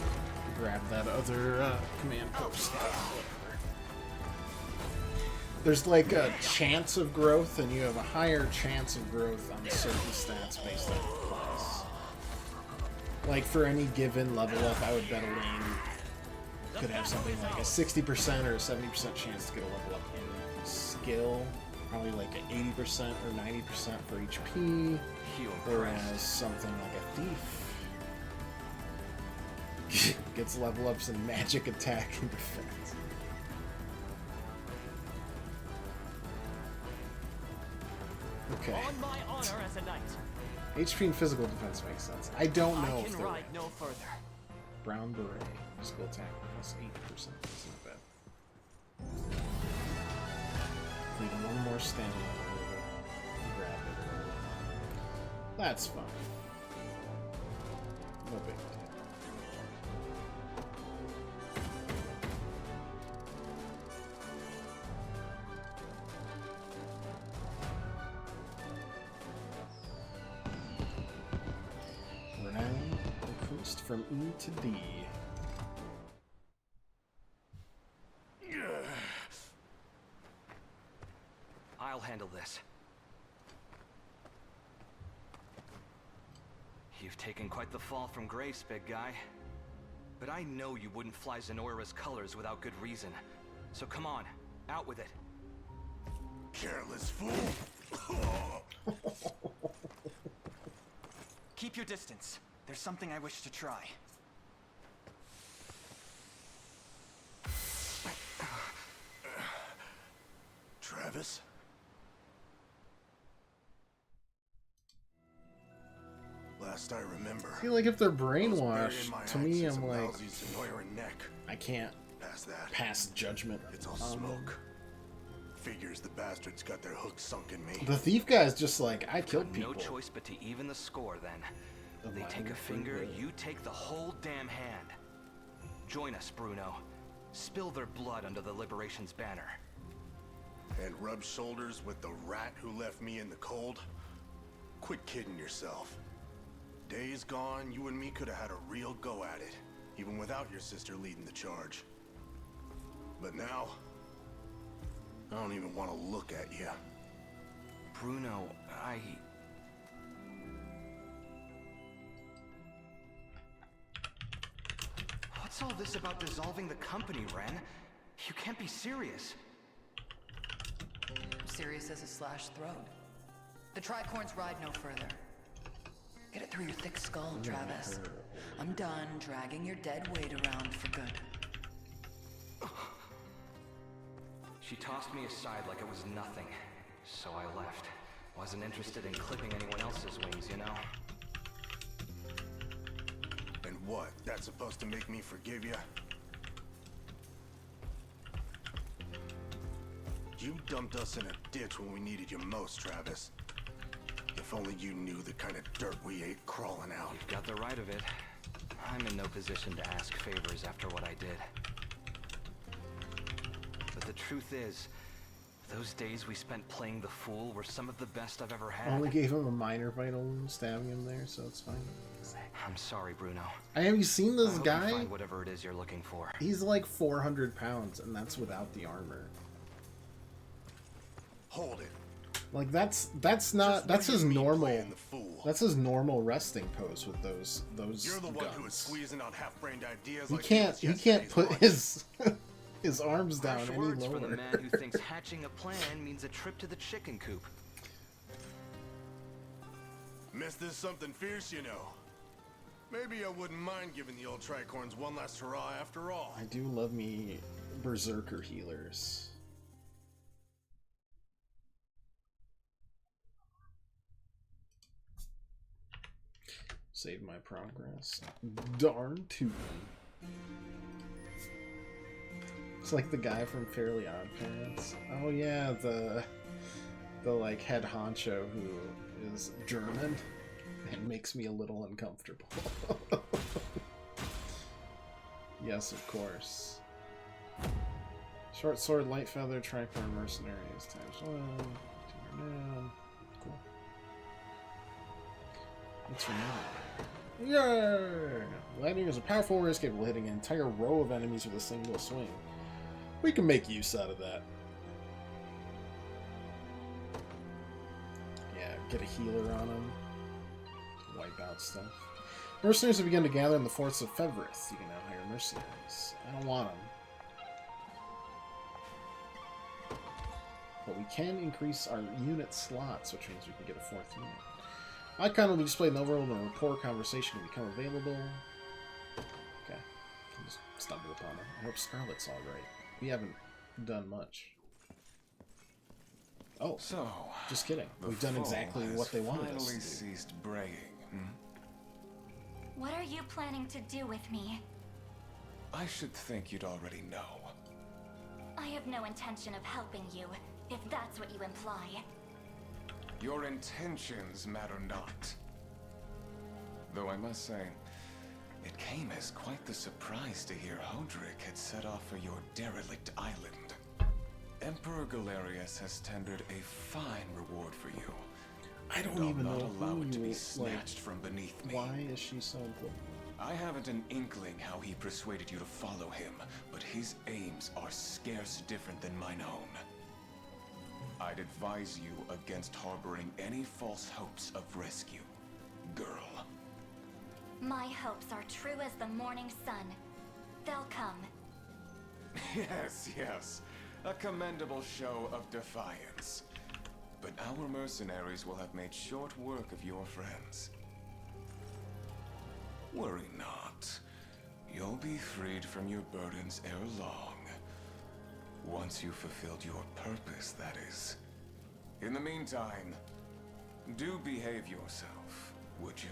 grab that other command post. There's like a chance of growth, and you have a higher chance of growth on certain stats based on your class. Like for any given level up, I would bet Elaine could have something like a 60% or a 70% chance to get a level up in skill. Probably like an 80% or 90% for HP. Whereas something like a thief gets level ups in magic, attack, and defense. Okay. On my honor as a knight. HP and physical defense makes sense. I don't know I if can they're ride no further. Brown Beret. Physical attack plus 80%. That's not bad. Need one more stamina. Grab it. That's fine. No big deal. Renown increased from E to D. I'll handle this. You've taken quite the fall from grace, big guy. But I know you wouldn't fly Zenoira's colors without good reason. So come on, out with it. Careless fool. Keep your distance. There's something I wish to try. Travis? Last I remember, I feel like if they're I was buried in brainwashed, my to me, axes I'm of like, lousy Zenoiran neck. I can't Past that, pass judgment it's all on them. smoke. Figures the bastards got their hooks sunk in me. The thief guy's just like, I killed people. No choice but to even the score, then. They take a finger, you take the whole damn hand. Join us, Bruno. Spill their blood under the Liberation's banner. And rub shoulders with the rat who left me in the cold? Quit kidding yourself. Days gone, you and me could have had a real go at it, even without your sister leading the charge. But now, I don't even want to look at you. Bruno, What's all this about dissolving the company, Ren? You can't be serious. serious as a slashed throat. The tricorns ride no further. Get it through your thick skull, Travis. I'm done dragging your dead weight around for good. She tossed me aside like it was nothing, so I left. Wasn't interested in clipping anyone else's wings, you know? And what? That's supposed to make me forgive you? You dumped us in a ditch when we needed you most, Travis. If only you knew the kind of dirt we ate crawling out. You've got the right of it. I'm in no position to ask favors after what I did. But the truth is, those days we spent playing the fool were some of the best I've ever had. Only gave him a minor vital wound, stabbing him there, so it's fine. I'm sorry, Bruno. Have you seen this guy? You find whatever it is you're looking for. He's like 400 pounds, and that's without the armor. Hold it. Like that's his normal. That's his normal resting pose with those You're the guns. one who is squeezing out half-brained ideas. He like can't put his his arms down Harsh any words lower. from the man who thinks hatching a plan means a trip to the chicken coop. Miss this something fierce, you know. Maybe I wouldn't mind giving the old tricorns one last hurrah after all. I do love me berserker healers. Save my progress. Darn tootin'. It's like the guy from Fairly Odd Parents. Oh yeah, the like head honcho who is German and makes me a little uncomfortable. Yes, of course. Short sword, light feather, tricorn mercenaries times 1. Down. Cool. Let's remember. Yeah! Lightning is a powerful warrior capable of hitting an entire row of enemies with a single swing. We can make use out of that. Yeah, get a healer on him. Wipe out stuff. Mercenaries have begun to gather in the forts of Fevrith. You can now hire mercenaries. I don't want them. But we can increase our unit slots, which means we can get a 4th unit. Icon will be displayed in the overworld and a rapport conversation will become available. Okay. Just stumbled upon it. I hope Scarlet's alright. We haven't done much. Oh, so just kidding. We've done exactly what they wanted us to do. Ceased braying. What are you planning to do with me? I should think you'd already know. I have no intention of helping you, if that's what you imply. Your intentions matter not. Though I must say, it came as quite the surprise to hear Hodrick had set off for your derelict island. Emperor Galerius has tendered a fine reward for you. I don't even know allow it to be who, snatched from beneath me. Why is she so important? I haven't an inkling how he persuaded you to follow him, but his aims are scarce different than mine own. I'd advise you against harboring any false hopes of rescue, girl. My hopes are true as the morning sun. They'll come. Yes, yes. A commendable show of defiance. But our mercenaries will have made short work of your friends. Worry not. You'll be freed from your burdens ere long. Once you've fulfilled your purpose, that is. In the meantime, do behave yourself, would you?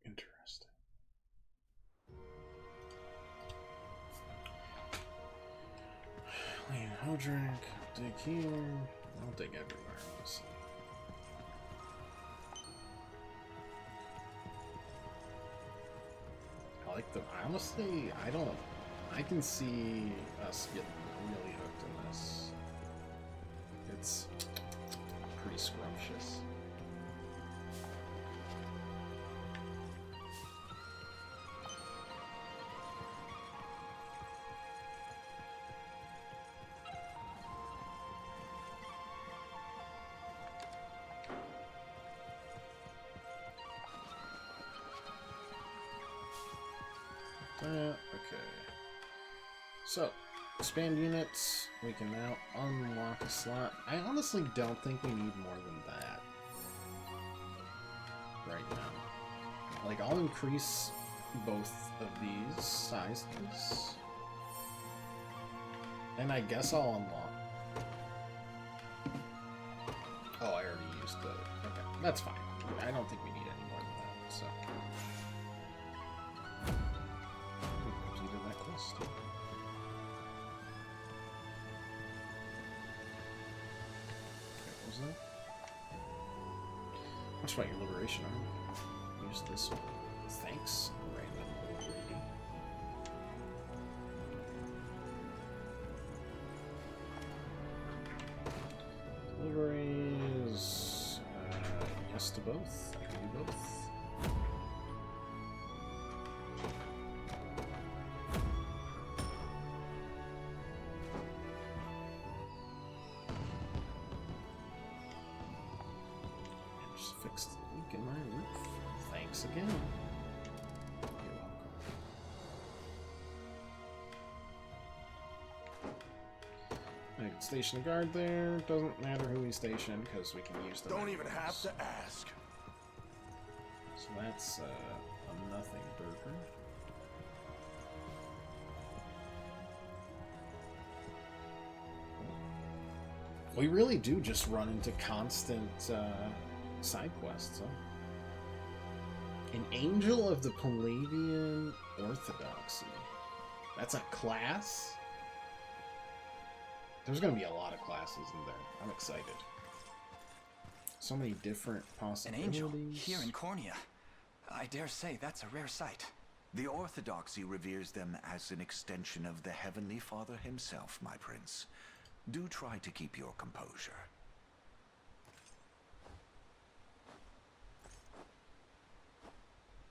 Interesting. Lane Hodrick, dig here. I'll dig everywhere. Let's see. I like the. Honestly, I don't. I can see us getting really hooked in this. It's pretty scrumptious. Okay. So, expand units. We can now unlock a slot. I honestly don't think we need more than that right now. Like, I'll increase both of these sizes. And I guess I'll unlock. Oh, I already used the... Okay, that's fine. I don't think we need any more than that, so... Completed that quest, too. What was that? Watch about your liberation army. Use this one. Thanks, random old lady. Deliveries. Yes to both. I can do both. Just fixed the leak in my roof. Thanks again. You're welcome. I can station a guard there. Doesn't matter who we station because we can use the. Don't even have to ask. So that's a nothing burger. We really do just run into constant side quests, huh? An Angel of the Palladian Orthodoxy. That's a class? There's going to be a lot of classes in there. I'm excited. So many different possibilities. An angel here in Cornea. I dare say that's a rare sight. The Orthodoxy reveres them as an extension of the Heavenly Father himself, my prince. Do try to keep your composure.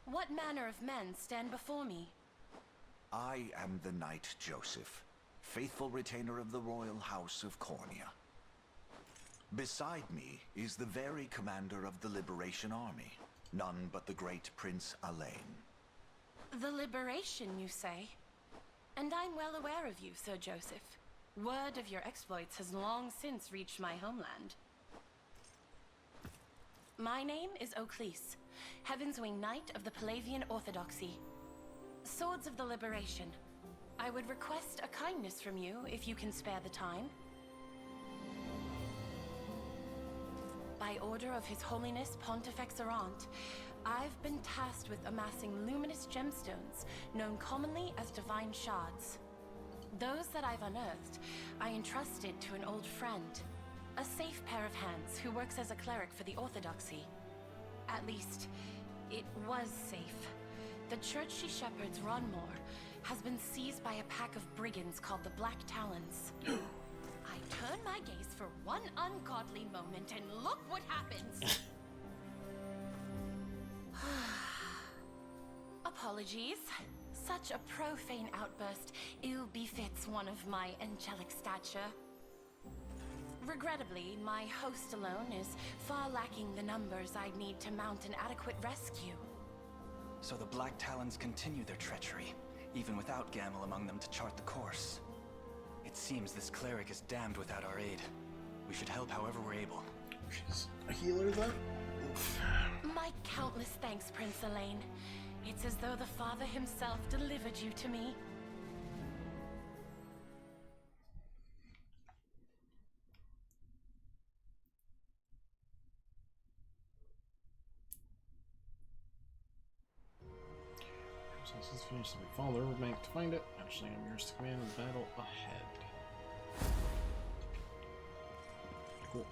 What manner of men stand before me? I am the Knight Joseph, faithful retainer of the royal house of Cornea. Beside me is the very commander of the Liberation Army, none but the great Prince Alain. The Liberation, you say? And I'm well aware of you, Sir Joseph. Word of your exploits has long since reached my homeland. My name is Oclese, Heaven's Wing Knight of the Palavian Orthodoxy. Swords of the Liberation. I would request a kindness from you if you can spare the time. By order of His Holiness Pontifex Errant, I've been tasked with amassing luminous gemstones, known commonly as divine shards. Those that I've unearthed, I entrusted to an old friend, a safe pair of hands who works as a cleric for the Orthodoxy. At least, it was safe. The church she shepherds, Ronmore, has been seized by a pack of brigands called the Black Talons. I turn my gaze for one ungodly moment and look what happens! Apologies. Such a profane outburst ill befits one of my angelic stature. Regrettably, my host alone is far lacking the numbers I'd need to mount an adequate rescue. So the Black Talons continue their treachery, even without Gamel among them to chart the course. It seems this cleric is damned without our aid. We should help however we're able. She's a healer, then? My countless thanks, Prince Alain. It's as though the Father himself delivered you to me. Since it's finished, we follow the riverbank to find it. Actually, I'm yours to command the battle ahead. Cool.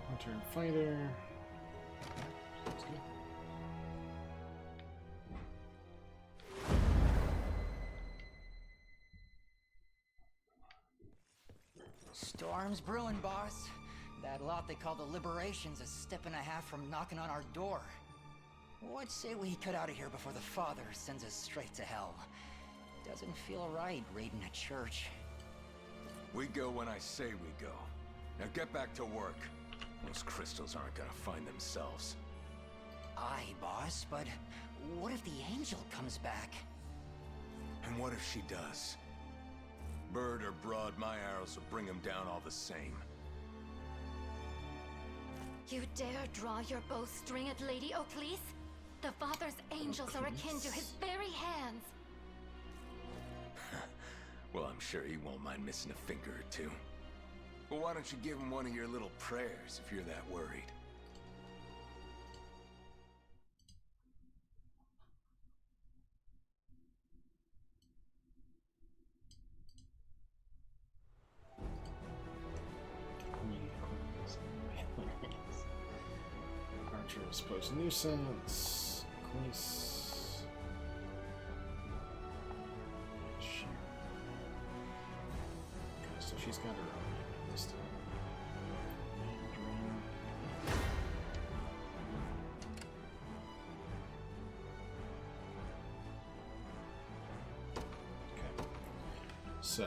Hunter and fighter. Sounds good. Storm's brewing, boss. That lot they call the Liberation's a step and a half from knocking on our door. What say we cut out of here before the Father sends us straight to hell? Doesn't feel right raiding a church. We go when I say we go. Now get back to work. Those crystals aren't gonna find themselves. Aye, boss, but what if the angel comes back? And what if she does? Bird or broad, my arrows will bring him down all the same. You dare draw your bowstring at Lady Oakleaf? The Father's angels are akin to his very hands. Well, I'm sure he won't mind missing a finger or two. Well, why don't you give him one of your little prayers if you're that worried? Archers post nuisance. Queens. Sure. Okay, so she's got her own this time. Okay. So.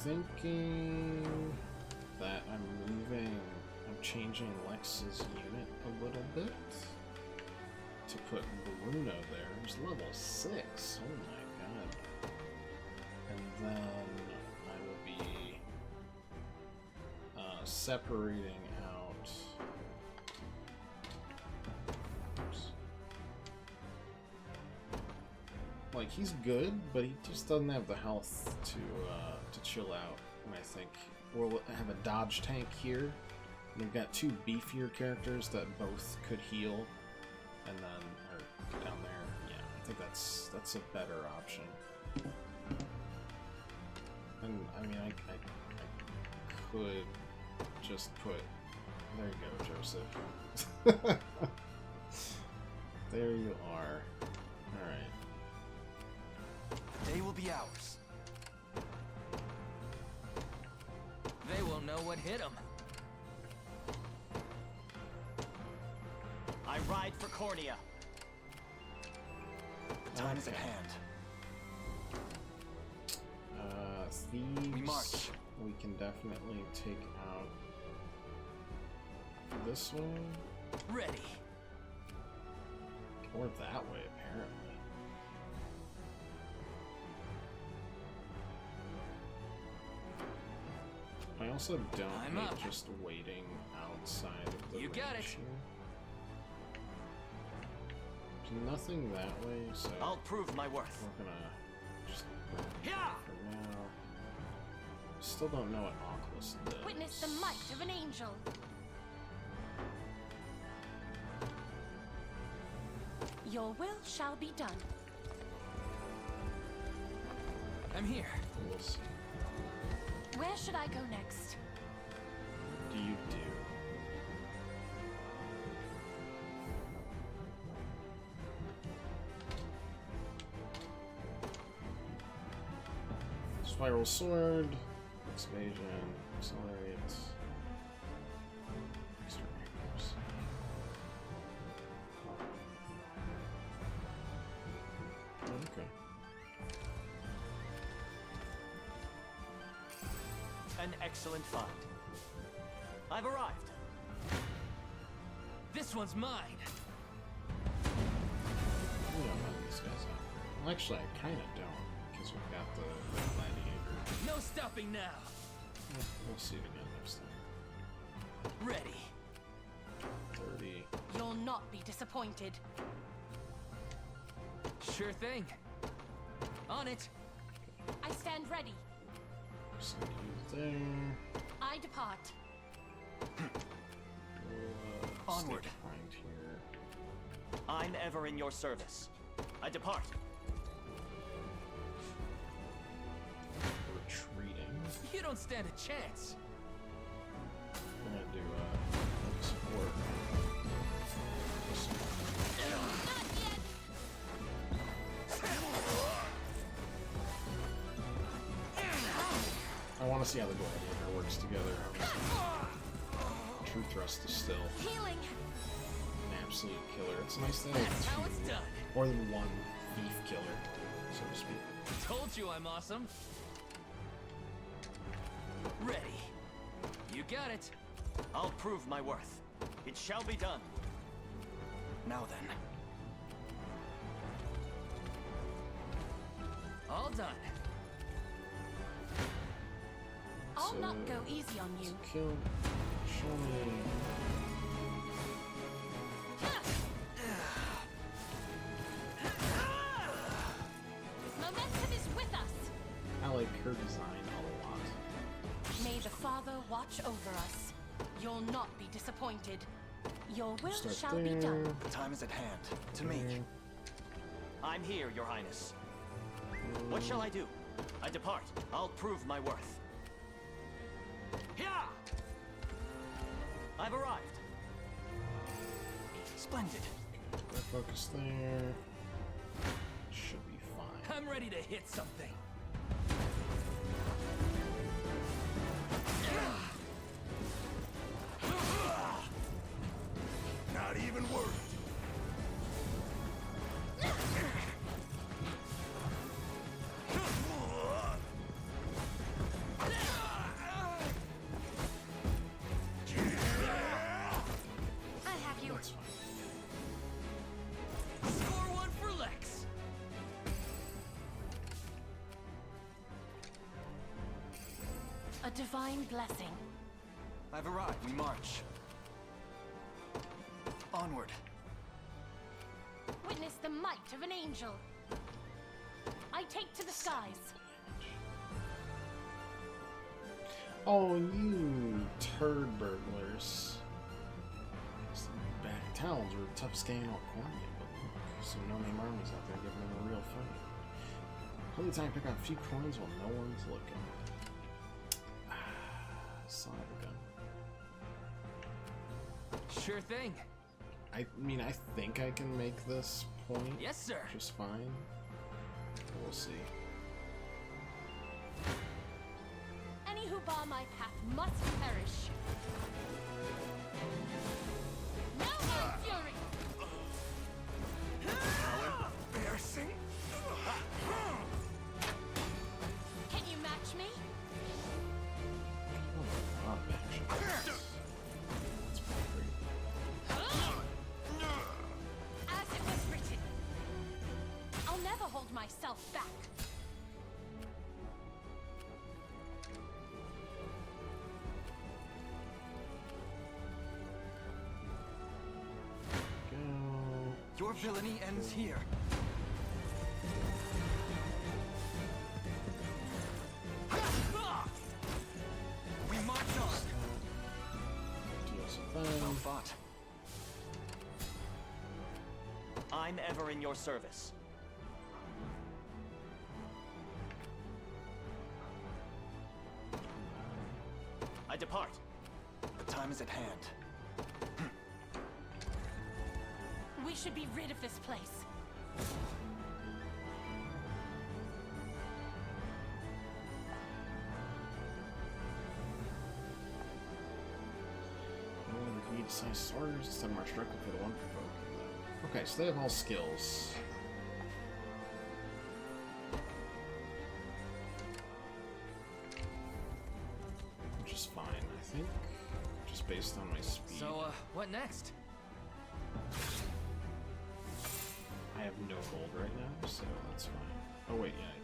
Thinking that I'm changing Lex's unit a little bit to put Bruno there. He's level 6. Oh my god. And then I will be separating out. Oops. Like, he's good, but he just doesn't have the health to chill out. And I think we'll have a dodge tank here. And we've got 2 beefier characters that both could heal, and then or down there. Yeah, I think that's a better option. And I mean, I could just put. There you go, Joseph. There you are. All right. They will be ours. They will know what hit them. I ride for Cornea. The time is at hand. Thieves. We march. We can definitely take out this one. Ready. Or that way, apparently. I also don't hate just waiting outside of the range here. There's nothing that way, so I'll prove my worth. We're gonna just for now. Still don't know what Oculus does. Witness the might of an angel. Your will shall be done. I'm here. We'll see. Where should I go next? Do you do? Spiral sword, evasion, accelerate. Extra angles. Okay. An excellent find. I've arrived. This one's mine. We don't know these guys out. Well, actually, I kind of don't, because we've got the gladiator. No stopping now. We'll see it again next time. Ready. 30. You'll not be disappointed. Sure thing. On it. I stand ready. Send you there. I depart. Onward. Stay behind here. I'm ever in your service. I depart. Retreating. You don't stand a chance. We're gonna do support. I want to see how the gladiator works together. True thrust is still Healing. an absolute killer. It's nice to have That's how it's 2 done. or 1 thief killer, so to speak. Told you I'm awesome. Ready. You got it. I'll prove my worth. It shall be done. Now then. All done. I'll not go easy on you. Kill. Show me. Momentum is with us. I like her design a lot. May the Father watch over us. You'll not be disappointed. Your will Start shall be done. there. The time is at hand. To me. I'm here, Your Highness. What shall I do? I depart. I'll prove my worth. Yeah! I've arrived. Splendid. Red focus there. Should be fine. I'm ready to hit something. Not even worth I have you. That's fine. Score one for Lex. A divine blessing. I've arrived. We march. Onward. Witness the might of an angel. I take to the skies. Oh, you turd burglars. Back towns are the toughest game in all Cornia, but look, some no-name armies out there giving them a real fight. Only time to pick out a few coins while no one's looking. Son of a gun. Sure thing. I mean, I think I can make this point. Yes, sir. Just fine. We'll see. Any who bar my path must perish. Now my fury! embarrassing. Can you match me? Oh, action. That's pretty great. As it was written. I'll never hold myself back. Go. Your villainy ends here. We march on. Deal some Well thing. fought. I'm ever in your service. I depart. The time is at hand. We should be rid of this place. No one need to sign starters instead march directly for the one provoking them. Okay, so they have all skills. Which is fine, I think. Just based on my speed. So, what next? I have no gold right now, so that's fine. Oh wait, yeah, I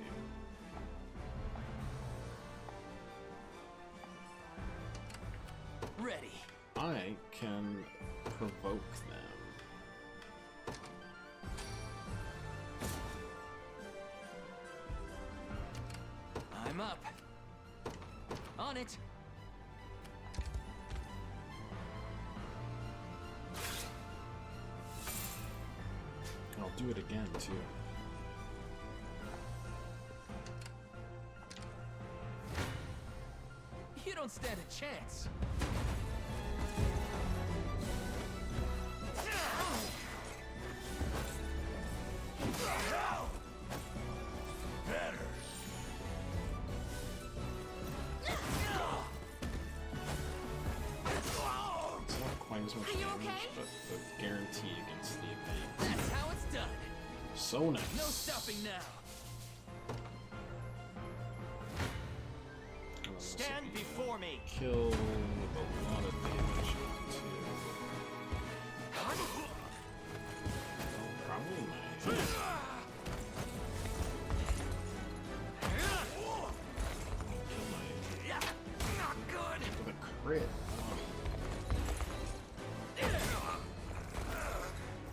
do. Ready. I can provoke them. I'm up. On it. And I'll do it again, too. You don't stand a chance. Better. It's not quite as much Are you damage, okay? but the guarantee against the evade. That's how it's done. So nice. No stopping now. Stand before me. Kill with a lot of damage too. Probably might. Not good. With a crit.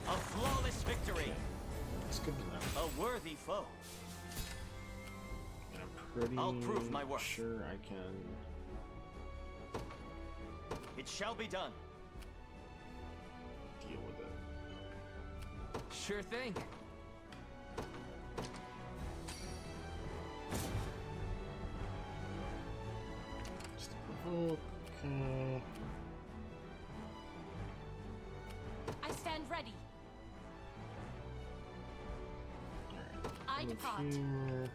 A flawless victory. It's good to know. A worthy foe. And I'm pretty I'll prove my worth. sure I can. It shall be done. Deal with it. Sure thing. Just provoke. I stand ready. I depart. Here.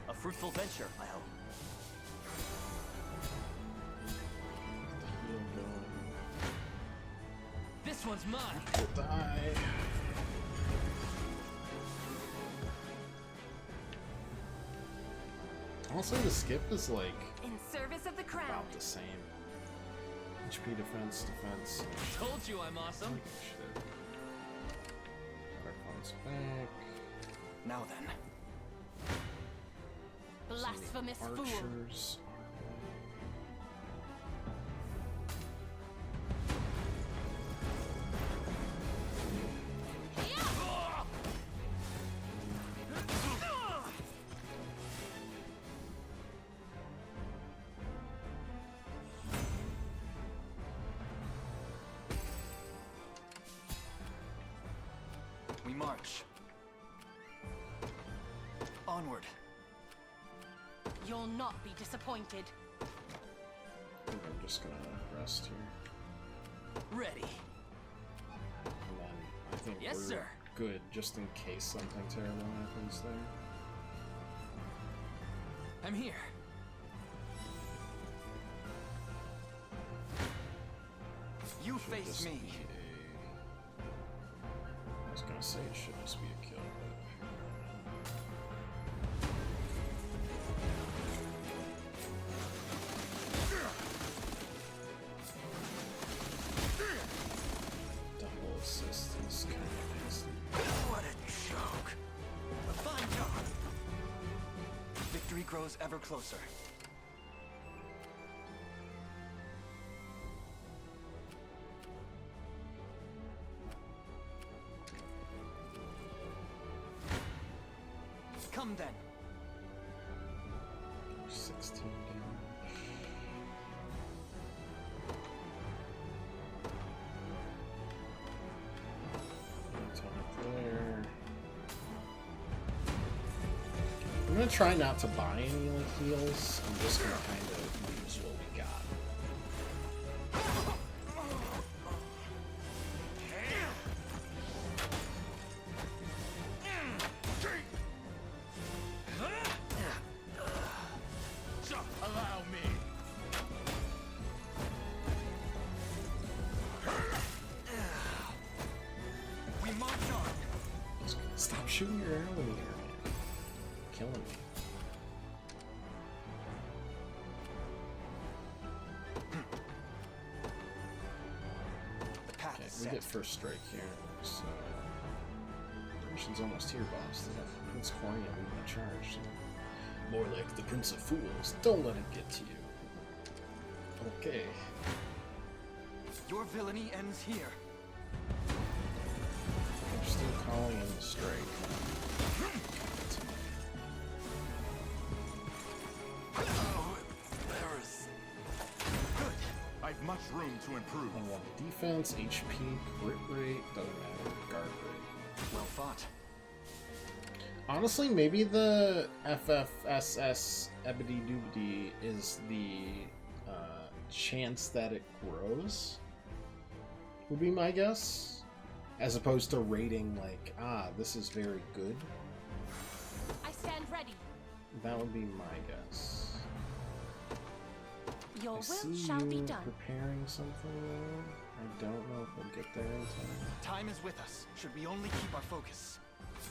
A fruitful venture, I hope. Heal going. This one's mine. Will die. Also, the skip is like In service of the crown. about the same. HP defense, defense. Told you I'm awesome. Like shit. Our points back. Now then. Blasphemous fool. Archers. We march. Onward. You'll not be disappointed. I think I'm just gonna rest here. Ready. And then I think Yes, we're sir. good just in case something terrible happens there. I'm here. You Should face just me. be I was gonna say it should just be a kill, but double assist is kind of nasty. What a joke. A fine job. Victory grows ever closer. Come then. 16 damage. There. I'm gonna try not to buy any like heals. I'm just gonna kind of use what we got. Allow me. We march on. Stop shooting your arrow in the air, man. Killing me. The path Okay, is we set. get first strike here, so the mission's almost here, boss. They have Prince Cornea leading the charge. So. More like the Prince of Fools. Don't let it get to you. Okay. Your villainy ends here. I'm still calling in the strike. Oh, there is. Good. I've much room to improve. I want defense, HP, crit rate, doesn't matter, guard rate. Well fought. Honestly, maybe the FFSS Ebony Doobity is the chance that it grows, would be my guess. As opposed to rating like, this is very good. I stand ready. That would be my guess. Your I will see shall be you done. preparing something there. I don't know if we'll get there in time. Time is with us. Should we only keep our focus?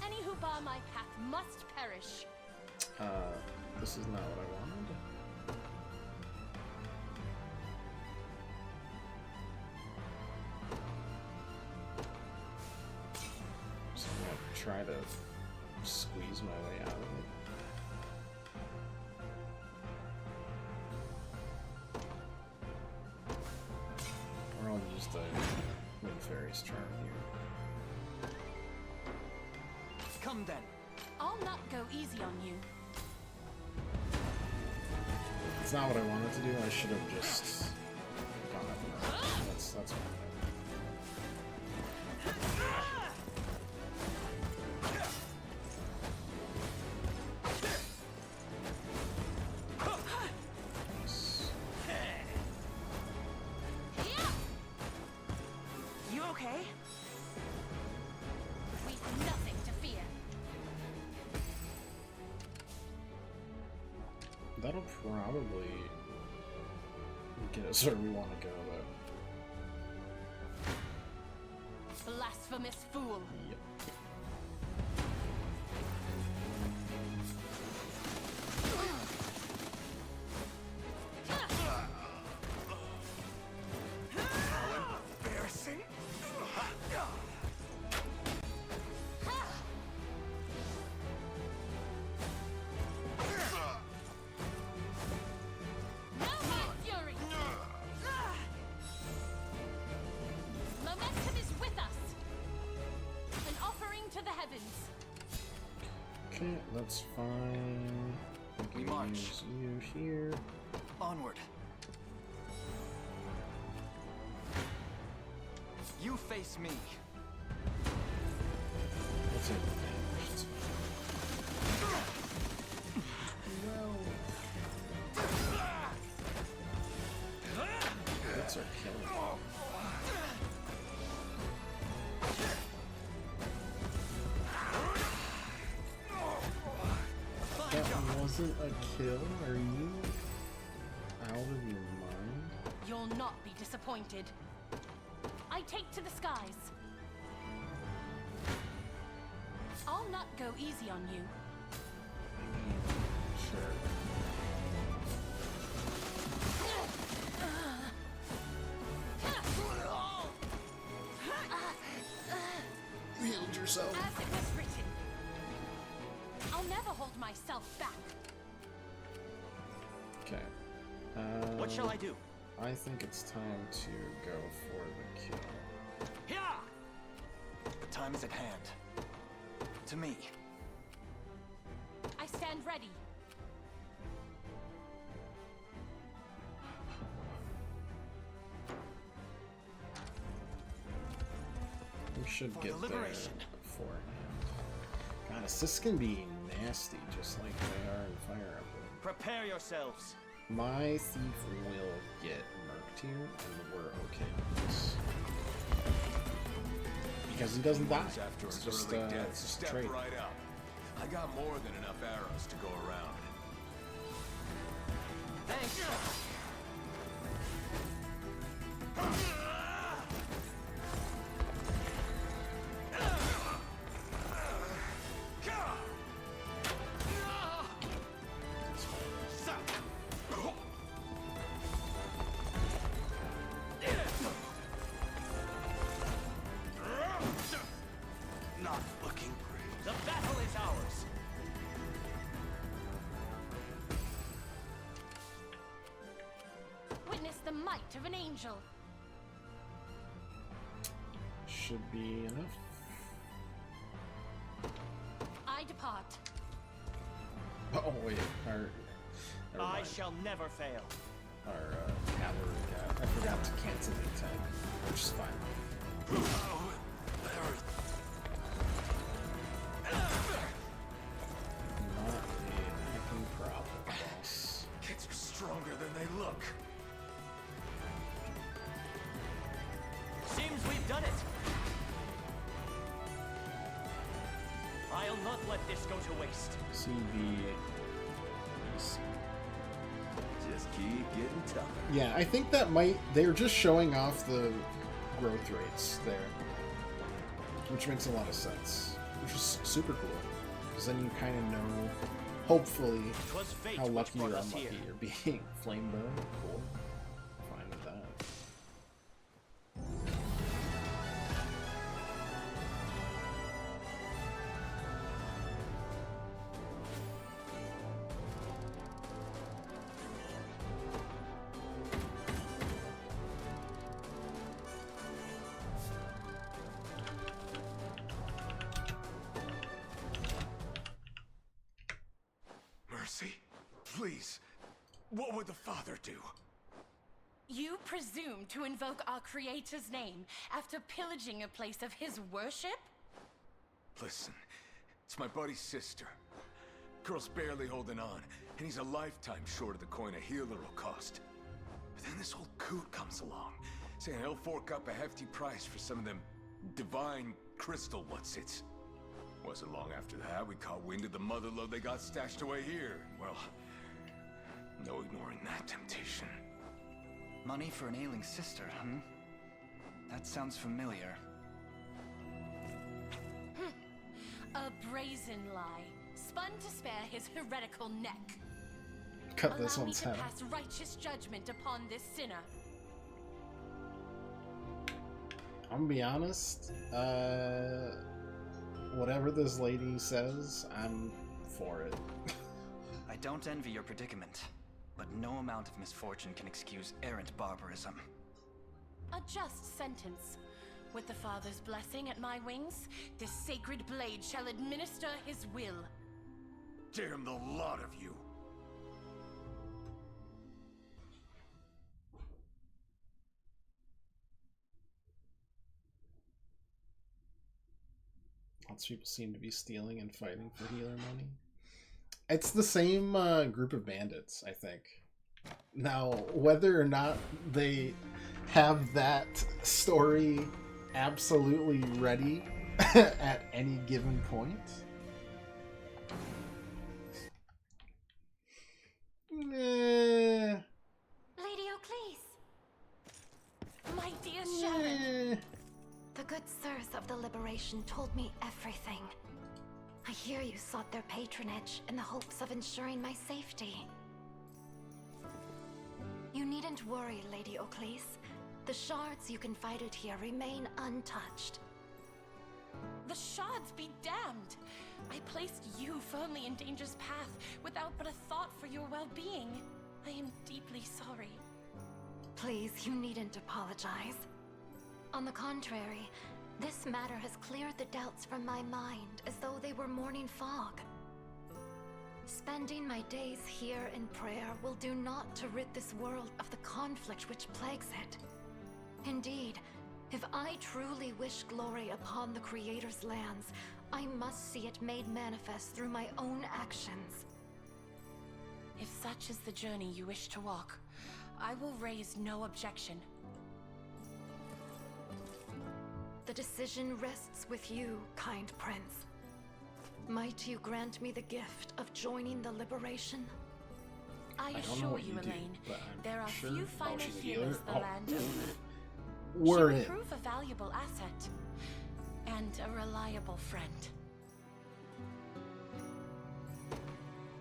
Any who bar my path must perish. This is not what I wanted. try to squeeze my way out of it. Or I'll use the Wind Fairy's charm here. Come then. I'll not go easy on you. It's not what I wanted to do. I should have just gone up and around. That's fine. You okay? We've nothing to fear. That'll probably get us where we want to go, though. Blasphemous fool. Yep. Embarrassing. No more fury. Momentum is with us. An offering to the heavens. Okay, that's fine. We march. Use you here. Onward. You face me. Let's hit the damage. It's fine. That's our killing. That wasn't a kill? Are you out of your mind? You'll not be disappointed. I take to the skies. I'll not go easy on you. Sure. Healed yourself. As it was written. I'll never hold myself back. Okay. What shall I do? I think it's time to go for the kill. The time is at hand. To me. I stand ready. We should For get the there liberation. beforehand. God, assists can be nasty, just like they are in Fire Emblem. Prepare yourselves. My thief will get murked here, and we're okay with this. Because he doesn't die. After It's his just, early it's death, just a step trait. right up. I got more than enough arrows to go around. Thanks. Not looking great. The battle is ours. Witness the might of an angel. Should be enough. I depart. Oh wait, never I mind. shall never fail. Our cavalry guy. I forgot to cancel the attack, which is fine. Not a fucking problem, boss. Kids are stronger than they look. Seems we've done it. I'll not let this go to waste. CB. Just keep getting tougher. Yeah, I think that they're just showing off the growth rates there. Which makes a lot of sense. Which is super cool. Because then you kind of know, hopefully, how lucky or unlucky you're being. Flame burn, cool. Fine with that. What would the Father do? You presume to invoke our Creator's name after pillaging a place of his worship? Listen, it's my buddy's sister. Girl's barely holding on, and he's a lifetime short of the coin a healer will cost. But then this old coot comes along, saying he'll fork up a hefty price for some of them divine crystal what's-its. Wasn't long after that, we caught wind of the motherlode they got stashed away here. Well, no ignoring that temptation. Money for an ailing sister, hmm? That sounds familiar. A brazen lie, spun to spare his heretical neck. Cut this Allow me one's to head. pass righteous judgment upon this sinner. I'm gonna be honest. Whatever this lady says, I'm for it. I don't envy your predicament, but no amount of misfortune can excuse errant barbarism. A just sentence. With the Father's blessing at my wings, this sacred blade shall administer his will. Damn the lot of you! Lots of people seem to be stealing and fighting for healer money. It's the same group of bandits, I think. Now, whether or not they have that story absolutely ready at any given point. Lady O'Cleese! My dear Sharon! The good sirs of the Liberation told me everything. I hear you sought their patronage in the hopes of ensuring my safety. You needn't worry, Lady O'Cleese. The shards you confided here remain untouched. The shards be damned! I placed you firmly in danger's path without but a thought for your well-being. I am deeply sorry. Please, you needn't apologize. On the contrary, this matter has cleared the doubts from my mind as though they were morning fog. Spending my days here in prayer will do naught to rid this world of the conflict which plagues it. Indeed, if I truly wish glory upon the Creator's lands, I must see it made manifest through my own actions. If such is the journey you wish to walk, I will raise no objection. The decision rests with you, kind prince. Might you grant me the gift of joining the Liberation? I assure you, Elaine, there are few finer she's a healers healer? the Oh. land over. We're She in. would prove a valuable asset and a reliable friend.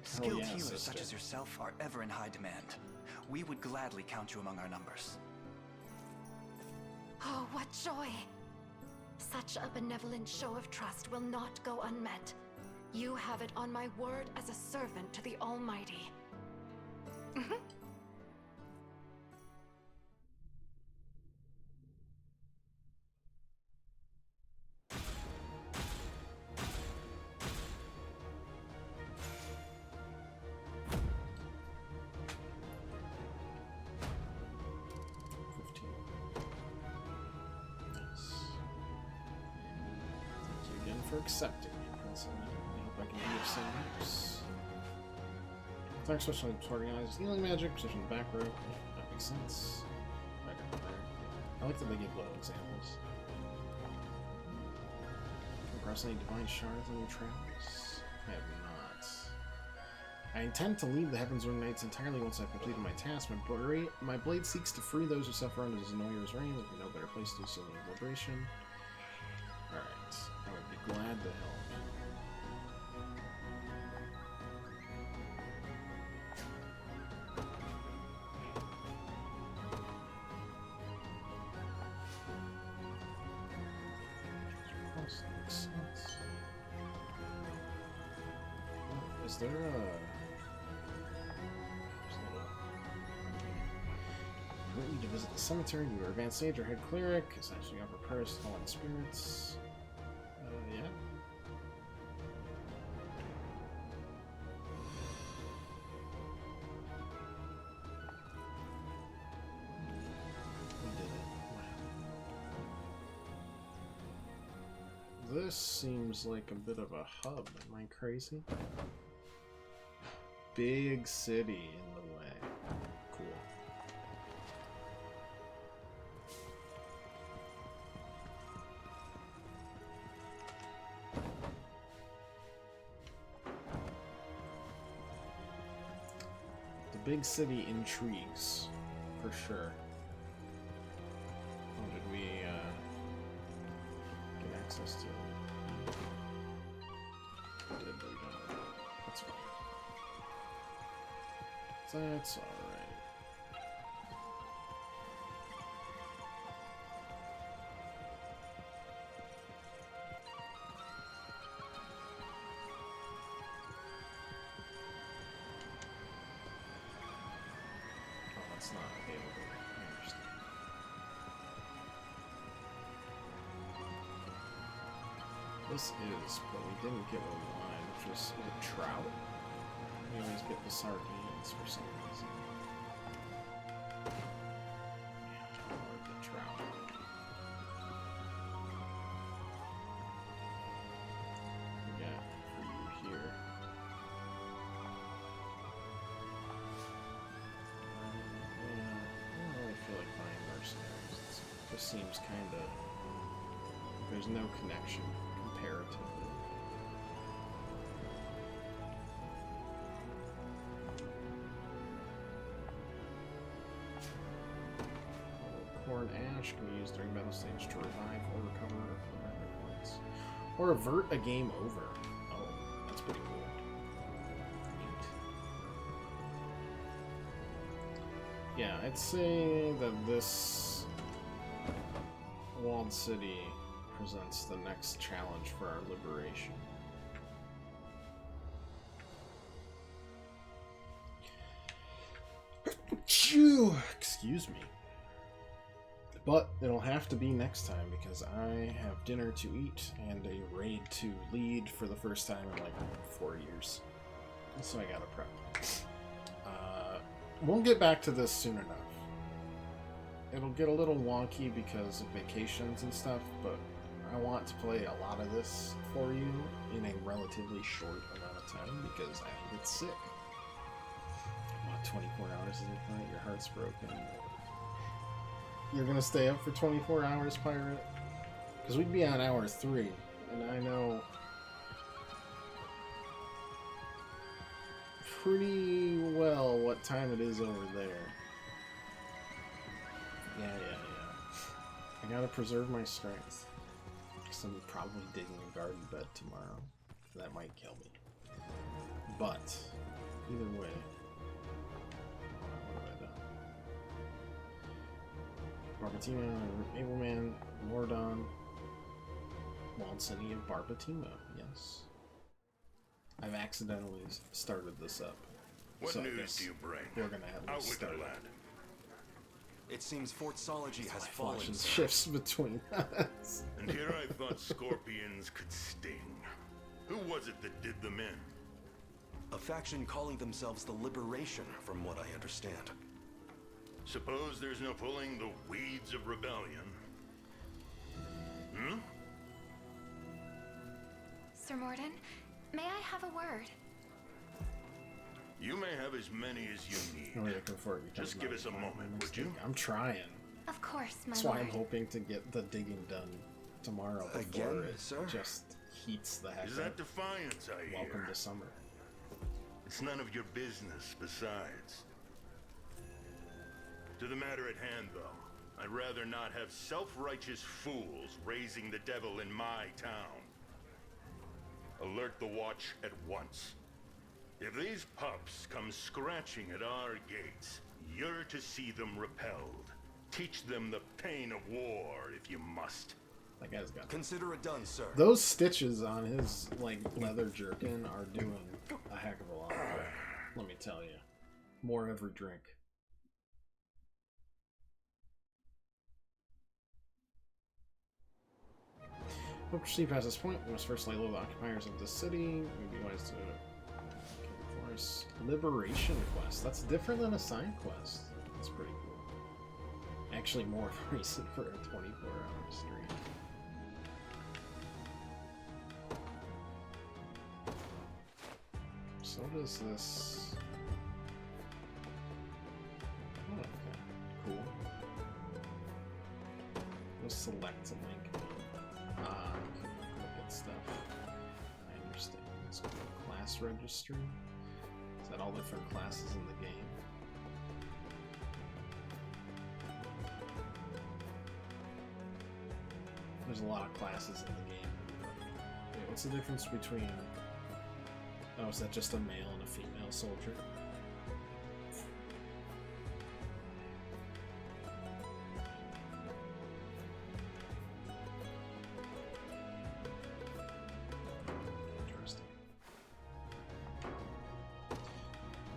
Skilled yeah, healers sister. such as yourself are ever in high demand. We would gladly count you among our numbers. Oh, what joy! Such a benevolent show of trust will not go unmet. You have it on my word as a servant to the Almighty. For accepting Prince. I hope I can be of some use. Attack special organized healing magic, position in the back row. Yeah, that makes sense. Right up there. I like that they give little examples. Come across any divine shards on your travels? I have not. I intend to leave the Heavens Ring Knights entirely once I've completed my task. My blade seeks to free those who suffer under Zenoir's reign. There'll be no better place to do so than Liberation. Alright, I would be glad to help. Is there a... We need to visit the cemetery. You are advanced sage or head cleric. Essentially, upper prayers to fallen spirits. Yeah. this seems like a bit of a hub. Am I crazy? Big city in the way. Cool. The big city intrigues, for sure. Oh, did we get access to? We did, but we don't know. That's fine. That's alright. Oh, that's not available. I understand. This is, but we didn't get what we wanted, which was it trout? We always get the sardines for some reason. Yeah, I want the trout. We got for you here. Yeah, I don't really feel like buying mercenaries. It just seems kind of... There's no connection comparatively. Corn ash can be used during battle stage to revive or recover remember points. Or avert a game over. Oh, that's pretty cool. Neat. Yeah, I'd say that this walled city presents the next challenge for our liberation. Excuse me. But it'll have to be next time because I have dinner to eat and a raid to lead for the first time in like 4 years. So I gotta prep. We'll get back to this soon enough. It'll get a little wonky because of vacations and stuff, but I want to play a lot of this for you in a relatively short amount of time because I think it's sick. What, 24 hours isn't right? Your heart's broken. You're gonna stay up for 24 hours, Pirate? Because we'd be on hour 3, and I know pretty well what time it is over there. Yeah. I gotta preserve my strength. Because I'm probably digging a garden bed tomorrow. That might kill me. But, either way, what have I done? Barbatima, Abelman, Mordon, Walled City of Barbatima, yes. I've accidentally started this up. What so news do you bring? We're gonna at least start it. It seems Fort Sology has fallen. Shifts between us. And here I thought scorpions could sting. Who was it that did them in? A faction calling themselves the Liberation, from what I understand. Suppose there's no pulling the weeds of rebellion. Hmm? Sir Morden, may I have a word? You may have as many as you need. Just give us a moment, would you? I'm trying. Of course, my That's why lord. I'm hoping to get the digging done tomorrow before Again, it sir? just heats the heck Is up. that defiance I hear? Welcome to summer. It's none of your business, besides. To the matter at hand, though, I'd rather not have self-righteous fools raising the devil in my town. Alert the watch at once. If these pups come scratching at our gates, you're to see them repelled. Teach them the pain of war, if you must. That guy's got it. Consider it done, sir. Those stitches on his like leather jerkin are doing a heck of a lot. Let me tell you. More every drink. To proceed past this point, we must first lay low the occupiers of the city. We'd be wise to force liberation quest. That's different than a side quest. That's pretty cool. Actually, more of a reason for a 24-hour stream. So what is this? Oh, okay, cool. We'll select a link. You can look at stuff. I understand. Let's go to class registry. Is that all different classes in the game? There's a lot of classes in the game. Wait, what's the difference between... Oh, is that just a male and a female soldier? Interesting.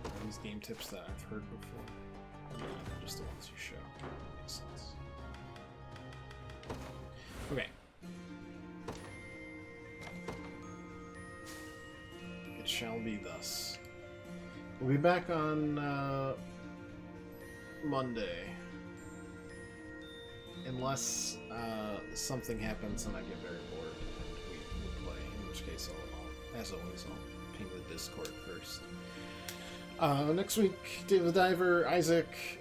Are these game tips that I've heard before? No, they're just the ones you show. That makes sense. Okay. It shall be thus. We'll be back on Monday. Unless something happens and I get very bored and we play. In which case, I'll, as always, I'll ping the Discord first. Next week, Dave the Diver, Isaac.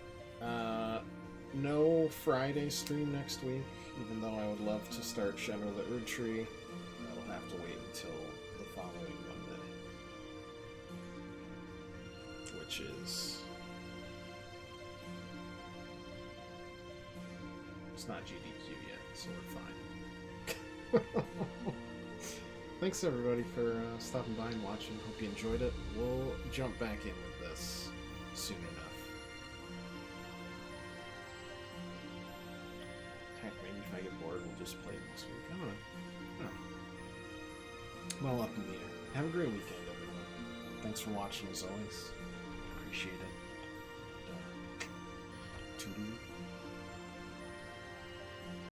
No Friday stream next week, even though I would love to start Shenmue the Erdtree. That'll have to wait until the following Monday. Which is... It's not GDQ yet, so we're fine. Thanks everybody for stopping by and watching. Hope you enjoyed it. We'll jump back in with this soon enough. Heck, maybe if I get bored, we'll just play next week. I don't know. I'm all up in the air. Have a great weekend, everyone. Thanks for watching as always. Appreciate it.